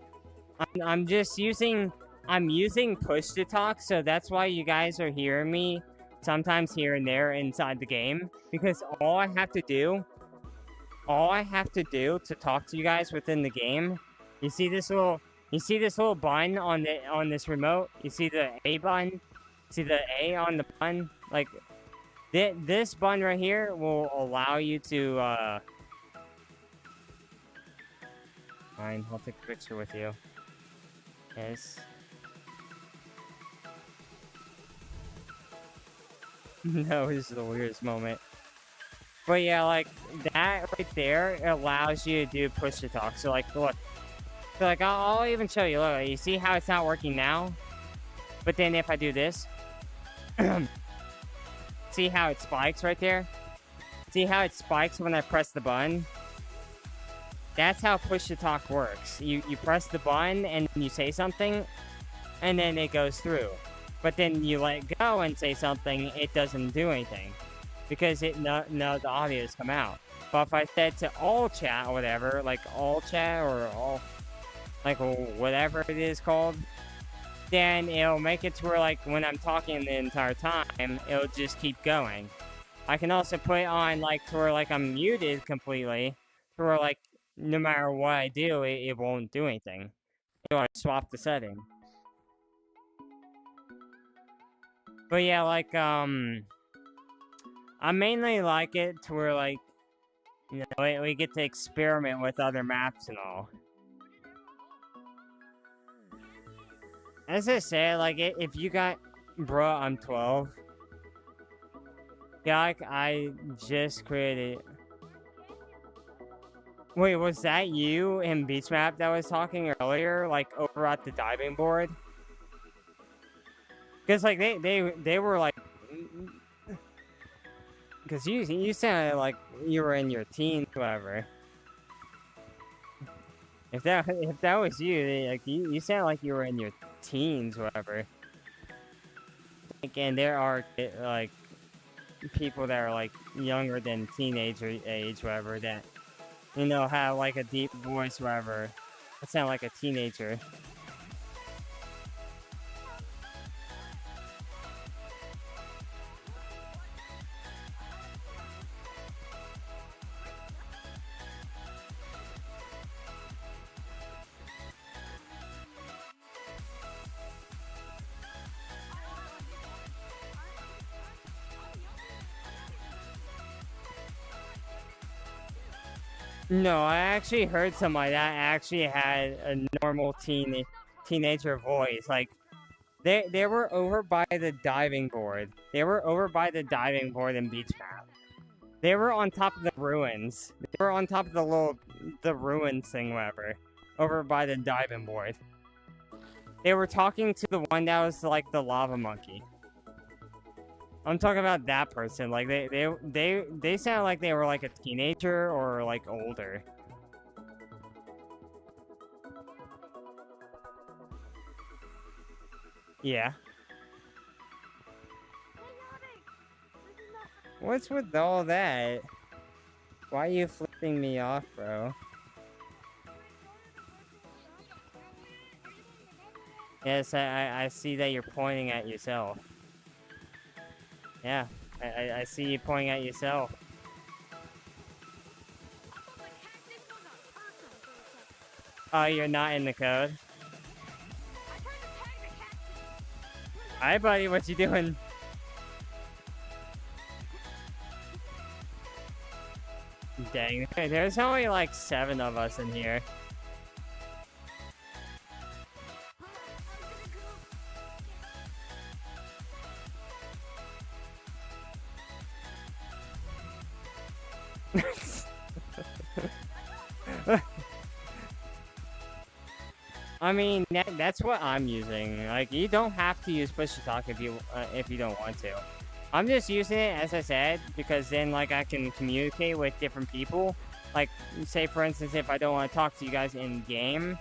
S2: I'm using push to talk, so that's why you guys are hearing me sometimes here and there inside the game, because all I have to do to talk to you guys within the game, you see this little button on this remote? You see the A button? See the A on the button? Like, this button right here will allow you to, Fine, I'll take a picture with you. Yes. No, this is the weirdest moment. But yeah, like, that right there allows you to do push to talk. So, like, look. So, like, I'll even show you. Look, you see how it's not working now? But then if I do this... See how it spikes right there? See how it spikes when I press the button? That's how push-to-talk works. You press the button and you say something, and then it goes through. But then you let go and say something, it doesn't do anything. Because none of the audios come out. But if I said to all chat or whatever, like all chat or all, like whatever it is called, then it'll make it to where like when I'm talking the entire time, it'll just keep going. I can also put it on like to where like I'm muted completely, to where like no matter what I do, it won't do anything. It'll like, swap the setting. But yeah, like I mainly like it to where like, you know, we get to experiment with other maps and all. As I said, like, if you got... Bruh, I'm 12. Yeah, like, I just created... Wait, was that you in Beach Map that was talking earlier? Like, over at the diving board? Because, like, they were, like... Because you sounded like you were in your teens, whatever. If that was you, like, you sound like you were in your teens, whatever. Again, there are like people that are like younger than teenager age, whatever, that you know have like a deep voice, whatever. That sound like a teenager. No, I actually heard somebody that actually had a normal teenager voice. Like, they were over by the diving board. They were over by the diving board in Beach Map. They were on top of the ruins. They were on top of the ruins thing, whatever. Over by the diving board. They were talking to the one that was like the lava monkey. I'm talking about that person. Like they sound like they were like a teenager or like older. Yeah. What's with all that? Why are you flipping me off, bro? Yes, I see that you're pointing at yourself. Yeah, I see you pointing at yourself. Oh, you're not in the code? Hi, buddy, what you doing? Dang, there's only like 7 of us in here. I mean, that's what I'm using. Like, you don't have to use push to talk if you don't want to. I'm just using it, as I said, because then, like, I can communicate with different people. Like, say, for instance, if I don't want to talk to you guys in-game,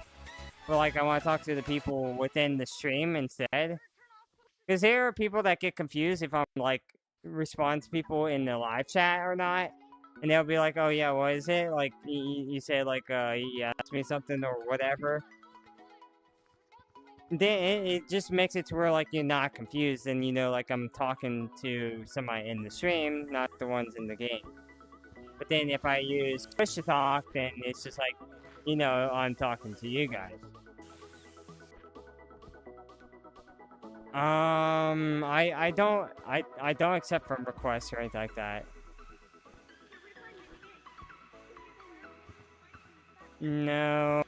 S2: but, like, I want to talk to the people within the stream instead. Because there are people that get confused if I'm, like, respond to people in the live chat or not. And they'll be like, oh, yeah, what is it? Like, you say, like, you asked me something or whatever. Then it just makes it to where, like, you're not confused and, you know, like, I'm talking to somebody in the stream, not the ones in the game. But then if I use push to talk, then it's just like, you know, I'm talking to you guys. I don't accept friend requests or anything like that. No.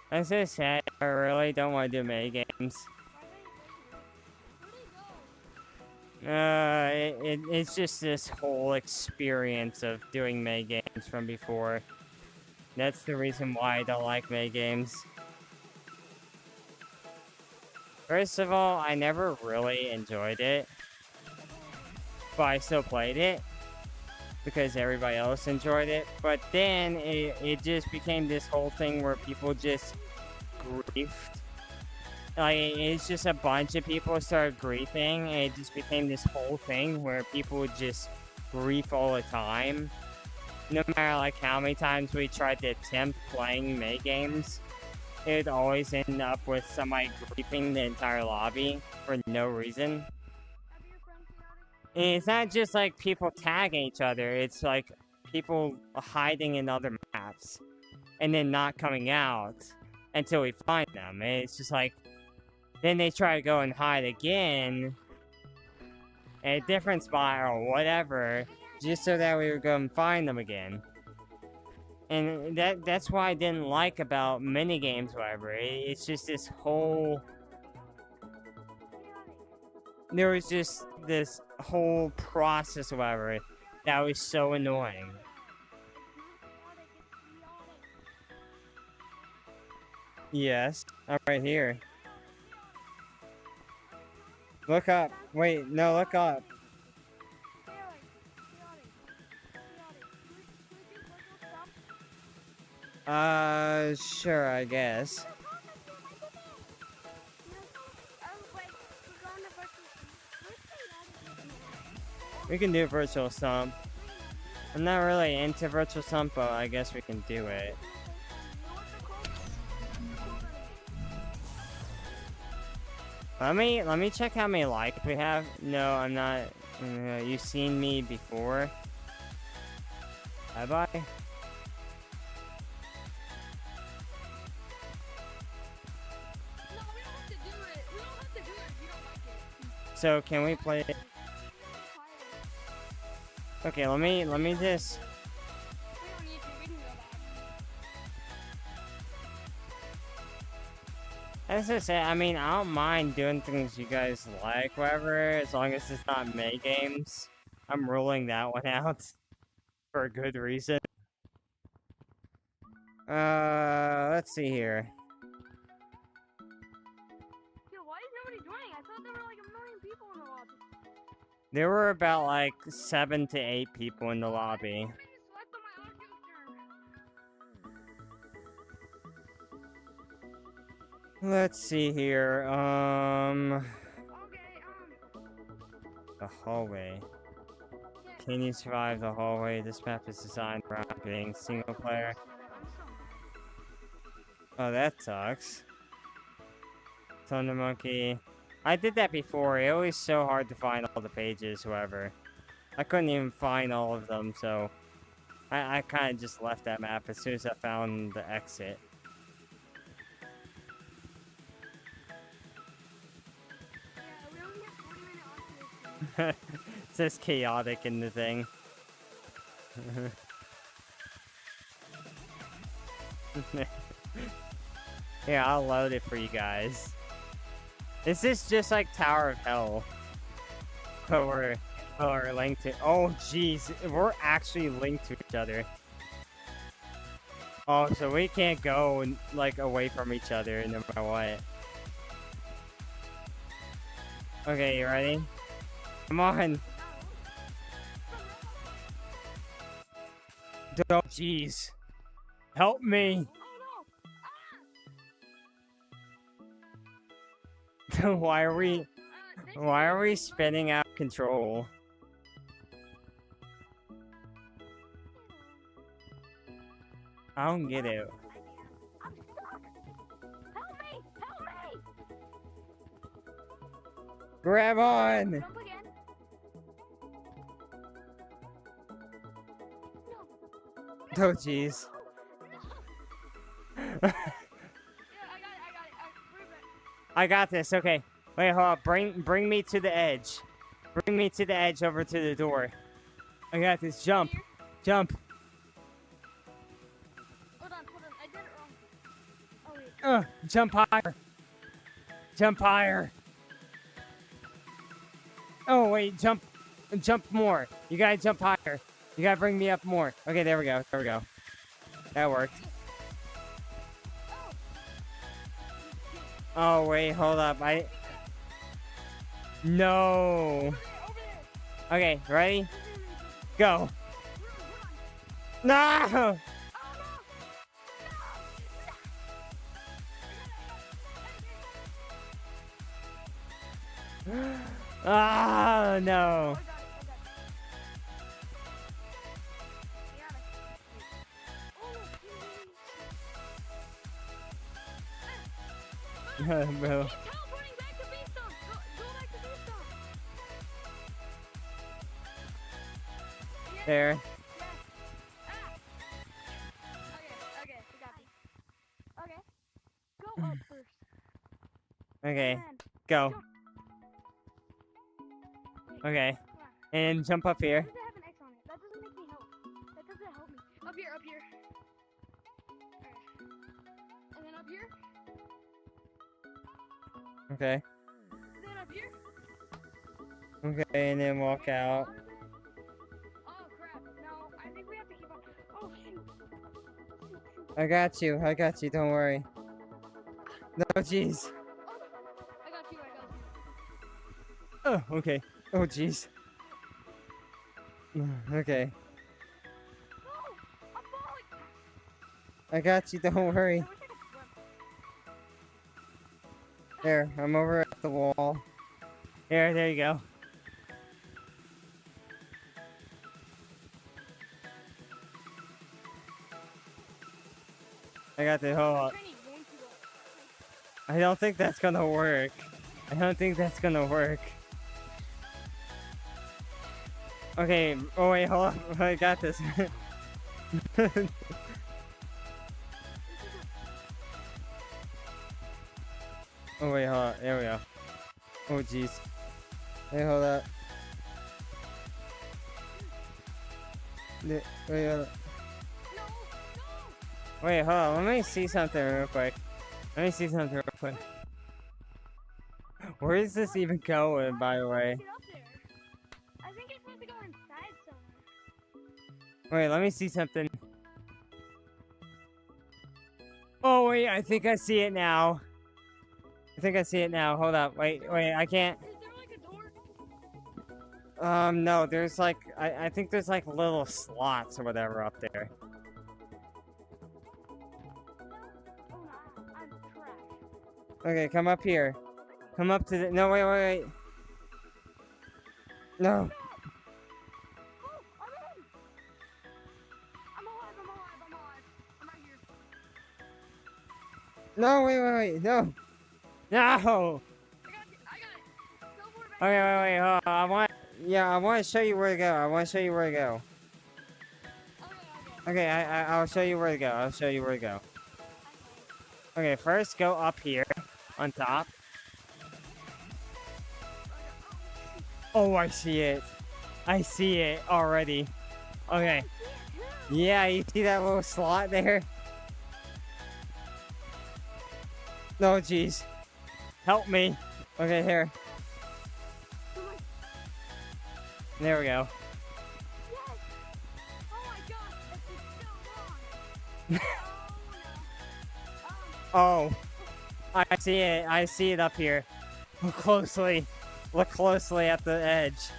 S2: As I said, I really don't want to do mini games. It's just this whole experience of doing mini games from before. That's the reason why I don't like mini games. First of all, I never really enjoyed it, but I still played it because everybody else enjoyed it. But then it just became this whole thing where people just griefed. Like, it's just a bunch of people started griefing, and it just became this whole thing where people would just grief all the time. No matter, like, how many times we tried to attempt playing May games, it would always end up with somebody griefing the entire lobby for no reason. And it's not just, like, people tagging each other, it's, like, people hiding in other maps and then not coming out until we find them. And it's just like, then they try to go and hide again in a different spot or whatever, just so that we would go and find them again. And that's what I didn't like about minigames, whatever. It's just this whole... There was just this whole process, whatever, that was so annoying. Yes, I'm right here. Look up. Wait, no, look up. Sure, I guess. We can do virtual stump. I'm not really into virtual stump, but I guess we can do it. Let me check how many likes we have. No, I'm not. You've seen me before. Bye-bye.
S3: No, we don't have to do it. We don't have to do it if you don't like it.
S2: So can we play it? Okay, let me just.
S3: We don't need to. We can go back.
S2: As I said, I mean, I don't mind doing things you guys like, whatever, as long as it's not May games. I'm ruling that one out for a good reason. Let's see here.
S3: Yo, why is nobody joining? I thought there were like 1 million people in the lobby.
S2: There were about like 7 to 8 people in the lobby.
S3: I'm getting swept on my own turn.
S2: Let's see here.
S3: Okay,
S2: The hallway. Can you survive the hallway? This map is designed around being single player. Oh, that sucks. Thunder Monkey. I did that before. It was so hard to find all the pages, however. I couldn't even find all of them, so I kind of just left that map as soon as I found the exit.
S3: yeah, we only have 40-minute on
S2: It says chaotic in the thing. Yeah, I'll load it for you guys. Is this just like Tower of Hell? But we're linked to. Oh, jeez, we're actually linked to each other. Oh, so we can't go like away from each other no matter what. Okay, you ready? Come on. Oh, jeez. Help me. Why are we spinning out of control? I don't get it.
S3: I'm stuck. Help me! Help me!
S2: Grab on!
S3: Jump again.
S2: Oh, jeez.
S3: Yeah, I got it. Prove it.
S2: I got this. Okay. Wait, hold on. Bring me to the edge. Bring me to the edge over to the door. I got this. Jump.
S3: Here.
S2: Jump.
S3: Hold on. I did it wrong. Oh, wait.
S2: Jump higher. Jump higher. Oh, wait. Jump more. You gotta jump higher. You gotta bring me up more. Okay, there we go. There we go. That worked. Oh wait, hold up. No. Okay, ready? Go. No. Ah, no. Bro. There.
S3: Okay, we got this. Okay, go up first.
S2: Okay,
S3: And
S2: go.
S3: then,
S2: Okay,
S3: come on.
S2: and jump up here.
S3: Why does it have an X on it? That doesn't make me help. That doesn't help me. Up here, up here. Okay. And then up here.
S2: Okay.
S3: And then up here.
S2: Okay, and then walk out.
S3: Oh crap! No, I think we have to keep on. Oh shoot!
S2: I got you. Don't worry. No, jeez.
S3: I got you.
S2: Oh, okay. Oh, jeez. Okay.
S3: No, I'm falling.
S2: I got you. Don't worry.
S3: I wish I could swim.
S2: There, I'm over at the wall. There you go. I got the whole.
S3: Training way too long.
S2: I don't think that's gonna work. Okay. Oh wait, hold on. I got this. Oh wait, hold on. There we go. Oh jeez. Hey, hold up. Wait, hold up.
S3: No, no.
S2: Wait, hold on. Let me see something real quick. Where is this even going, by the way?
S3: Get up there. I think it's supposed to go inside somewhere.
S2: Wait, let me see something. Oh wait, I think I see it now. Hold up. Wait, I can't.
S3: Is there like a door?
S2: No, there's like, I think there's like little slots or whatever up there.
S3: Oh no, I'm trash.
S2: Okay, come up here. Come up to the, no, wait. No.
S3: Oh, I'm in. I'm alive. I'm right here.
S2: No, wait, no. No!
S3: I got it. Teleport back.
S2: Okay, wait, hold on. I want to show you where to go.
S3: Okay.
S2: Okay, I'll show you where to go. Okay, first go up here, on top. Oh, I see it already. Okay. Yeah, you see that little slot there? No, jeez. Help me. Okay, here. There we go.
S3: Yes. Oh my gosh, this is so long. Oh no.
S2: Oh, I see it up here. Look closely at the edge.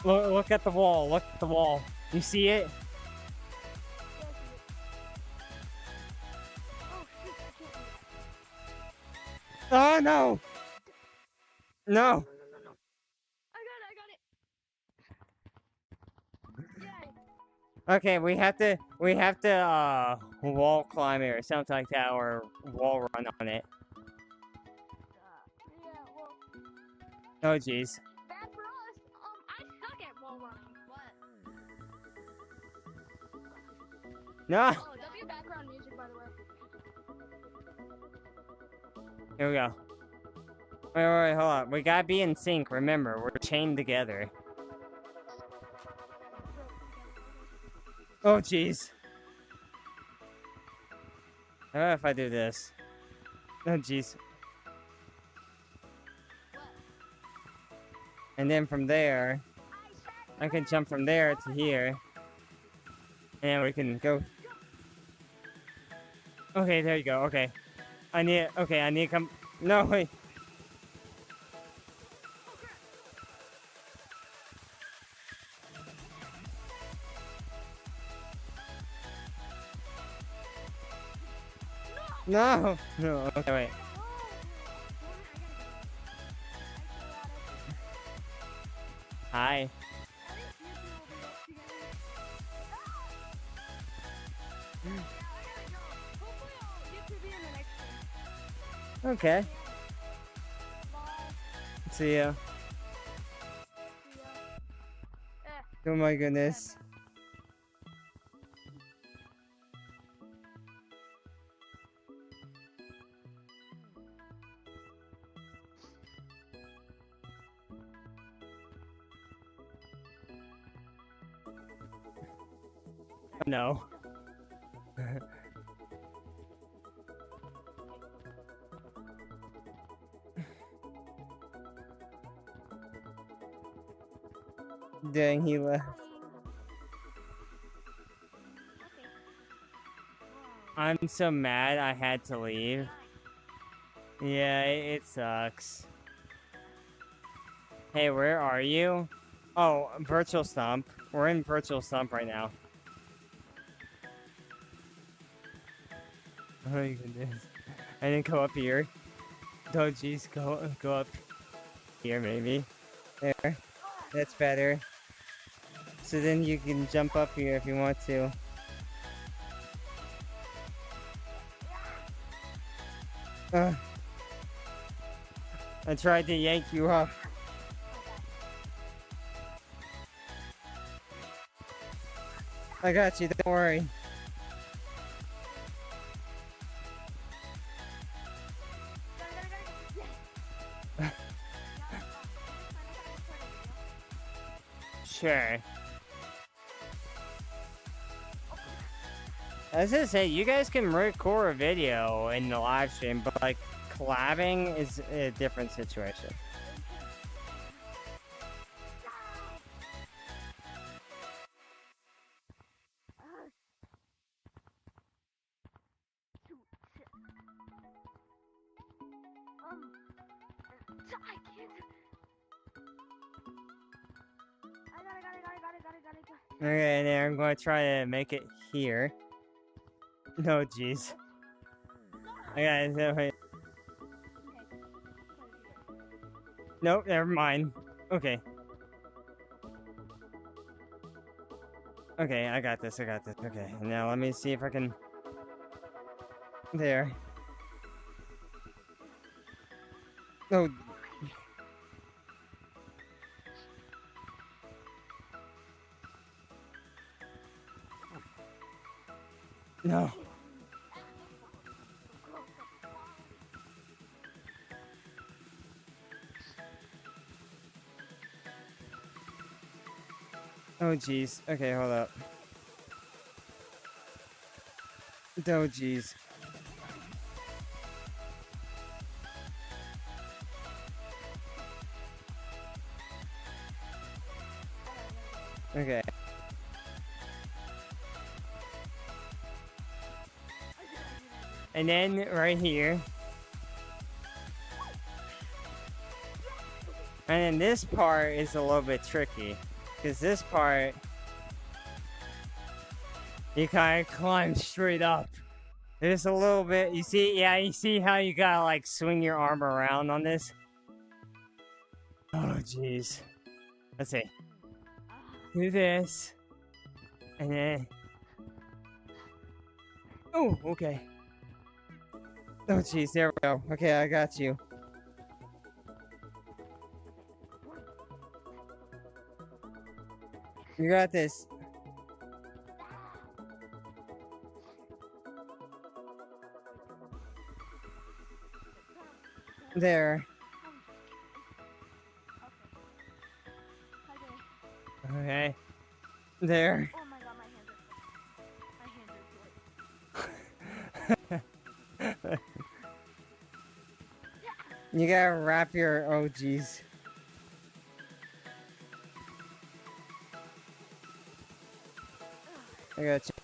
S2: Look at the wall. You see it?
S3: Oh shoot, I can't do it.
S2: Oh no! No!
S3: I got it. Yay.
S2: Okay, we have to wall climb it or something like that, or wall run on it.
S3: Yeah, well,
S2: Oh jeez.
S3: bad for us. I suck at wall running. What?
S2: No!
S3: Oh, that'll be background music, by the way.
S2: Here we go. Wait, hold on. We gotta be in sync, remember, we're chained together. Oh jeez. I don't know if I do this. Oh jeez. And then from there, I can jump from there to here. And we can go. Okay, there you go, okay. I need. Okay, I need to come. No wait. No. No. Okay, wait. Hi. Okay. See ya. Oh my goodness. No. Dang, he left. I'm so mad I had to leave. Yeah, it sucks. Hey, where are you? Oh, Virtual Stump. We're in Virtual Stump right now. Oh my goodness. I didn't go up here. Oh jeez, go up here maybe. There. That's better. So then you can jump up here if you want to. I tried to yank you up. I got you, don't worry. Sure. I was gonna say, you guys can record a video in the live stream, but like collabing is a different situation. Okay, there, I'm going to try to make it here. No, jeez. I got it. Nope, never mind. Okay. Okay, I got this, Okay, now let me see if I can... There. Oh. No. Oh, jeez. Okay, hold up. Oh, jeez. Okay. And then right here. And then this part is a little bit tricky. Because this part, you kind of climb straight up. There's a little bit, you see, yeah, you see how you gotta like swing your arm around on this? Oh, jeez. Let's see. Do this. And then. Oh, okay. Oh, jeez, there we go. Okay, I got you. You got this. There. Okay. There.
S3: Oh my god, my hands are
S2: You gotta wrap your... Oh, jeez. I got you.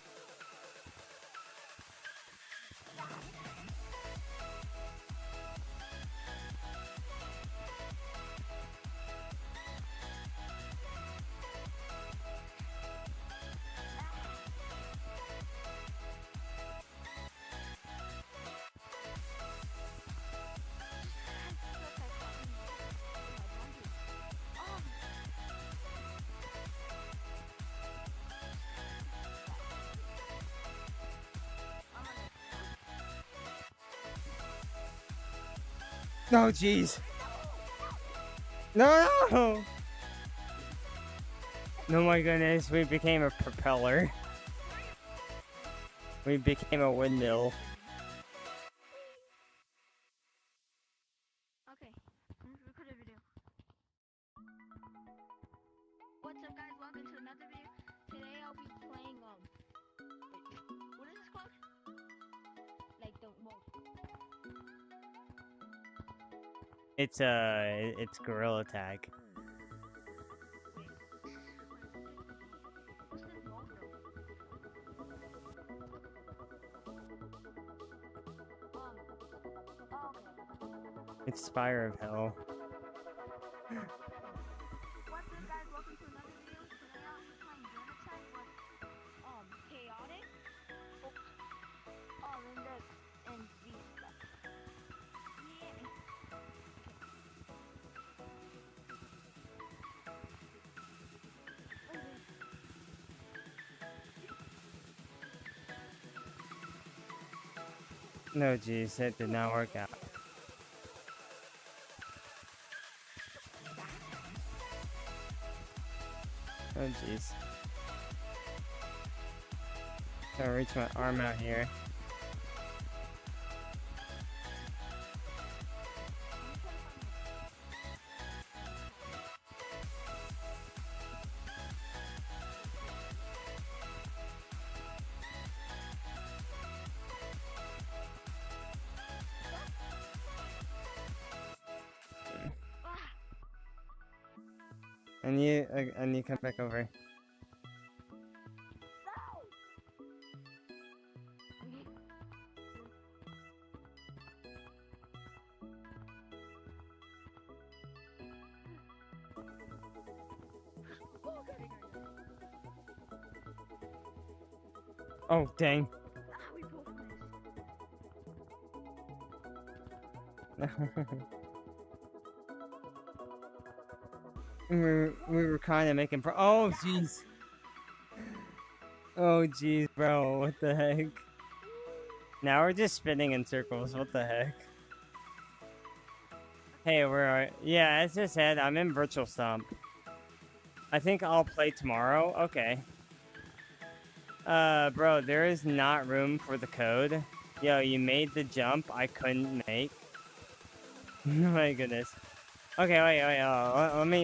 S2: No, jeez. No, no! Oh my goodness, we became a propeller. We became a windmill.
S4: Okay, let's record a video. What's up, guys? Welcome to another video. Today I'll be playing, what is this called? Like the most.
S2: It's gorilla tag.
S4: What's this mode though? Oh, okay.
S2: It's Spire of Hell.
S4: What's up, guys? Welcome to another video. Today I'll be playing gorillatag with chaotic. And V stuff. Yeah.
S2: No, jeez, that did not work out. Oh, jeez. Gotta reach my arm out here. I need to come back over. Oh, dang.
S3: We both
S2: we were kind of making oh, jeez. Oh, jeez, bro. What the heck? Now we're just spinning in circles. What the heck? Hey, where are... Yeah, as I said, I'm in Virtual Stomp. I think I'll play tomorrow. Okay. Bro, there is not room for the code. Yo, you made the jump I couldn't make. Oh my goodness. Okay, wait.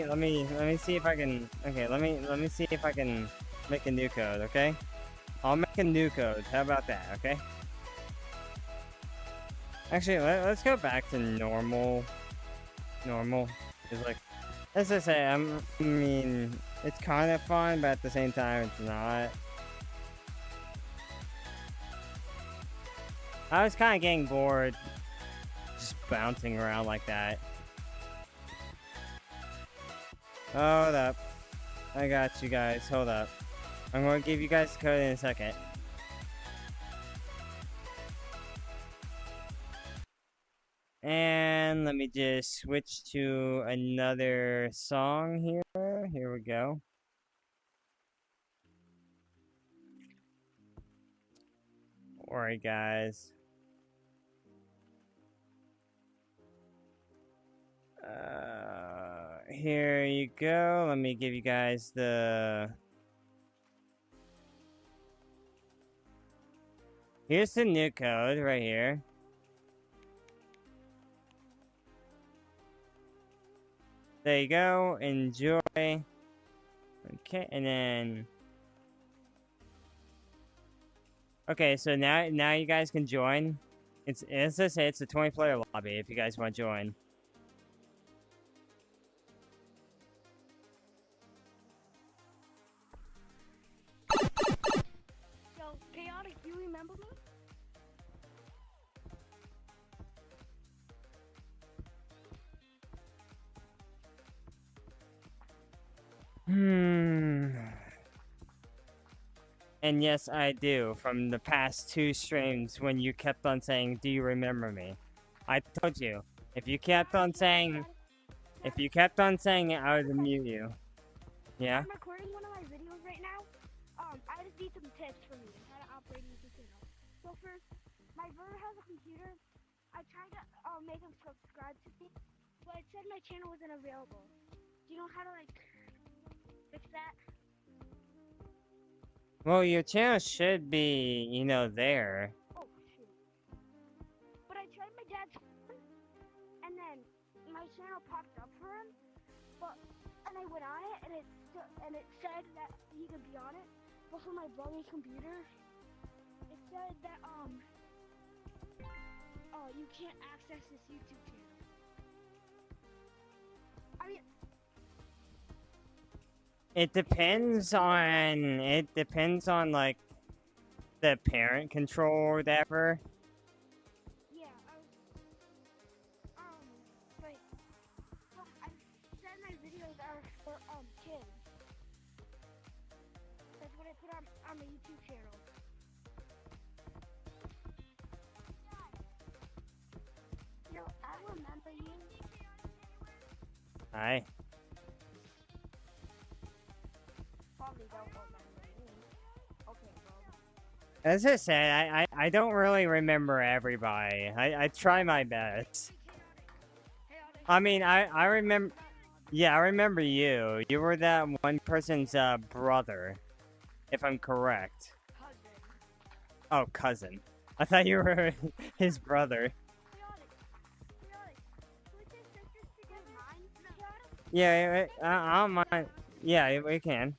S2: Let me see if I can. Okay, let me see if I can make a new code. Okay, I'll make a new code. How about that? Okay. Actually, let's go back to normal. Normal is like, as I say, I mean, it's kind of fun, but at the same time, it's not. I was kind of getting bored, just bouncing around like that. Hold up. I got you guys. Hold up. I'm going to give you guys the code in a second. And let me just switch to another song here. Here we go. Alright, guys. Here you go. Let me give you guys the... Here's the new code right here. There you go. Enjoy. Okay, and then... Okay, so now you guys can join. It's, as I say, it's a 20-player lobby if you guys want to join.
S3: So, Chaotic, do you remember me?
S2: And yes, I do. From the past 2 streams when you kept on saying, "Do you remember me?" I told you. If you kept on saying it, I would mute you. Yeah?
S3: I'm recording one of my videos right now. I just need some tips from you on how to operate your computer. So first, my brother has a computer. I tried to make him subscribe to me, but it said my channel wasn't available. Do you know how to like fix that?
S2: Well, your channel should be, you know, there.
S3: Oh shoot! But I tried my dad's phone, and then my channel popped up for him. And I went on it, and it said that he could be on it. But for my brother's computer, it said that you can't access this YouTube channel. I mean,
S2: It depends on like the parent control or whatever.
S3: yeah, like, I said my videos are for kids. That's what I put on my YouTube channel. No, I remember you.
S2: Hi.
S3: Probably don't remember me. Okay, bro.
S2: As I said, I don't really remember everybody. I try my best. I mean, I remember... Yeah, I remember you. You were that one person's brother, if I'm correct.
S3: Cousin.
S2: Oh, cousin. I thought you were his brother.
S3: Chaotic. Can we take pictures together? Chaotic?
S2: Yeah, I don't mind. Yeah, we can.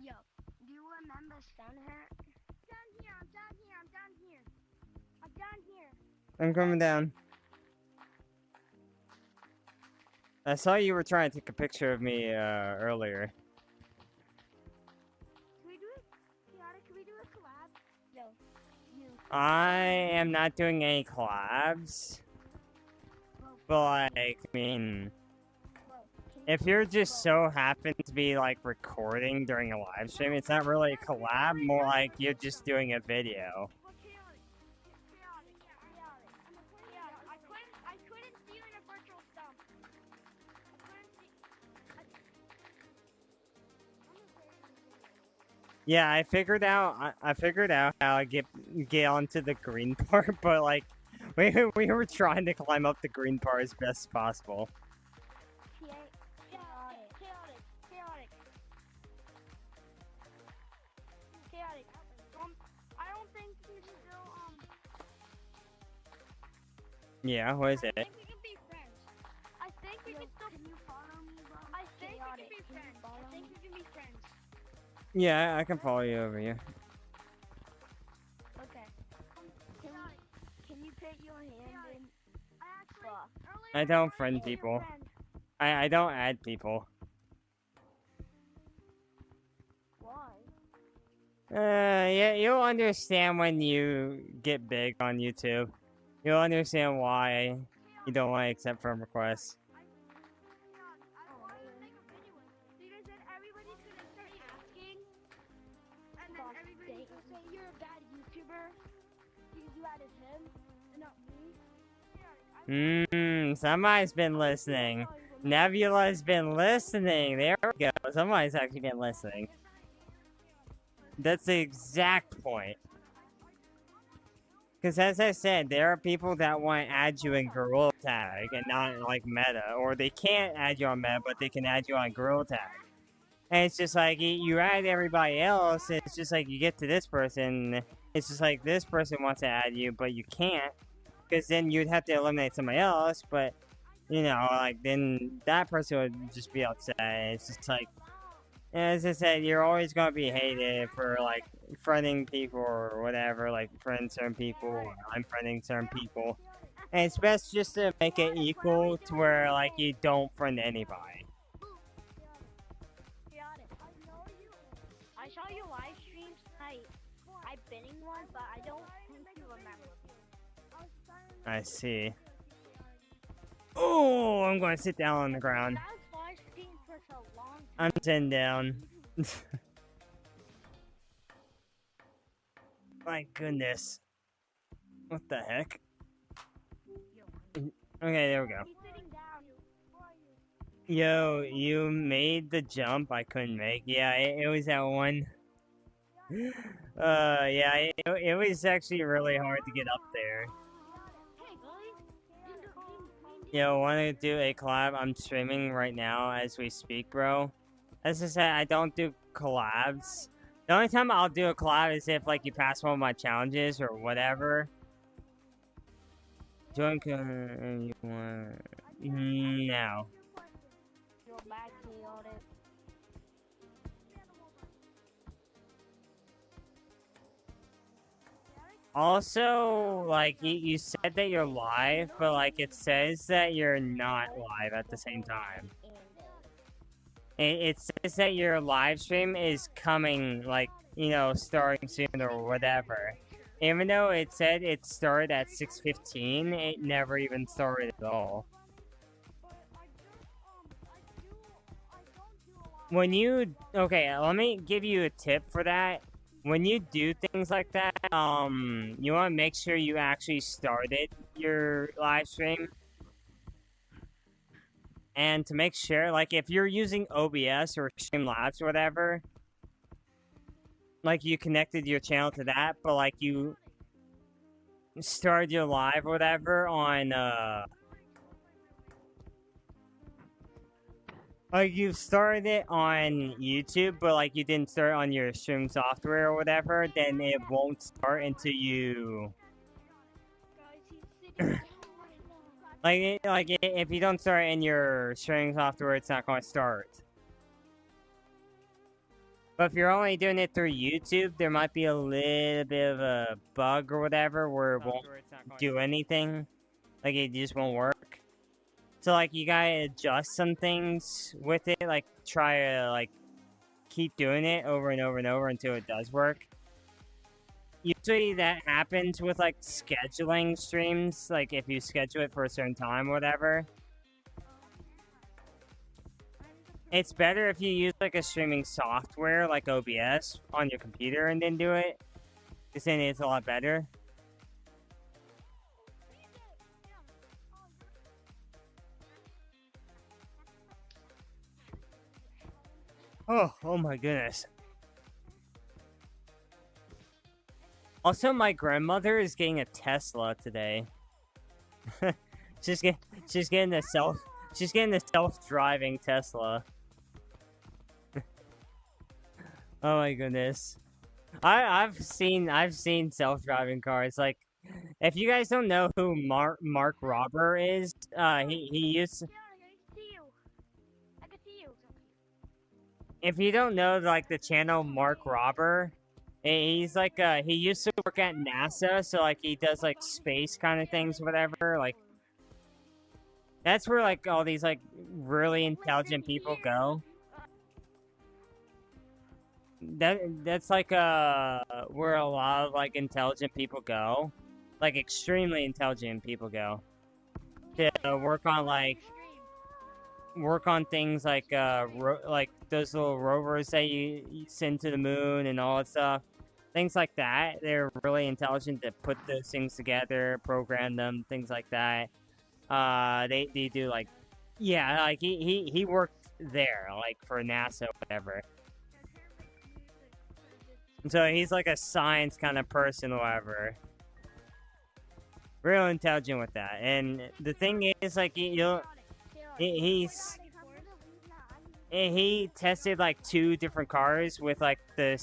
S3: Yo, do you remember Stunher? Down here, I'm down here, I'm down here. I'm down here.
S2: I'm coming down. I saw you were trying to take a picture of me earlier.
S3: Can we do it? Chaotic, can we do a collab? No. You.
S2: I am not doing any collabs. But, like, I mean, if you're just so happen to be, like, recording during a live stream, it's not really a collab, more like you're just doing a video.
S3: Well, chaotic. I couldn't see you in a virtual stump.
S2: Yeah, I figured out how to get onto the green part, but like we were trying to climb up the green part as best as possible.
S3: Chaotic. I don't think we should go,
S2: Yeah, what is
S3: I
S2: it?
S3: think we can be friends. I think we can still. Can you follow me, bro? I think we can be friends. I think we can be friends.
S2: Yeah, I can follow you over here.
S3: Okay. Can you put your hand in?
S2: I don't friend people. I don't add people.
S3: Why?
S2: Yeah, you'll understand when you get big on YouTube. You'll understand why you don't want to accept friend requests.
S3: Because then everybody's gonna start asking, and then everybody's gonna say you're a bad YouTuber because you added him and not me.
S2: Somebody's been listening. Nebula's been listening. There we go. Somebody's actually been listening. That's the exact point. Because as I said, there are people that want to add you in gorillatag and not like meta. Or they can't add you on meta, but they can add you on gorillatag. And it's just like, you add everybody else, and it's just like you get to this person, it's just like this person wants to add you, but you can't. Because then you'd have to eliminate somebody else, but, you know, like, then that person would just be upset. It's just like, as I said, you're always going to be hated for, like, friending people or whatever, like, friend certain people, or unfriending certain people. And it's best just to make it equal to where, like, you don't friend anybody.
S3: I saw your live streams tonight. I've been in one, but I don't think you remember.
S2: I see. Oh, I'm going to sit down on the ground.
S3: That was live stream for so long.
S2: I'm sitting down. My goodness. What the heck? Okay, there we go.
S3: He's sitting down.
S2: Yo, you made the jump I couldn't make. Yeah, it was that one. Yeah, it was actually really hard to get up there.
S3: Hey, Billy.
S2: Yo, want to do a collab? I'm streaming right now as we speak, bro. As I said, I don't do collabs. The only time I'll do a collab is if, like, you pass one of my challenges or whatever. Join you want... No.
S3: You're back to me on it.
S2: Also, like, you said that you're live, but, like, it says that you're not live at the same time. It says that your live stream is coming, like, you know, starting soon or whatever. Even though it said it started at 6:15, it never even started at all. When you... Okay, let me give you a tip for that. When you do things like that, you want to make sure you actually started your live stream. And to make sure, like, if you're using OBS or Streamlabs or whatever, like, you connected your channel to that, but, like, you started your live or whatever on, like, you started it on YouTube, but, like, you didn't start on your stream software or whatever, then it won't start until you... Like, if you don't start in your streaming software, it's not going to start. But if you're only doing it through YouTube, there might be a little bit of a bug or whatever where it won't do anything. Like, it just won't work. So, like, you gotta adjust some things with it. Like, try to, like, keep doing it over and over and over until it does work. Usually that happens with, like, scheduling streams, like, if you schedule it for a certain time or whatever. It's better if you use, like, a streaming software, like OBS, on your computer and then do it. Because then it's a lot better. Oh my goodness. Also, my grandmother is getting a Tesla today. she's getting a self-driving Tesla. Oh my goodness. I've seen self-driving cars. Like, if you guys don't know who Mark Robber is, he used. If you don't know, like, the channel Mark Robber, he's like, he used to work at NASA, so, like, he does, like, space kind of things, whatever, like, that's where, like, all these, like, really intelligent people go. That's, like, where a lot of, like, intelligent people go. Like, extremely intelligent people go. To work on, like, things like, like, those little rovers that you send to the moon and all that stuff. Things like that. They're really intelligent to put those things together, program them, things like that. They do, like, yeah, like, he worked there, like, for NASA, whatever. So he's, like, a science kind of person, or whatever. Real intelligent with that. And the thing is, like, he tested, like, 2 different cars with, like, the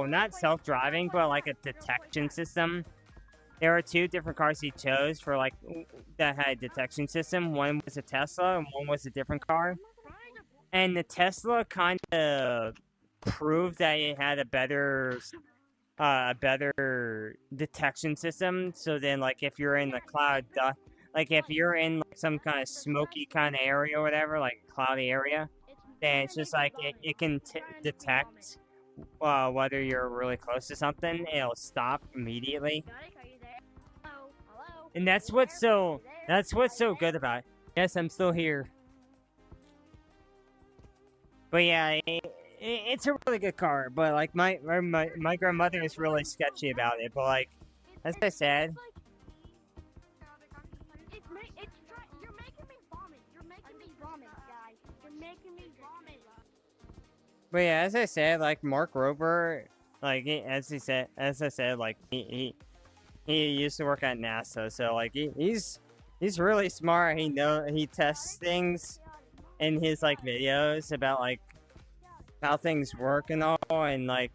S2: not self-driving, but, like, a detection system. There were 2 different cars he chose for, like, that had a detection system. One was a Tesla, and one was a different car. And the Tesla kind of proved that it had a better detection system. So then, like, if you're in the cloud, like, if you're in, like, some kind of smoky kind of area or whatever, like, a cloudy area, then it's just, like, it can detect whether you're really close to something. It'll stop immediately. And that's what's so good about it. Yes, I'm still here. But yeah, it's a really good car. But, like, my grandmother is really sketchy about it. But, like, as I said,
S3: You're making me vomit. You're making me vomit, guys. You're making me vomit.
S2: but yeah, as I said, like, Mark Rober, like, as I said, like, he used to work at NASA, so, like, he's He's really smart. He tests things in his like videos about like how things work and all, and like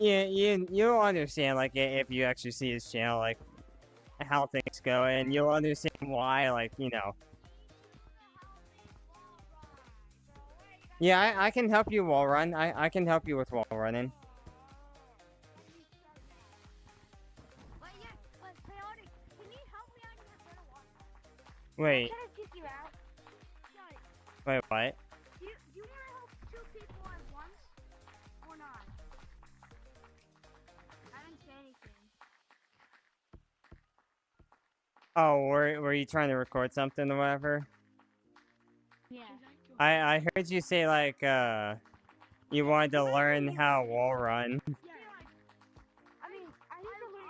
S2: you'll understand like if you actually see his channel like how things go, and you'll understand why, like, you know. Yeah, I can help you wall run. I can help you with wall running. Wait.
S3: Can I kick you out?
S2: Wait, what?
S3: Do you want to help 2 people at once or not? I didn't say anything.
S2: Oh, were you trying to record something or whatever?
S3: Yeah.
S2: I heard you say like you wanted to learn how wall run.
S3: Yeah. I mean, I need to learn.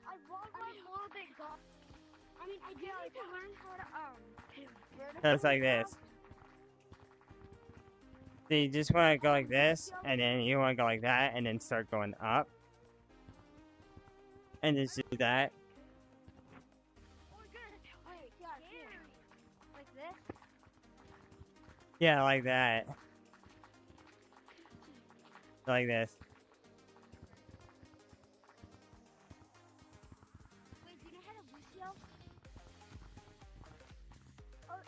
S3: I want a little bit go. I mean, I do need to learn how to
S2: So it's like this. So you just want to go like this, and then you want to go like that, and then start going up, and just do that.
S3: Wait, like this?
S2: Yeah, like that. Like this.
S3: Wait, do you know how to Lucio? Oh,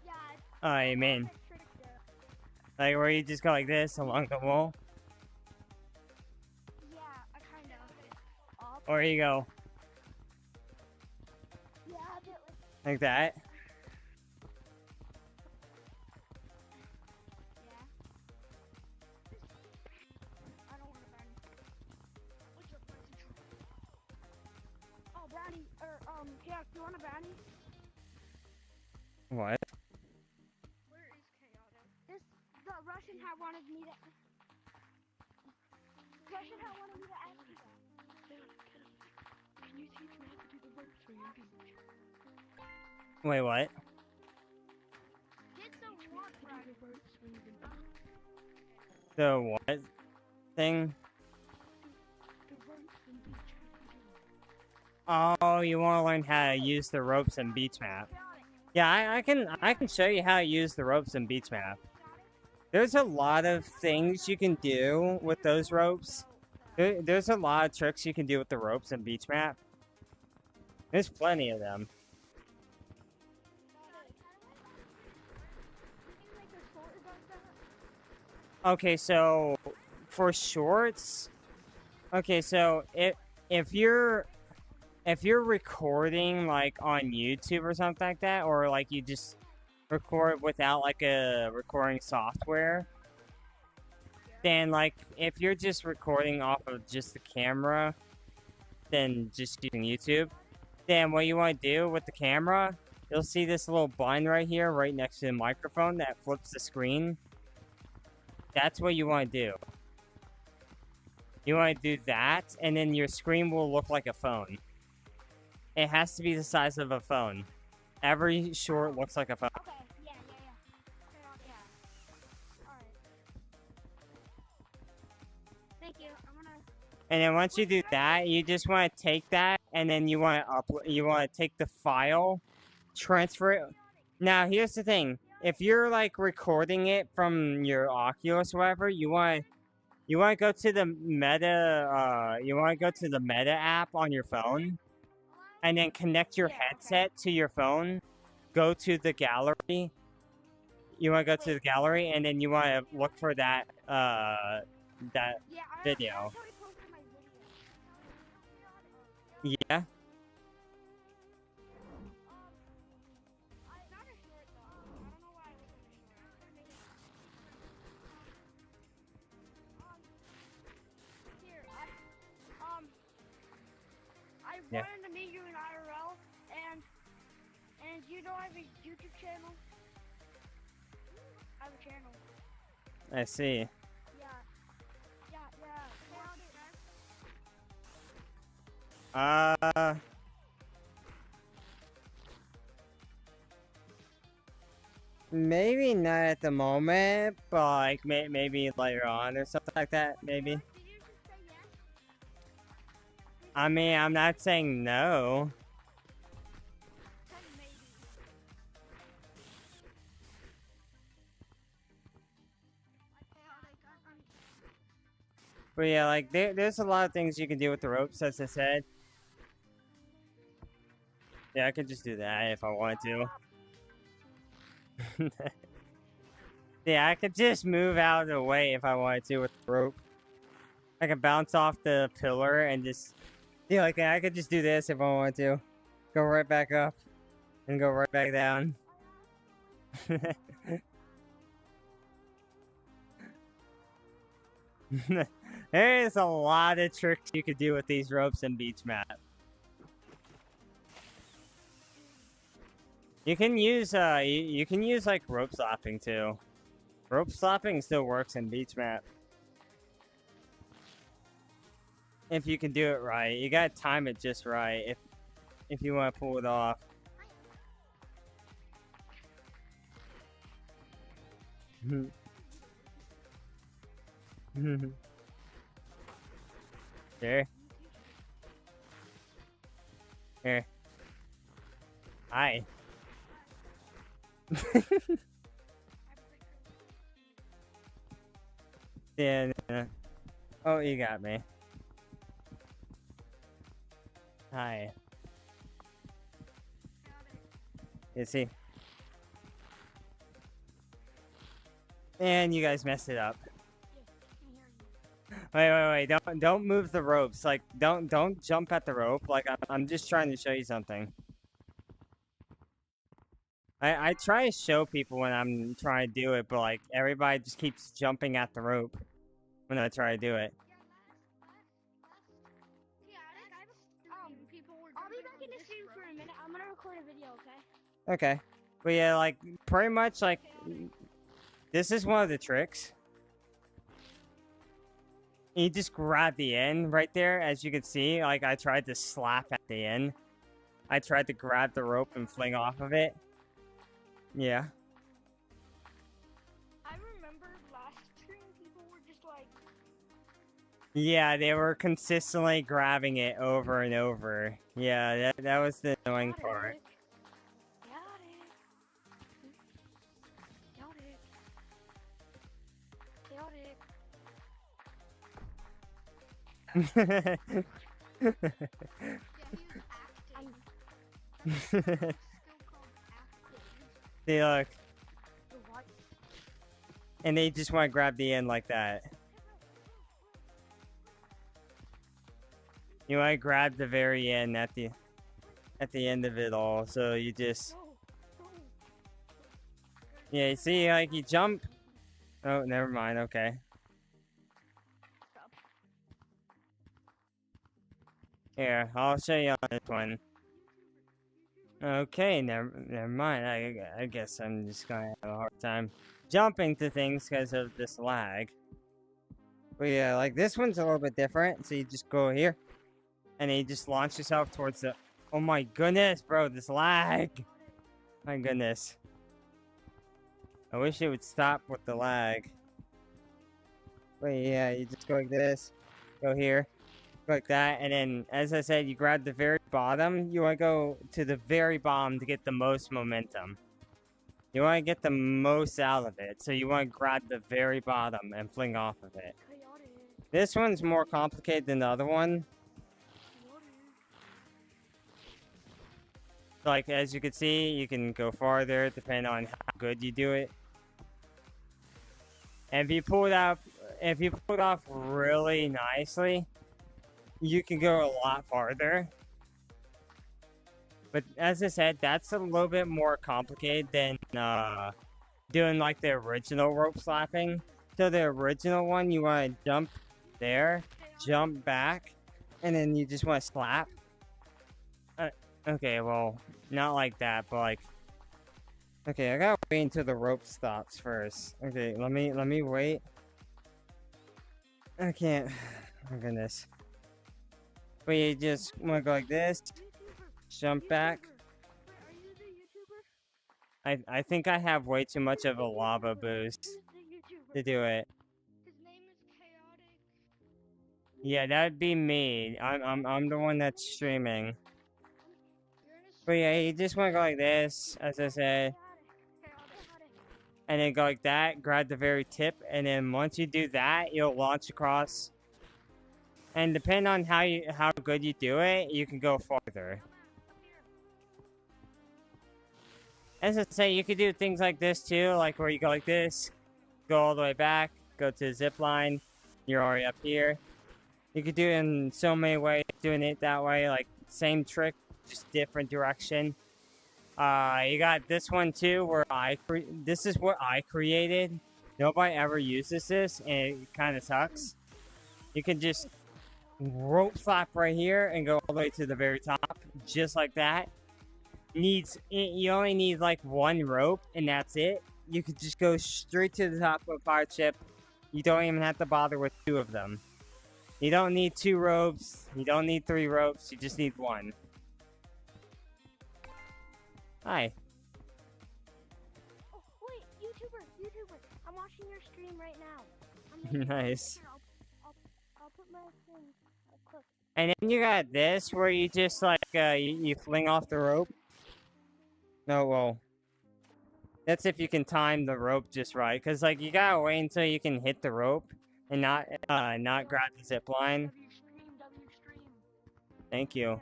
S3: yeah.
S2: Oh, you mean like where you just go like this along the wall,
S3: Yeah, I kind of.
S2: or you go
S3: Yeah, a bit
S2: like that?
S3: yeah. I don't want a brownie. What's your price? Oh, brownie. Yeah, do you want a brownie?
S2: What?
S3: Where is Chaotic? The Russian hat wanted me to. Russian hat wanted me to ask you that. Can you teach me how to do the rope swing and beach?
S2: Wait, what?
S3: Get the what, brownie? The rope swing and beach.
S2: The what thing?
S3: The ropes and beach.
S2: Oh, you want to learn how to use the ropes and beach map? Yeah, I can show you how to use the ropes and beach map. There's a lot of things you can do with those ropes. There's a lot of tricks you can do with the ropes and beach map. There's plenty of them. Okay, so for shorts, okay, so if you're recording like on YouTube or something like that, or like you just record without like a recording software, then like if you're just recording off of just the camera, then just using YouTube, then what you want to do with the camera, you'll see this little button right here, right next to the microphone that flips the screen. That's what you want to do. You want to do that, and then your screen will look like a phone. It has to be the size of a phone. Every short looks like a phone.
S3: Okay, yeah. Yeah. Alright. Thank you. I'm gonna.
S2: And then once you do that, you just want to take that, and then you want to upload. You want to take the file, transfer it. Now, here's the thing: if you're like recording it from your Oculus or whatever, you want to go to the Meta. You want to go to the Meta app on your phone, and then connect your headset to your phone. Go to the gallery. You want to go to the gallery, and then you want to look for that video.
S3: I already posted my video.
S2: Yeah.
S3: Not a short though. I don't know why I was in a short. Here, I
S2: Yeah.
S3: wanted to meet you in IRL, and you know I have a YouTube channel. I have a channel.
S2: I see.
S3: Yeah.
S2: Maybe not at the moment, but like maybe later on or something like that. Maybe.
S3: Did you just say yes?
S2: I mean, I'm not saying no.
S3: Said maybe.
S2: But yeah, like there's a lot of things you can do with the ropes, as I said. Yeah, I could just do that if I wanted to. Yeah, I could just move out of the way if I wanted to with the rope. I could bounce off the pillar and just... Yeah, like I could just do this if I wanted to. Go right back up. And go right back down. There's a lot of tricks you could do with these ropes and beach map. You can use you can use like rope slapping too. Rope slapping still works in beach map. If you can do it right. You gotta time it just right if you want to pull it off. There. Here. Hi. Yeah. Oh, you got me. Hi. You see? And you guys messed it up. Wait. Don't move the ropes. Like, don't jump at the rope. Like, I'm just trying to show you something. I try to show people when I'm trying to do it, but like everybody just keeps jumping at the rope when I try to do it.
S3: I'll be back in the stream for a minute. I'm gonna record a video, okay?
S2: Okay. But yeah, like pretty much like this is one of the tricks. You just grab the end right there, as you can see. Like I tried to slap at the end. I tried to grab the rope and fling off of it. Yeah.
S3: I remember last stream people were just like...
S2: Yeah, they were consistently grabbing it over and over. Yeah, that was the annoying part. See, look. And they just want to grab the end like that. You want to grab the very end at the end of it all. So you just... Yeah, you see, like you jump. Oh, never mind. Okay. Here, I'll show you on this one. Okay, never mind. I guess I'm just gonna have a hard time jumping to things because of this lag. But yeah, like this one's a little bit different. So you just go here, and then you just launch yourself towards the... Oh my goodness, bro, this lag! My goodness. I wish it would stop with the lag. But yeah, you just go like this, go here, go like that, and then, as I said, you grab the very bottom. You want to go to the very bottom to get the most momentum. You want to get the most out of it, so you want to grab the very bottom and fling off of it. This one's more complicated than the other one. Like, as you can see, you can go farther depending on how good you do it. And if you pull it off really nicely, you can go a lot farther. But as I said, that's a little bit more complicated than doing like the original rope slapping. So the original one, you want to jump there, jump back, and then you just want to slap. Okay, well, not like that, but like... Okay, I gotta wait until the rope stops first. Okay, let me wait. I can't... Oh my goodness. But you just wanna go like this, jump back. I think I have way too much of a lava boost to do it.
S4: His name is Chaotic.
S2: Yeah, that'd be me. I'm the one that's streaming.
S4: You're in a
S2: But yeah, you just want to go like this, as I said, and then go like that. Grab the very tip, and then once you do that, you'll launch across. And depending on how good you do it, you can go farther. As I say, you could do things like this too, like where you go like this, go all the way back, go to the zip line, you're already up here. You could do it in so many ways, doing it that way, like same trick, just different direction. You got this one too, where this is what I created. Nobody ever uses this, and it kind of sucks. You can just rope flap right here and go all the way to the very top, just like that. You only need like one rope, and that's it. You could just go straight to the top of a pirate ship. You don't even have to bother with two of them. You don't need two ropes. You don't need three ropes. You just need one. Hi.
S3: Oh, wait, YouTuber, I'm watching your stream right now. I'm
S2: Nice.
S3: I'll put my thing close.
S2: And then you got this where you just like you fling off the rope. No, well, that's if you can time the rope just right, cause like you gotta wait until you can hit the rope and not grab the zip line. Thank you.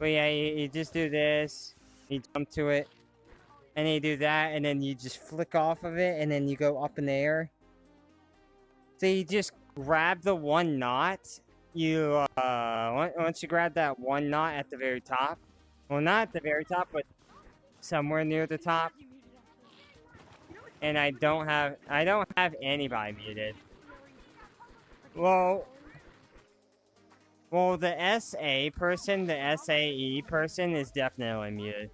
S2: But yeah, you just do this, you jump to it, and then you do that, and then you just flick off of it, and then you go up in the air. So you just grab the one knot. You once you grab that one knot at the very top, well, not at the very top, but somewhere near the top. And I don't have anybody muted. Well, the SA person, the SAE person is definitely muted.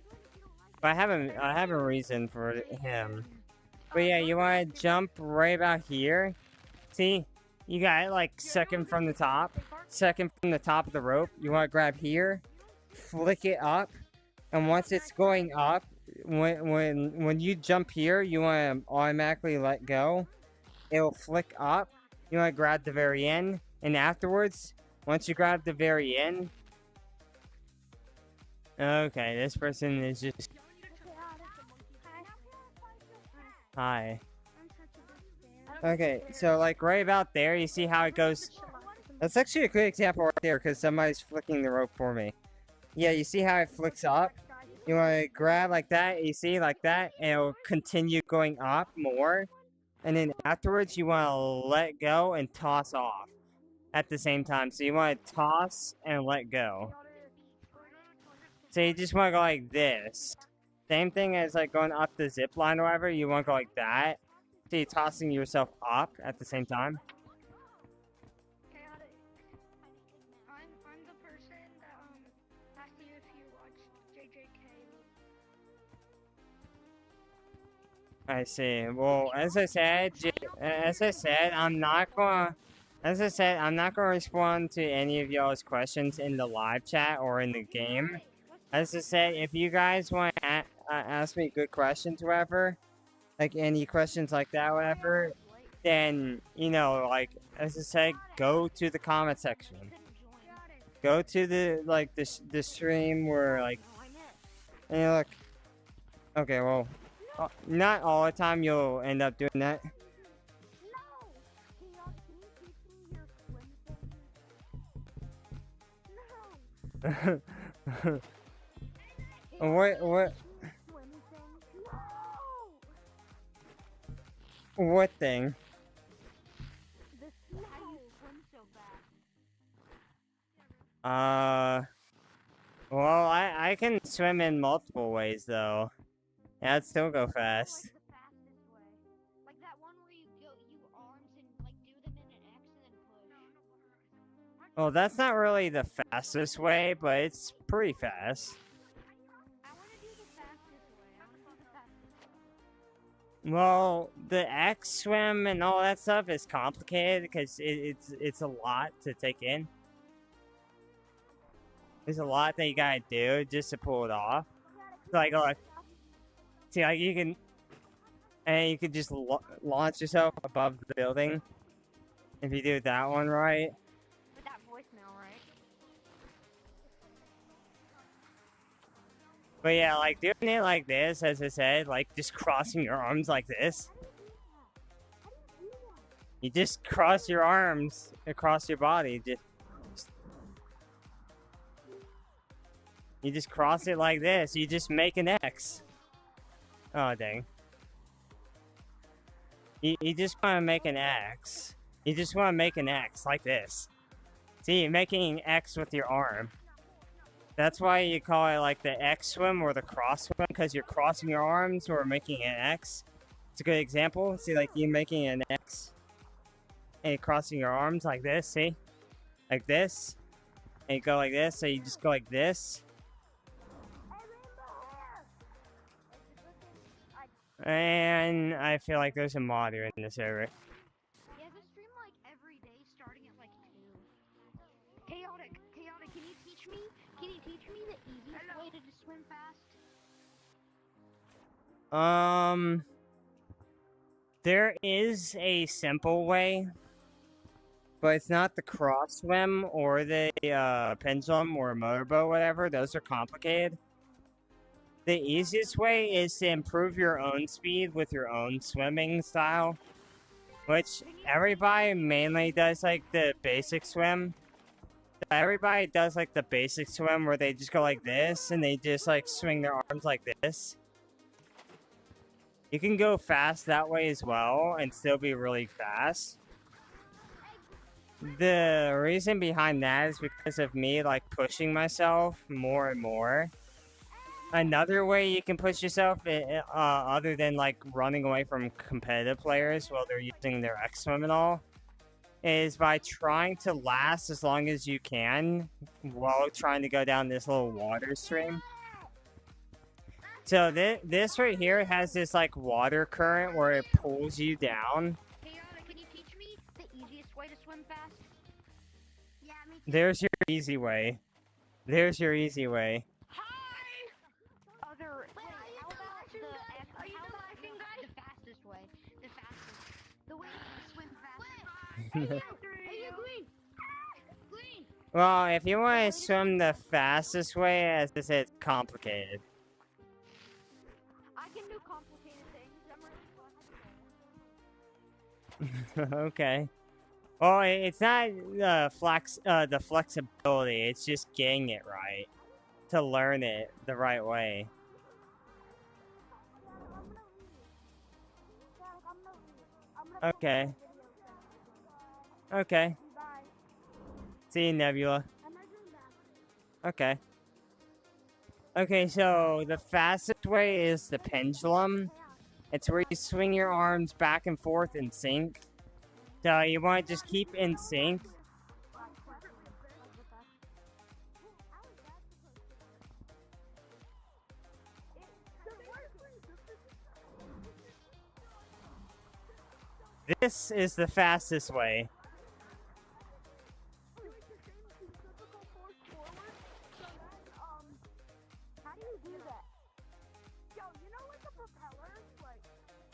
S2: But I have a reason for him. But yeah, you want to jump right about here. See? You got it like second from the top of the rope. You want to grab here, flick it up, and once it's going up, when you jump here, you want to automatically let go. It'll flick up. You want to grab the very end, and afterwards, once you grab the very end, okay, this person is just hi. Okay, so like right about there, you see how it goes? That's actually a good example right there, because somebody's flicking the rope for me. Yeah, you see how it flicks up? You want to grab like that, you see, like that, and it'll continue going up more. And then afterwards, you want to let go and toss off at the same time. So you want to toss and let go. So you just want to go like this. Same thing as like going up the zip line or whatever, you want to go like that. So you're tossing yourself up at the same time.
S4: Chaotic. I'm the person that asked you if you watched JJK.
S2: I see. Well, as I said, I'm not gonna respond to any of y'all's questions in the live chat or in the game. As I said, if you guys want to ask me good questions, whatever, like any questions like that, whatever, then, you know, like, as I said, go to the comment section. Go to the stream where, like, and you look. Okay, well, not all the time you'll end up doing that. What thing? Well, I can swim in multiple ways, though. Yeah, I'd still go fast.
S4: Like that one where you arms and like do them in an X and then push.
S2: Well, that's not really the fastest way, but it's pretty fast.
S4: I want to do the fastest way.
S2: Well, the X swim and all that stuff is complicated because it's a lot to take in. There's a lot that you gotta do just to pull it off. Like, see, like you can just launch yourself above the building, If you do that one right.
S4: With that voicemail, right?
S2: But yeah, like doing it like this, as I said, like just crossing your arms like this. You just cross your arms across your body. You just cross it like this. You just make an X. Oh, dang. You just want to make an X. You just want to make an X like this. See, you're making an X with your arm. That's why you call it like the X swim or the cross swim, because you're crossing your arms or making an X. It's a good example. See, like you making an X and you're crossing your arms like this, see? Like this. And you go like this, so you just go like this. And I feel like there's a modder in this area.
S4: Yeah, this stream like every day starting at like 2. Chaotic, can you teach me? Can you teach me the easiest way to just swim fast?
S2: There is a simple way, but it's not the cross swim or the pendulum or motorboat, whatever. Those are complicated. The easiest way is to improve your own speed with your own swimming style, which everybody mainly does like the basic swim. Everybody does like the basic swim where they just go like this and they just like swing their arms like this. You can go fast that way as well and still be really fast. The reason behind that is because of me like pushing myself more and more. Another way you can push yourself, other than like running away from competitive players while they're using their X swim and all, is by trying to last as long as you can while trying to go down this little water stream. So this right here has this like water current where it pulls you down.
S4: Hey, can you teach me the easiest way to swim fast? Yeah, me too.
S2: There's your easy way. There's your easy way.
S4: The fastest way. The way to swim fast.
S2: Well, if you want to swim the fastest way, as I said, it's complicated.
S4: I can do complicated things. I'm really
S2: Okay. Well, it's not the flexibility. It's just getting it right to learn it the right way. Okay. Okay. See you, Nebula. Okay. Okay, so the fastest way is the pendulum. It's where you swing your arms back and forth in sync. So you want to just keep in sync. This is the fastest way.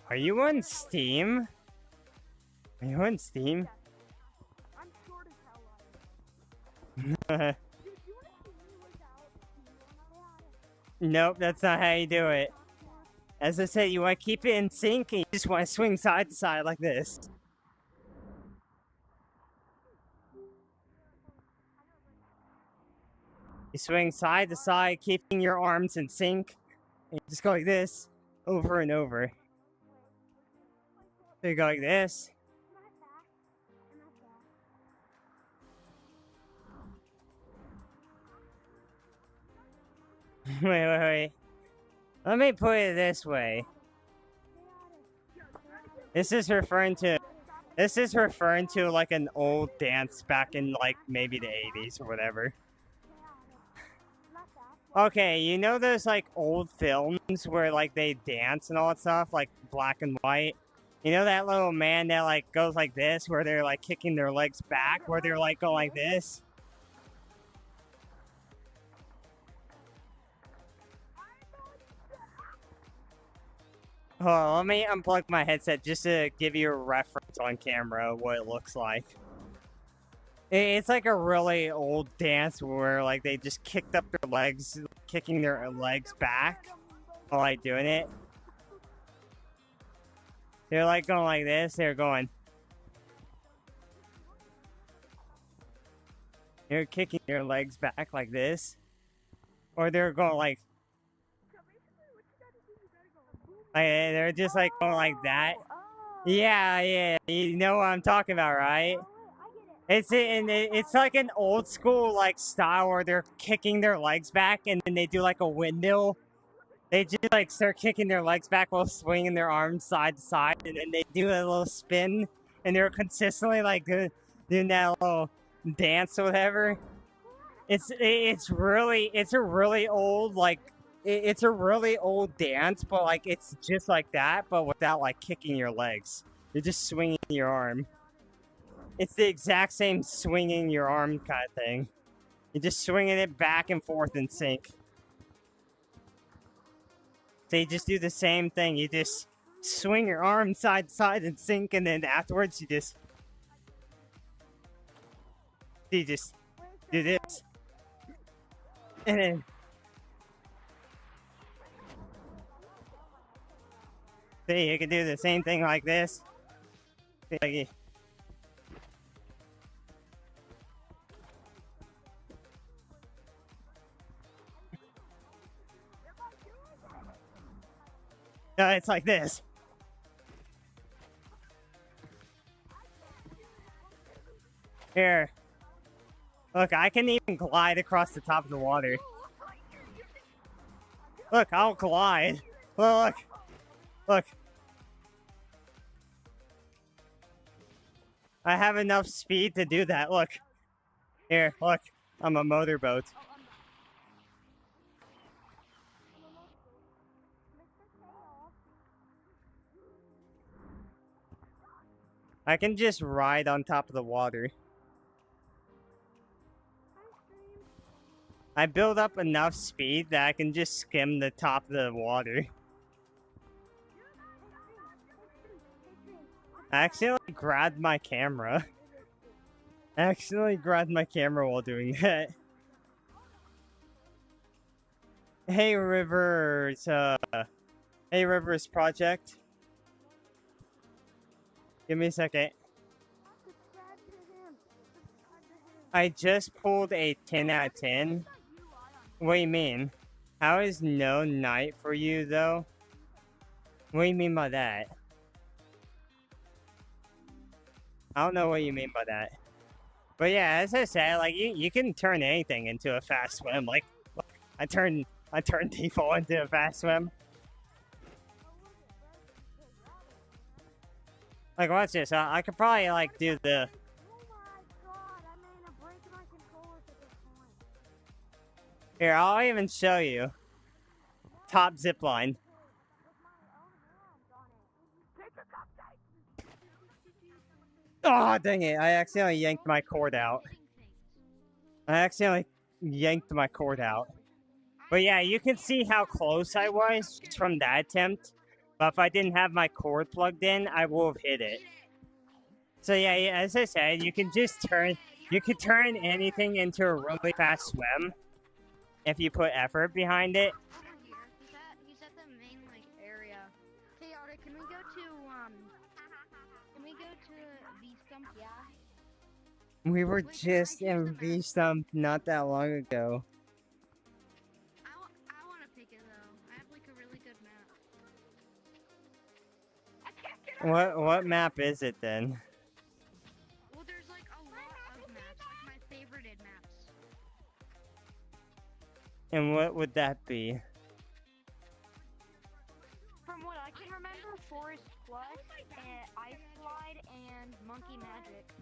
S2: Are you on Steam? Are you on Steam?
S3: I'm short as hell.
S2: Nope, that's not how you do it. As I said, you want to keep it in sync and you just want to swing side to side like this. You swing side to side, keeping your arms in sync. And you just go like this, over and over. So you go like this. Wait. Let me put it this way. This is referring to like an old dance back in like maybe the 80s or whatever. Okay, you know those like old films where like they dance and all that stuff, like black and white? You know that little man that like goes like this, where they're like kicking their legs back, where they're like going like this? Hold on, let me unplug my headset just to give you a reference on camera what it looks like. It's like a really old dance where like they just kicked up their legs, kicking their legs back while like doing it. They're like going like this. They're kicking their legs back like this, or they're going like they're just like going like that. Yeah, you know what I'm talking about, right? It's like an old school like style where they're kicking their legs back and then they do like a windmill. They just like start kicking their legs back while swinging their arms side to side, and then they do a little spin, and they're consistently like doing that little dance or whatever. It's a really old it's a really old dance, but like it's just like that, but without like kicking your legs. You're just swinging your arm. It's the exact same swinging your arm kind of thing. You're just swinging it back and forth in sync. So you just do the same thing. You just swing your arm side to side in sync, and then afterwards you just do this. And then see, you can do the same thing like this. No, it's like this. Here. Look, I can even glide across the top of the water. Look, I'll glide. Look. I have enough speed to do that. Look. Here, look. I'm a motorboat. I can just ride on top of the water. I build up enough speed that I can just skim the top of the water. I accidentally grabbed my camera. While doing that. Hey Rivers, Project. Give me a second. I just pulled a 10 out of 10. What do you mean? How is no night for you, though? What do you mean by that? I don't know what you mean by that. But yeah, as I said, like, you can turn anything into a fast swim. Like, look, I turned default into a fast swim. Like, watch this. I could probably, like, do the... Here, I'll even show you. Top zip line. Oh, dang it. I accidentally yanked my cord out. But yeah, you can see how close I was from that attempt. But if I didn't have my cord plugged in, I would have hit it. So yeah, as I said, you can turn anything into a really fast swim if you put effort behind it.
S4: He's at the main area. Hey, Arctic, can we go to V-Stump? Yeah.
S2: We were just in V-Stump not that long ago.
S4: I want to pick it though. I have a really good map.
S2: What map is it then?
S4: Well, there's a lot of maps, my favorited maps.
S2: And what would that be?
S3: From what I can remember, Forest Plus, Ice Slide, and Monkey Magic.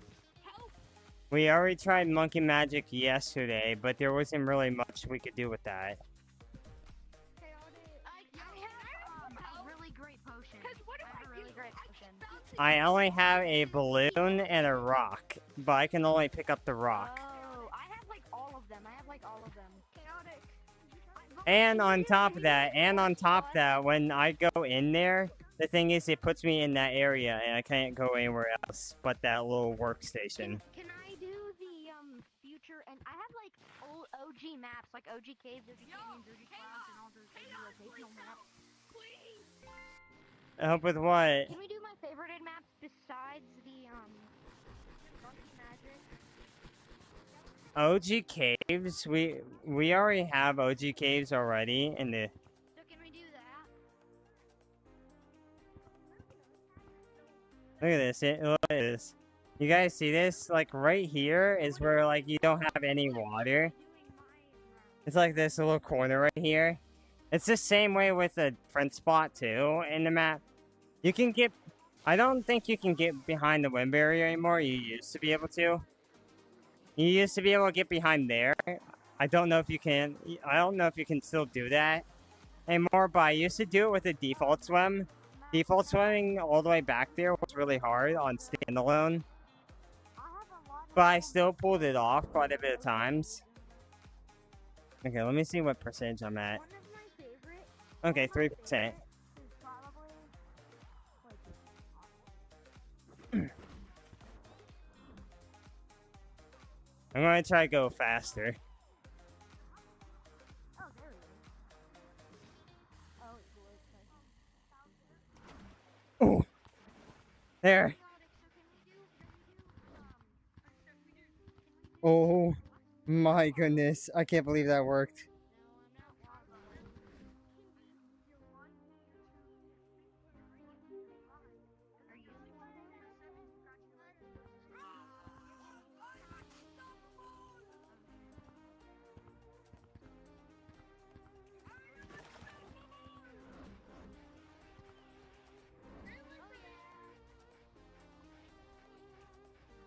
S2: We already tried Monkey Magic yesterday, but there wasn't really much we could do with that.
S4: I have a really great potion.
S2: I only have a balloon and a rock, but I can only pick up the rock.
S3: Oh, I have all of them.
S2: And on top of that, when I go in there, The thing is, it puts me in that area, and I can't go anywhere else but that little workstation.
S4: Can I do the future? And I have like old OG maps, like OG caves, OG canyons, OG clouds, and all those rotational maps.
S2: Help with what?
S4: Can we do my favorited maps besides the Monkey Magic?
S2: OG caves? We already have OG caves already in the.
S4: So can we do that?
S2: Look at this. Look at this. You guys see this? Like right here is where like you don't have any water. It's like this little corner right here. It's the same way with a different spot too in the map. You can get. I don't think you can get behind the wind barrier anymore. You used to be able to. You used to be able to get behind there. I don't know if you can. I don't know if you can still do that anymore. But I used to do it with a default swim. Default swimming all the way back there was really hard on standalone. But I still pulled it off quite a bit of times. Okay, let me see what percentage I'm at.
S3: One of my favorite.
S2: Okay, 3%.
S3: Is probably
S2: I'm going to try to go faster.
S3: oh, there we go. Oh, it's
S2: Oh, there. Oh my goodness. I can't believe that worked.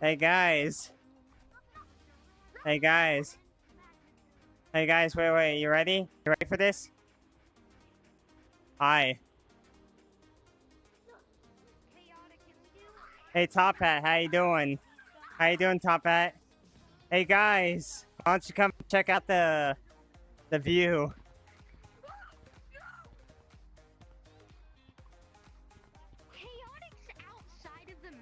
S2: Hey guys. Hey guys. Hey guys, wait, you ready? You ready for this? Hi. Hey Top Hat, how you doing? How you doing, Top Hat? Hey guys, why don't you come check out the view?
S4: Chaotic's outside of the map.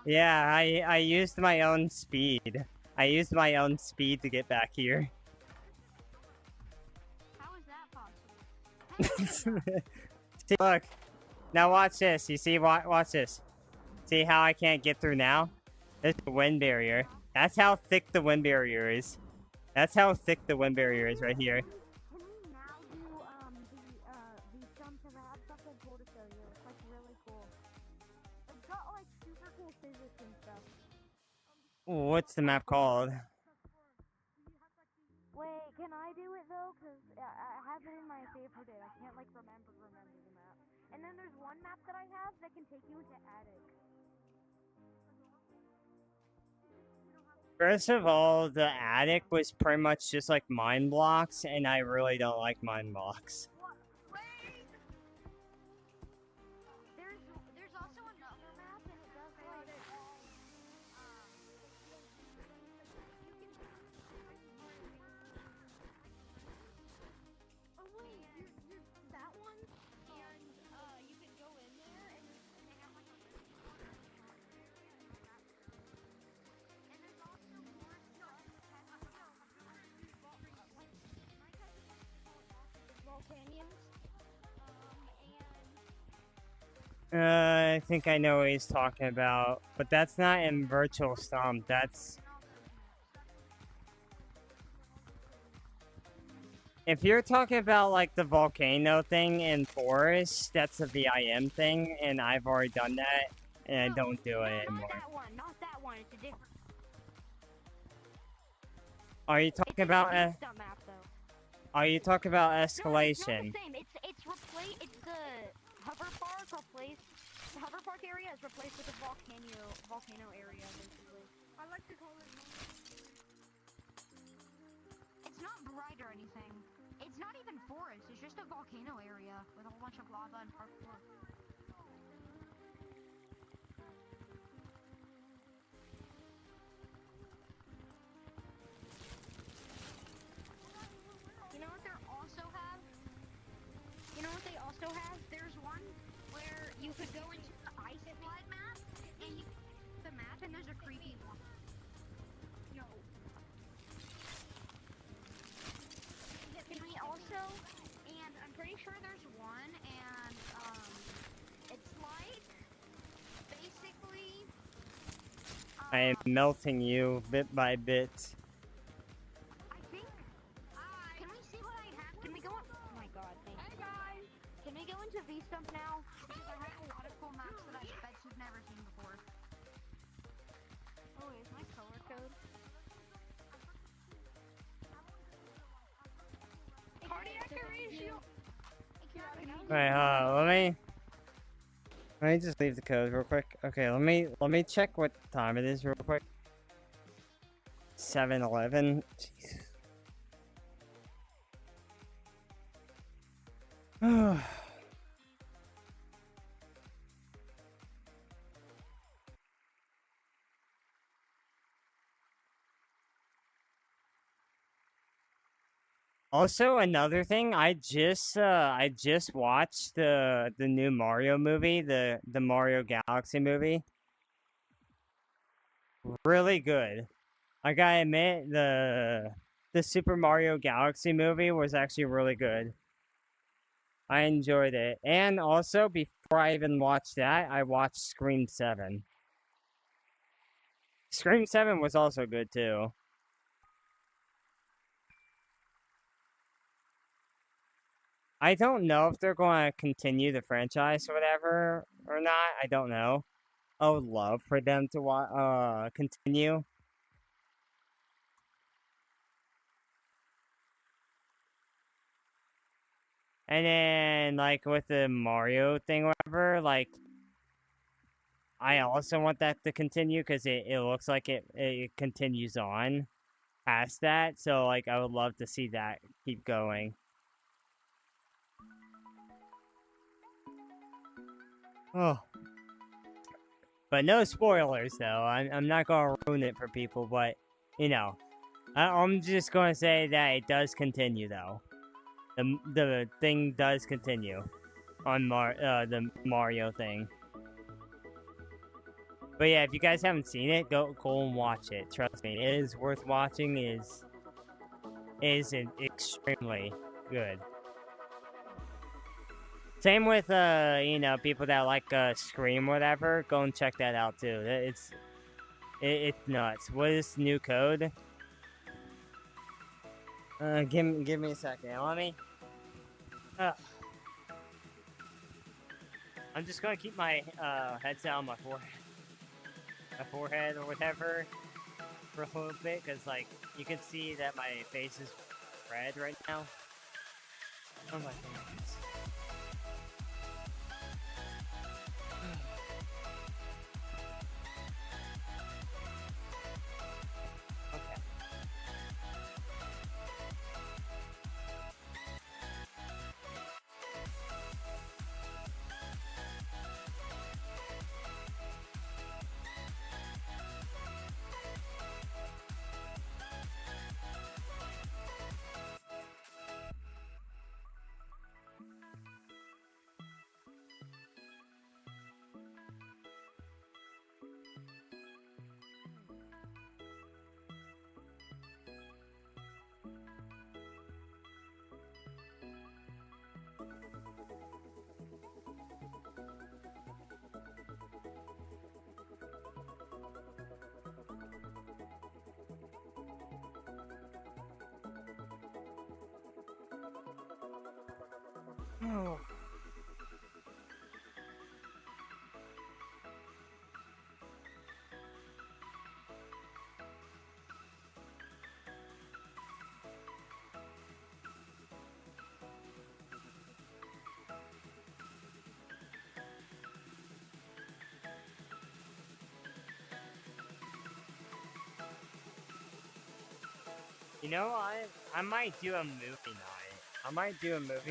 S2: Yeah, I used my own speed. I used my own speed to get back here.
S4: How is that possible?
S2: See, look. Now watch this. You see, watch this. See how I can't get through now? There's the wind barrier. That's how thick the wind barrier is. That's how thick the wind barrier is right here.
S3: Can we now do the jump to the have something cool to show you? It's like really cool. It's got like super cool physics and stuff.
S2: What's the map called?
S3: Wait, can I do it though? Cause I have it in my favorite. I can't like remember the map. And then there's one map that I have that can take you into attic.
S2: First of all, the attic was pretty much just like mine blocks, and I really don't like mine blocks.
S4: There's also another map, and it does like oh wait, you're that one, and you can go in there, and they have like a really corner and there's also more stuff that has volcanoes,
S2: I think I know what he's talking about, but that's not in Virtual Stomp. That's if you're talking about like the volcano thing in Forest, that's a VIM thing, and I've already done that, and I don't do it anymore.
S4: Not that one. It's a different.
S2: Are you talking about?
S4: Map, though.
S2: Are you talking about
S4: No, it's not
S2: escalation?
S4: the same. It's replaced. It's the hover park replaced. The hover park area is replaced with a volcano area, basically. I like to call it. It's not bright or anything. It's not even forest. It's just a volcano area with a whole bunch of lava and parkour. You know what they also have? sure there's one, and it's like basically.
S2: I am melting you bit by bit.
S4: I think. Can we see what I have? Can we go? Oh my God! Thank you. Hey guys, can we go into V-Stump now? Because I have a lot of cool maps that I bet you've never seen before. Oh, is my color code? Cardiac erasure.
S2: Wait, let me just leave the code real quick. Okay, let me check what time it is real quick. 7:11. Jeez. Also, another thing, I just watched the new Mario movie, the Mario Galaxy movie. Really good. I gotta admit, the Super Mario Galaxy movie was actually really good. I enjoyed it. And also, before I even watched that, I watched Scream 7. Scream 7 was also good too. I don't know if they're going to continue the franchise or whatever or not. I don't know. I would love for them to continue. And then, like, with the Mario thing, whatever, like, I also want that to continue because it looks like it continues on past that. So, like, I would love to see that keep going. Oh. But no spoilers, though. I'm not going to ruin it for people, but, you know. I'm just going to say that it does continue, though. The thing does continue on the Mario thing. But yeah, if you guys haven't seen it, go and watch it. Trust me, it is worth watching. It is extremely good. Same with you know, people that like Scream or whatever. Go and check that out too. It's nuts. What is the new code? Give me a second. Let me. I'm just gonna keep my headset on my forehead or whatever for a little bit, cause like you can see that my face is red right now. Oh my goodness. Okay. Oh. You know, I might do a movie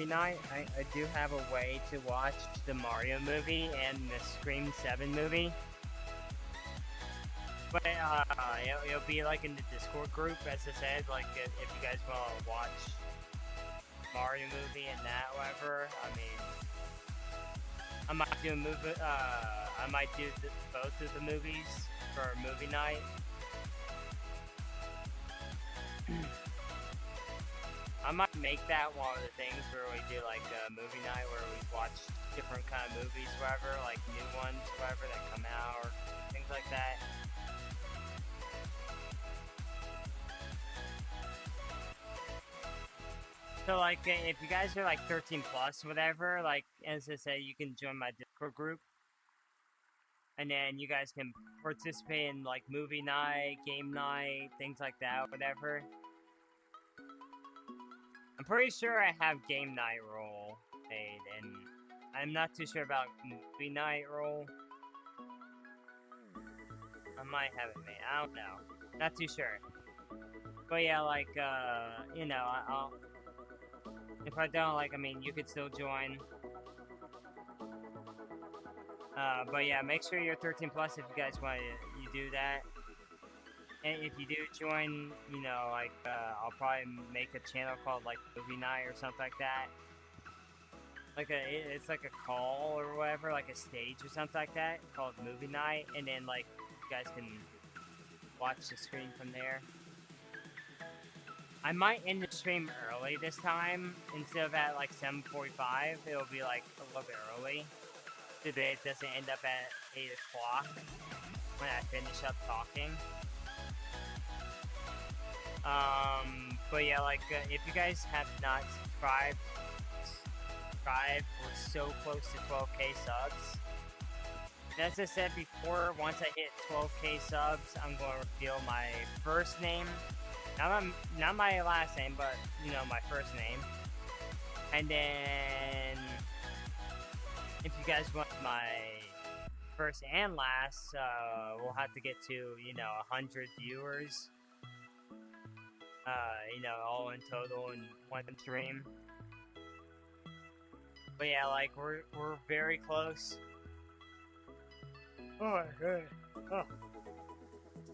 S2: night. I do have a way to watch the Mario movie and the Scream 7 movie. But it'll be like in the Discord group, as I said, like if you guys want to watch Mario movie and that, whatever. I mean, I might do a movie. I might do both of the movies for a movie night. I might make that one of the things where we do like a movie night where we watch different kind of movies, whatever, like new ones, whatever that come out, or things like that. So like, if you guys are like 13 plus, whatever, like as I said, you can join my Discord group, and then you guys can participate in like movie night, game night, things like that, whatever. I'm pretty sure I have game night role made, and I'm not too sure about movie night role. I might have it made. I don't know. Not too sure. But yeah, like, you know, I'll. If I don't, like, I mean, you could still join. But yeah, make sure you're 13 plus if you guys want to, you do that. And if you do join, you know, like, I'll probably make a channel called, like, Movie Night or something like that. Like, it's like a call or whatever, like a stage or something like that, called Movie Night. And then, like, you guys can watch the stream from there. I might end the stream early this time. Instead of at, like, 7:45, it'll be, like, a little bit early. So that it doesn't end up at 8 o'clock when I finish up talking. But yeah, like, if you guys have not subscribed, we're so close to 12k subs. And as I said before, once I hit 12k subs, I'm going to reveal my first name. Not my last name, but, you know, my first name. And then, if you guys want my first and last, we'll have to get to, you know, 100 viewers. You know, all in total in one stream. But yeah, like, we're very close. Oh my god. Oh.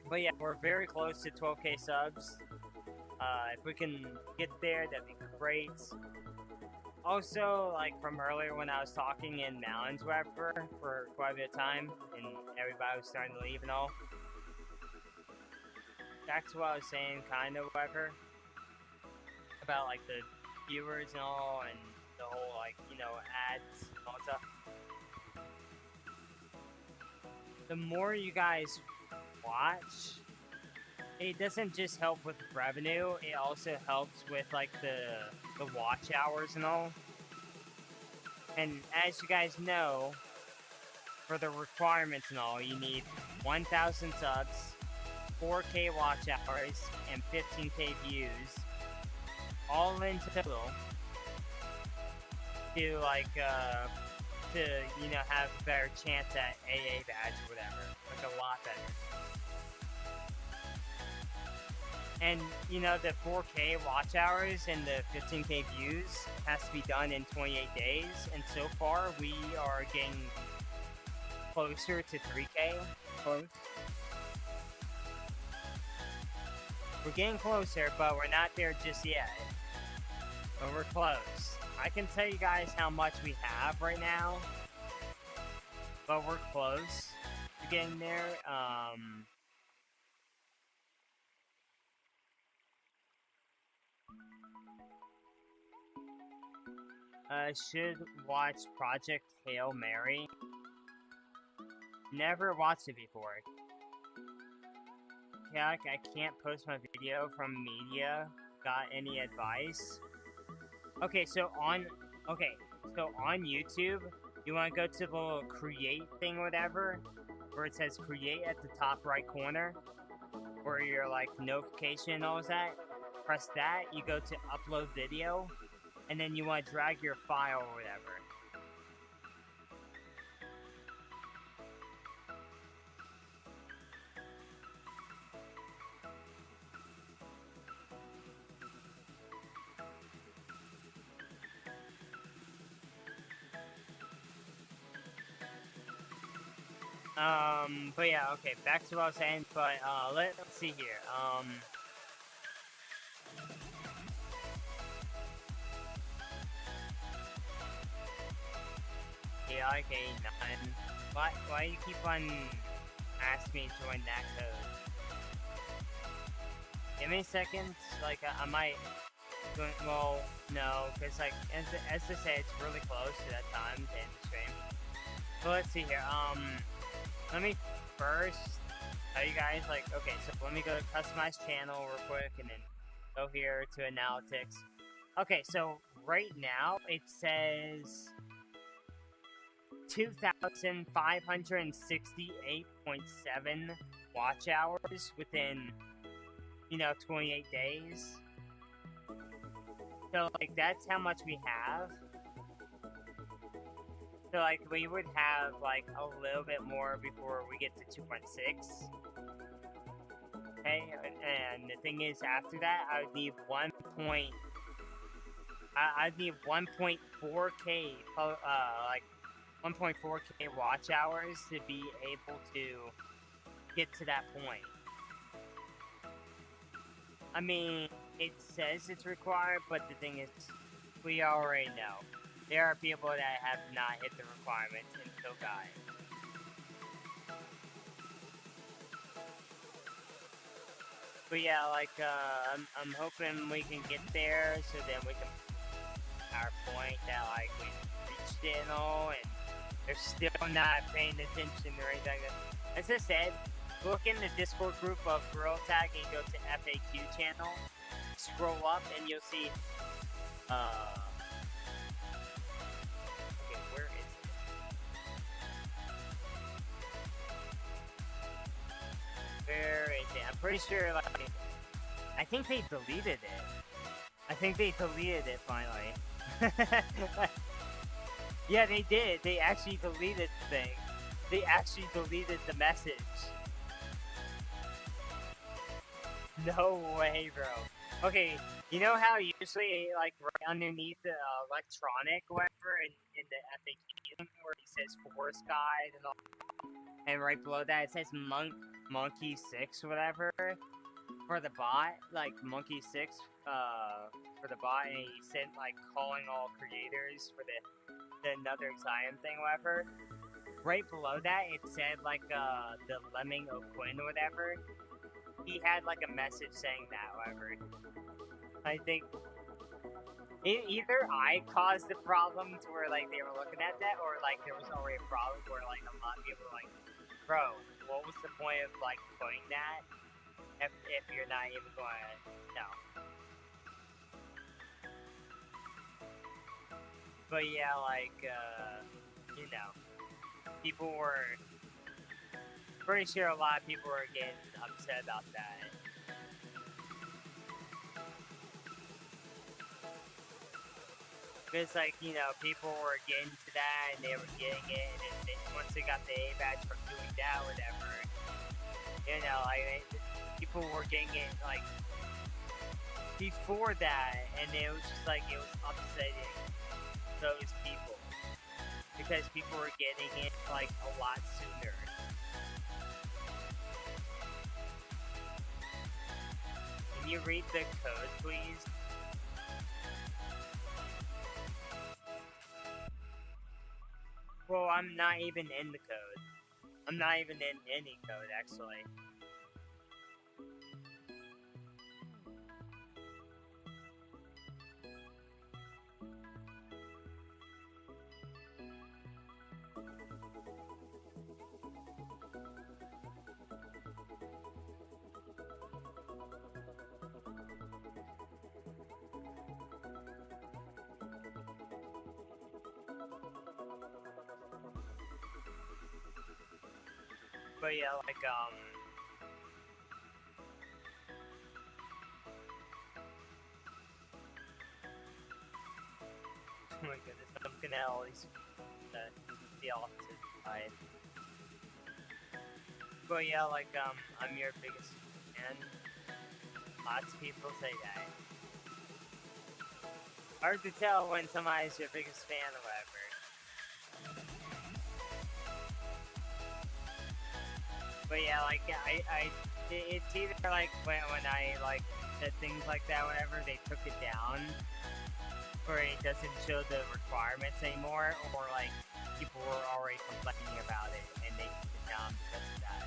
S2: But yeah, we're very close to 12k subs. If we can get there, that'd be great. Also, like, from earlier when I was talking in Mountains, whatever, for quite a bit of time, and everybody was starting to leave and all. Back to what I was saying, kind of, whatever, about, like, the viewers and all, and the whole, like, you know, ads and all that stuff. The more you guys watch, it doesn't just help with revenue, it also helps with, like, the watch hours and all. And as you guys know, for the requirements and all, you need 1,000 subs, 4k watch hours, and 15k views, all in total, to, like, to, you know, have a better chance at AA badge or whatever. Like, a lot better. And, you know, the 4k watch hours and the 15k views has to be done in 28 days, and so far, we are getting closer to 3k. Close. We're getting closer, but we're not there just yet. But we're close. I can tell you guys how much we have right now, but we're close to getting there. Should watch Project Hail Mary. Never watched it before. Yeah, I can't post my video from media. Got any advice? Okay, so on YouTube, you want to go to the little create thing, whatever, where it says create at the top right corner, where your, like, notification and all that. Press that, you go to upload video, and then you want to drag your file or whatever. But yeah, okay, back to what I was saying, but, let's see here, yeah, like A9, why you keep on asking me to join that code? Give me a second, like, I might Well, no, because like as I say, it's really close to that time to end the stream. So let's see here. Let me first tell you guys, like, okay, so let me go to customize channel real quick, and then go here to analytics. Okay, so right now it says 2,568.7 watch hours within, 28 days. So, like, that's how much we have. So, like, we would have, like, a little bit more before we get to 2.6. Okay, and the thing is, after that, I would need I'd need 1.4K, like, 1.4K watch hours to be able to get to that point. I mean, it says it's required, but the thing is, we already know. There are people that have not hit the requirements and still got it. But yeah, like, I'm hoping we can get there, so then we can our point that, like, we reached it and all, and they're still not paying attention or anything like that. As I said, look in the Discord group of gorillatag and go to FAQ channel, scroll up, and you'll see, okay, where is it? Where is it? I'm pretty sure, like, I think they deleted it. I think they deleted it finally. Yeah, they did. They actually deleted the thing. They actually deleted the message. No way, bro. Okay, you know how usually, like, right underneath the electronic, whatever, in the FAQ, where it says forest guide and all, and right below that it says monkey 6, whatever, for the bot, like, monkey 6, for the bot, and he sent, like, calling all creators for the another Zion thing, whatever. Right below that, it said, like, the Lemming O'Quinn or whatever. He had, like, a message saying that, whatever. I think either I caused the problem to where, like, they were looking at that, or, like, there was already a problem where, like, a lot of people were like, bro, what was the point of, like, putting that if you're not even going to, no. But yeah, like, people were, pretty sure a lot of people were getting upset about that. Because, like, people were getting to that, and they were getting it, and then once they got the A badge from doing that, whatever, like, people were getting it, like, before that, and it was just, like, it was upsetting those people. Because people were getting it, like, a lot sooner. Can you read the code, please? Well, I'm not even in the code. I'm not even in any code, actually. But yeah, like, oh my goodness, I'm gonna have all these the opposite side. But yeah, like, I'm your biggest fan. Lots of people say that. Hard to tell when somebody's your biggest fan or whatever. But yeah, like, it's either, like, when I, like, said things like that, whatever, they took it down, or it doesn't show the requirements anymore, or, like, people were already complaining about it, and they took it down because of that.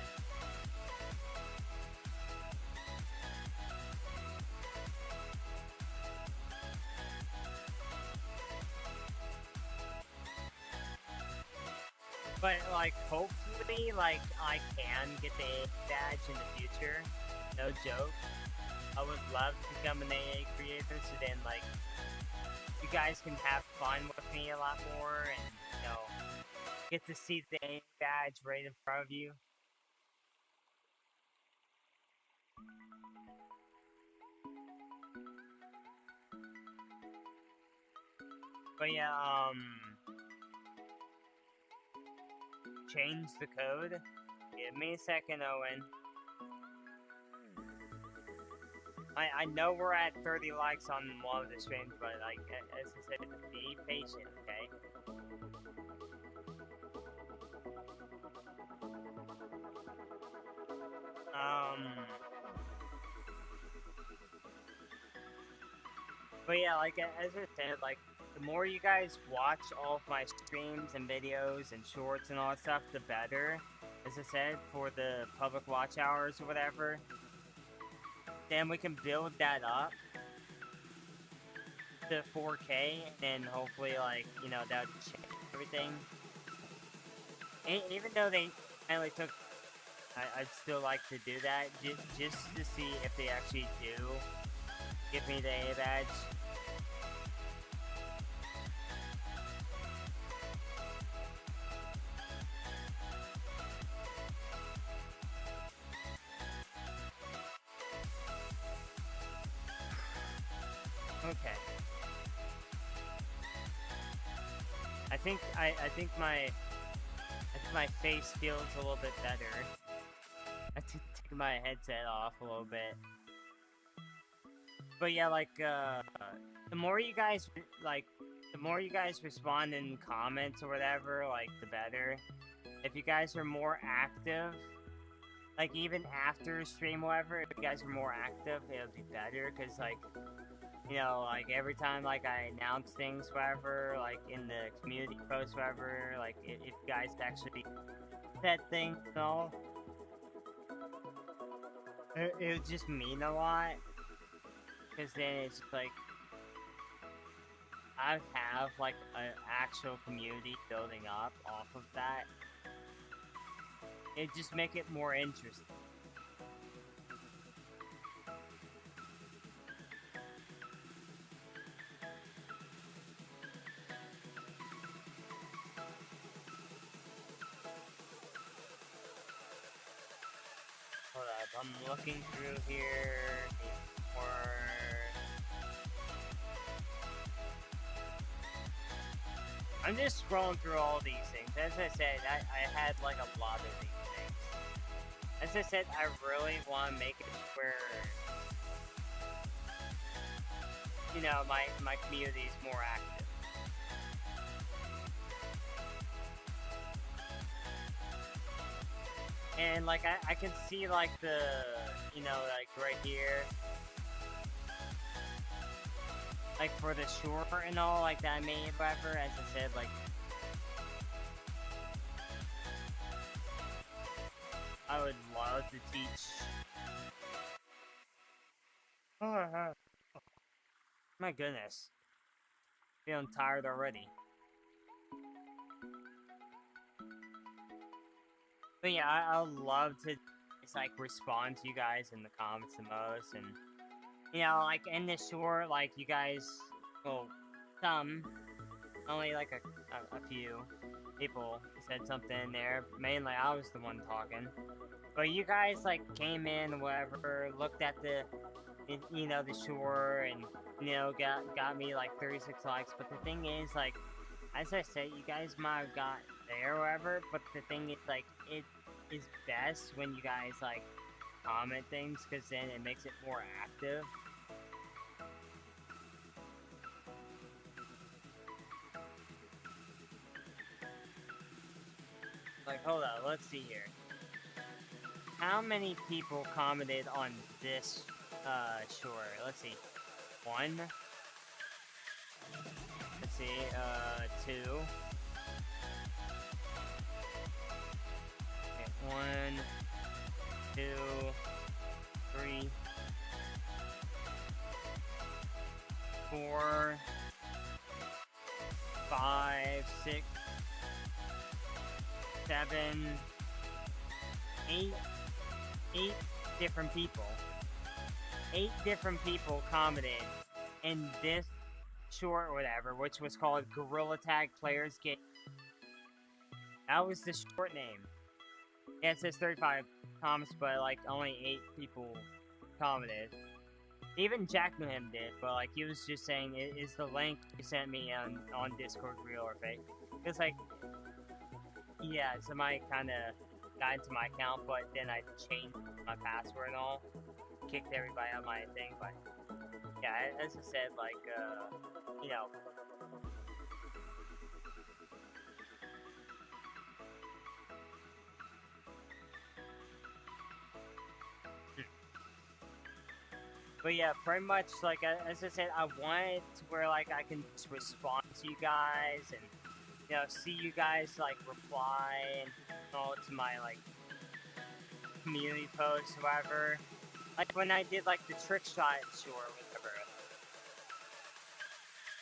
S2: But, like, hopefully, like, I can get the AA badge in the future. No joke. I would love to become an AA creator, so then, like, you guys can have fun with me a lot more, and, you know, get to see the AA badge right in front of you. But yeah, change the code. Give me a second, Owen. I know we're at 30 likes on one of the streams, but like, as I said, be patient, okay? But yeah, like, as I said, like, the more you guys watch all of my streams and videos and shorts and all that stuff, the better. As I said, for the public watch hours or whatever. Then we can build that up to 4K, and hopefully, like, you know, that would change everything. Even though they finally took, I'd still like to do that, just to see if they actually do give me the A badge. Okay. I think my face feels a little bit better. I took my headset off a little bit. But yeah, like, the more you guys respond in comments or whatever, like, the better. If you guys are more active, like, even after stream or whatever, if you guys are more active, it'll be better, because, like, you know, like, every time, like, I announce things, whatever, like, in the community post, whatever, like, if you guys actually said things and all, it would just mean a lot, because then it's just, like, I have, like, an actual community building up off of that. It'd just make it more interesting. Hold up, I'm looking through here. I'm just scrolling through all these things. As I said, I had like a lot of these things. As I said, I really want to make it where, you know, my community is more active. And like I can see like the, you know, like right here, like for the short and all like that I made, whatever. As I said, like I would love to teach. Oh, my goodness, feeling tired already. But yeah, I love to just, like, respond to you guys in the comments the most, and, you know, like, in this short, like, you guys, well, only, like, a few people said something in there, mainly I was the one talking, but you guys, like, came in or whatever, looked at the, you know, the short, and, you know, got me, like, 36 likes, but the thing is, like, as I said, you guys might have got there or whatever, but the thing is, like, it is best when you guys, like, comment things, because then it makes it more active. Like, hold on, let's see here. How many people commented on this, short? Let's see. 1. Let's see, 2. Okay, 1, 2, 3, 4, 5, 6, 7, 8 different people. 8 different people commented in this short or whatever, which was called Gorillatag Players Game. That was the short name. Yeah, it says 35 comments, but like only 8 people commented. Even Jack knew him did, but like he was just saying, is the link you sent me on Discord real or fake? It's like, yeah, somebody kind of got into my account, but then I changed my password and all, kicked everybody out of my thing. But yeah, as I said, like, you know. But yeah, pretty much, like, as I said, I want it to where, like, I can just respond to you guys and, you know, see you guys, like, reply and all to my, like, community posts, whatever. Like, when I did, like, the trick shot short or whatever.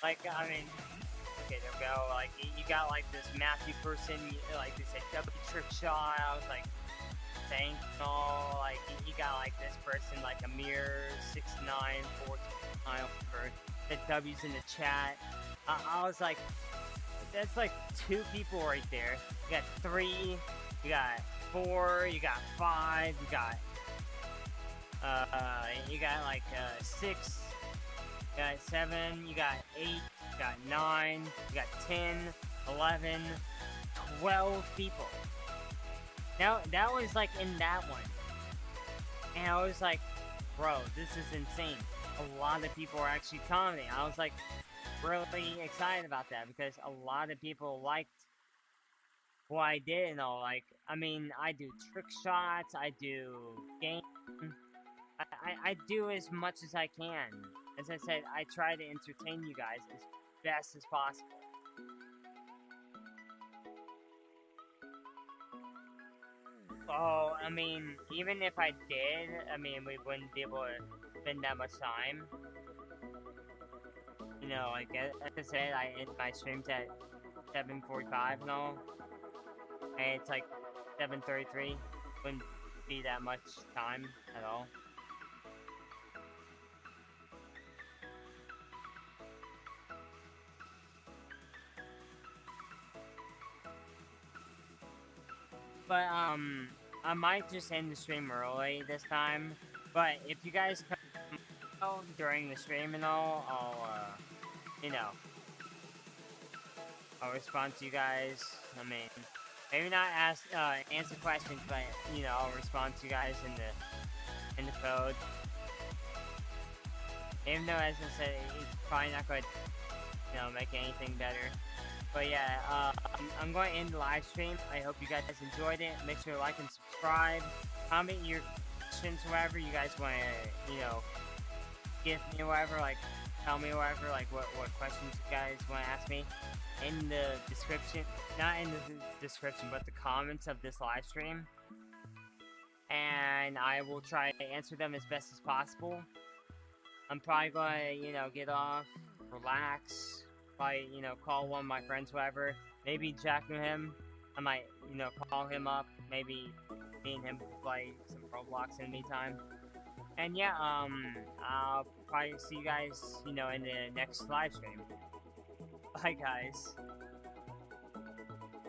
S2: Like, I mean, okay, there we go. Like, you got, like, this Matthew person, like, they said, W trick shot. I was like, thank you all. Like, you got, like, this person, like, Amir6949 for the W's in the chat. I was like, that's like 2 people right there. You got 3, you got 4, you got 5, you got like 6, you got 7, you got 8, you got 9, you got 10, 11, 12 people. Now, that was like in that one. And I was like, bro, this is insane. A lot of people are actually commenting. I was like, really excited about that because a lot of people liked what I did and all. Like, I mean, I do trick shots, I do game. I do as much as I can. As I said, I try to entertain you guys as best as possible. Oh, I mean, even if I did, I mean, we wouldn't be able to spend that much time. You know, like, as I said, I end my streams at 7:45 and all. And it's like 7:33. Wouldn't be that much time at all. But, I might just end the stream early this time. But if you guys come during the stream and all, I'll, you know, I'll respond to you guys. I mean, maybe not answer questions, but, you know, I'll respond to you guys in the code. Even though, as I said, it's probably not going to, you know, make anything better. But yeah, I'm going to end the live stream. I hope you guys enjoyed it. Make sure to like and subscribe. Comment your questions, whatever you guys want to, you know, give me, whatever. Like, tell me, whatever. Like, what questions you guys want to ask me in the description. Not in the description, but the comments of this live stream. And I will try to answer them as best as possible. I'm probably going to, you know, get off, relax. Probably, you know, call one of my friends, whatever. Maybe Jack knew him. I might, you know, call him up. Maybe me and him will play some Roblox in the meantime. And yeah, I'll probably see you guys, you know, in the next live stream. Bye, guys.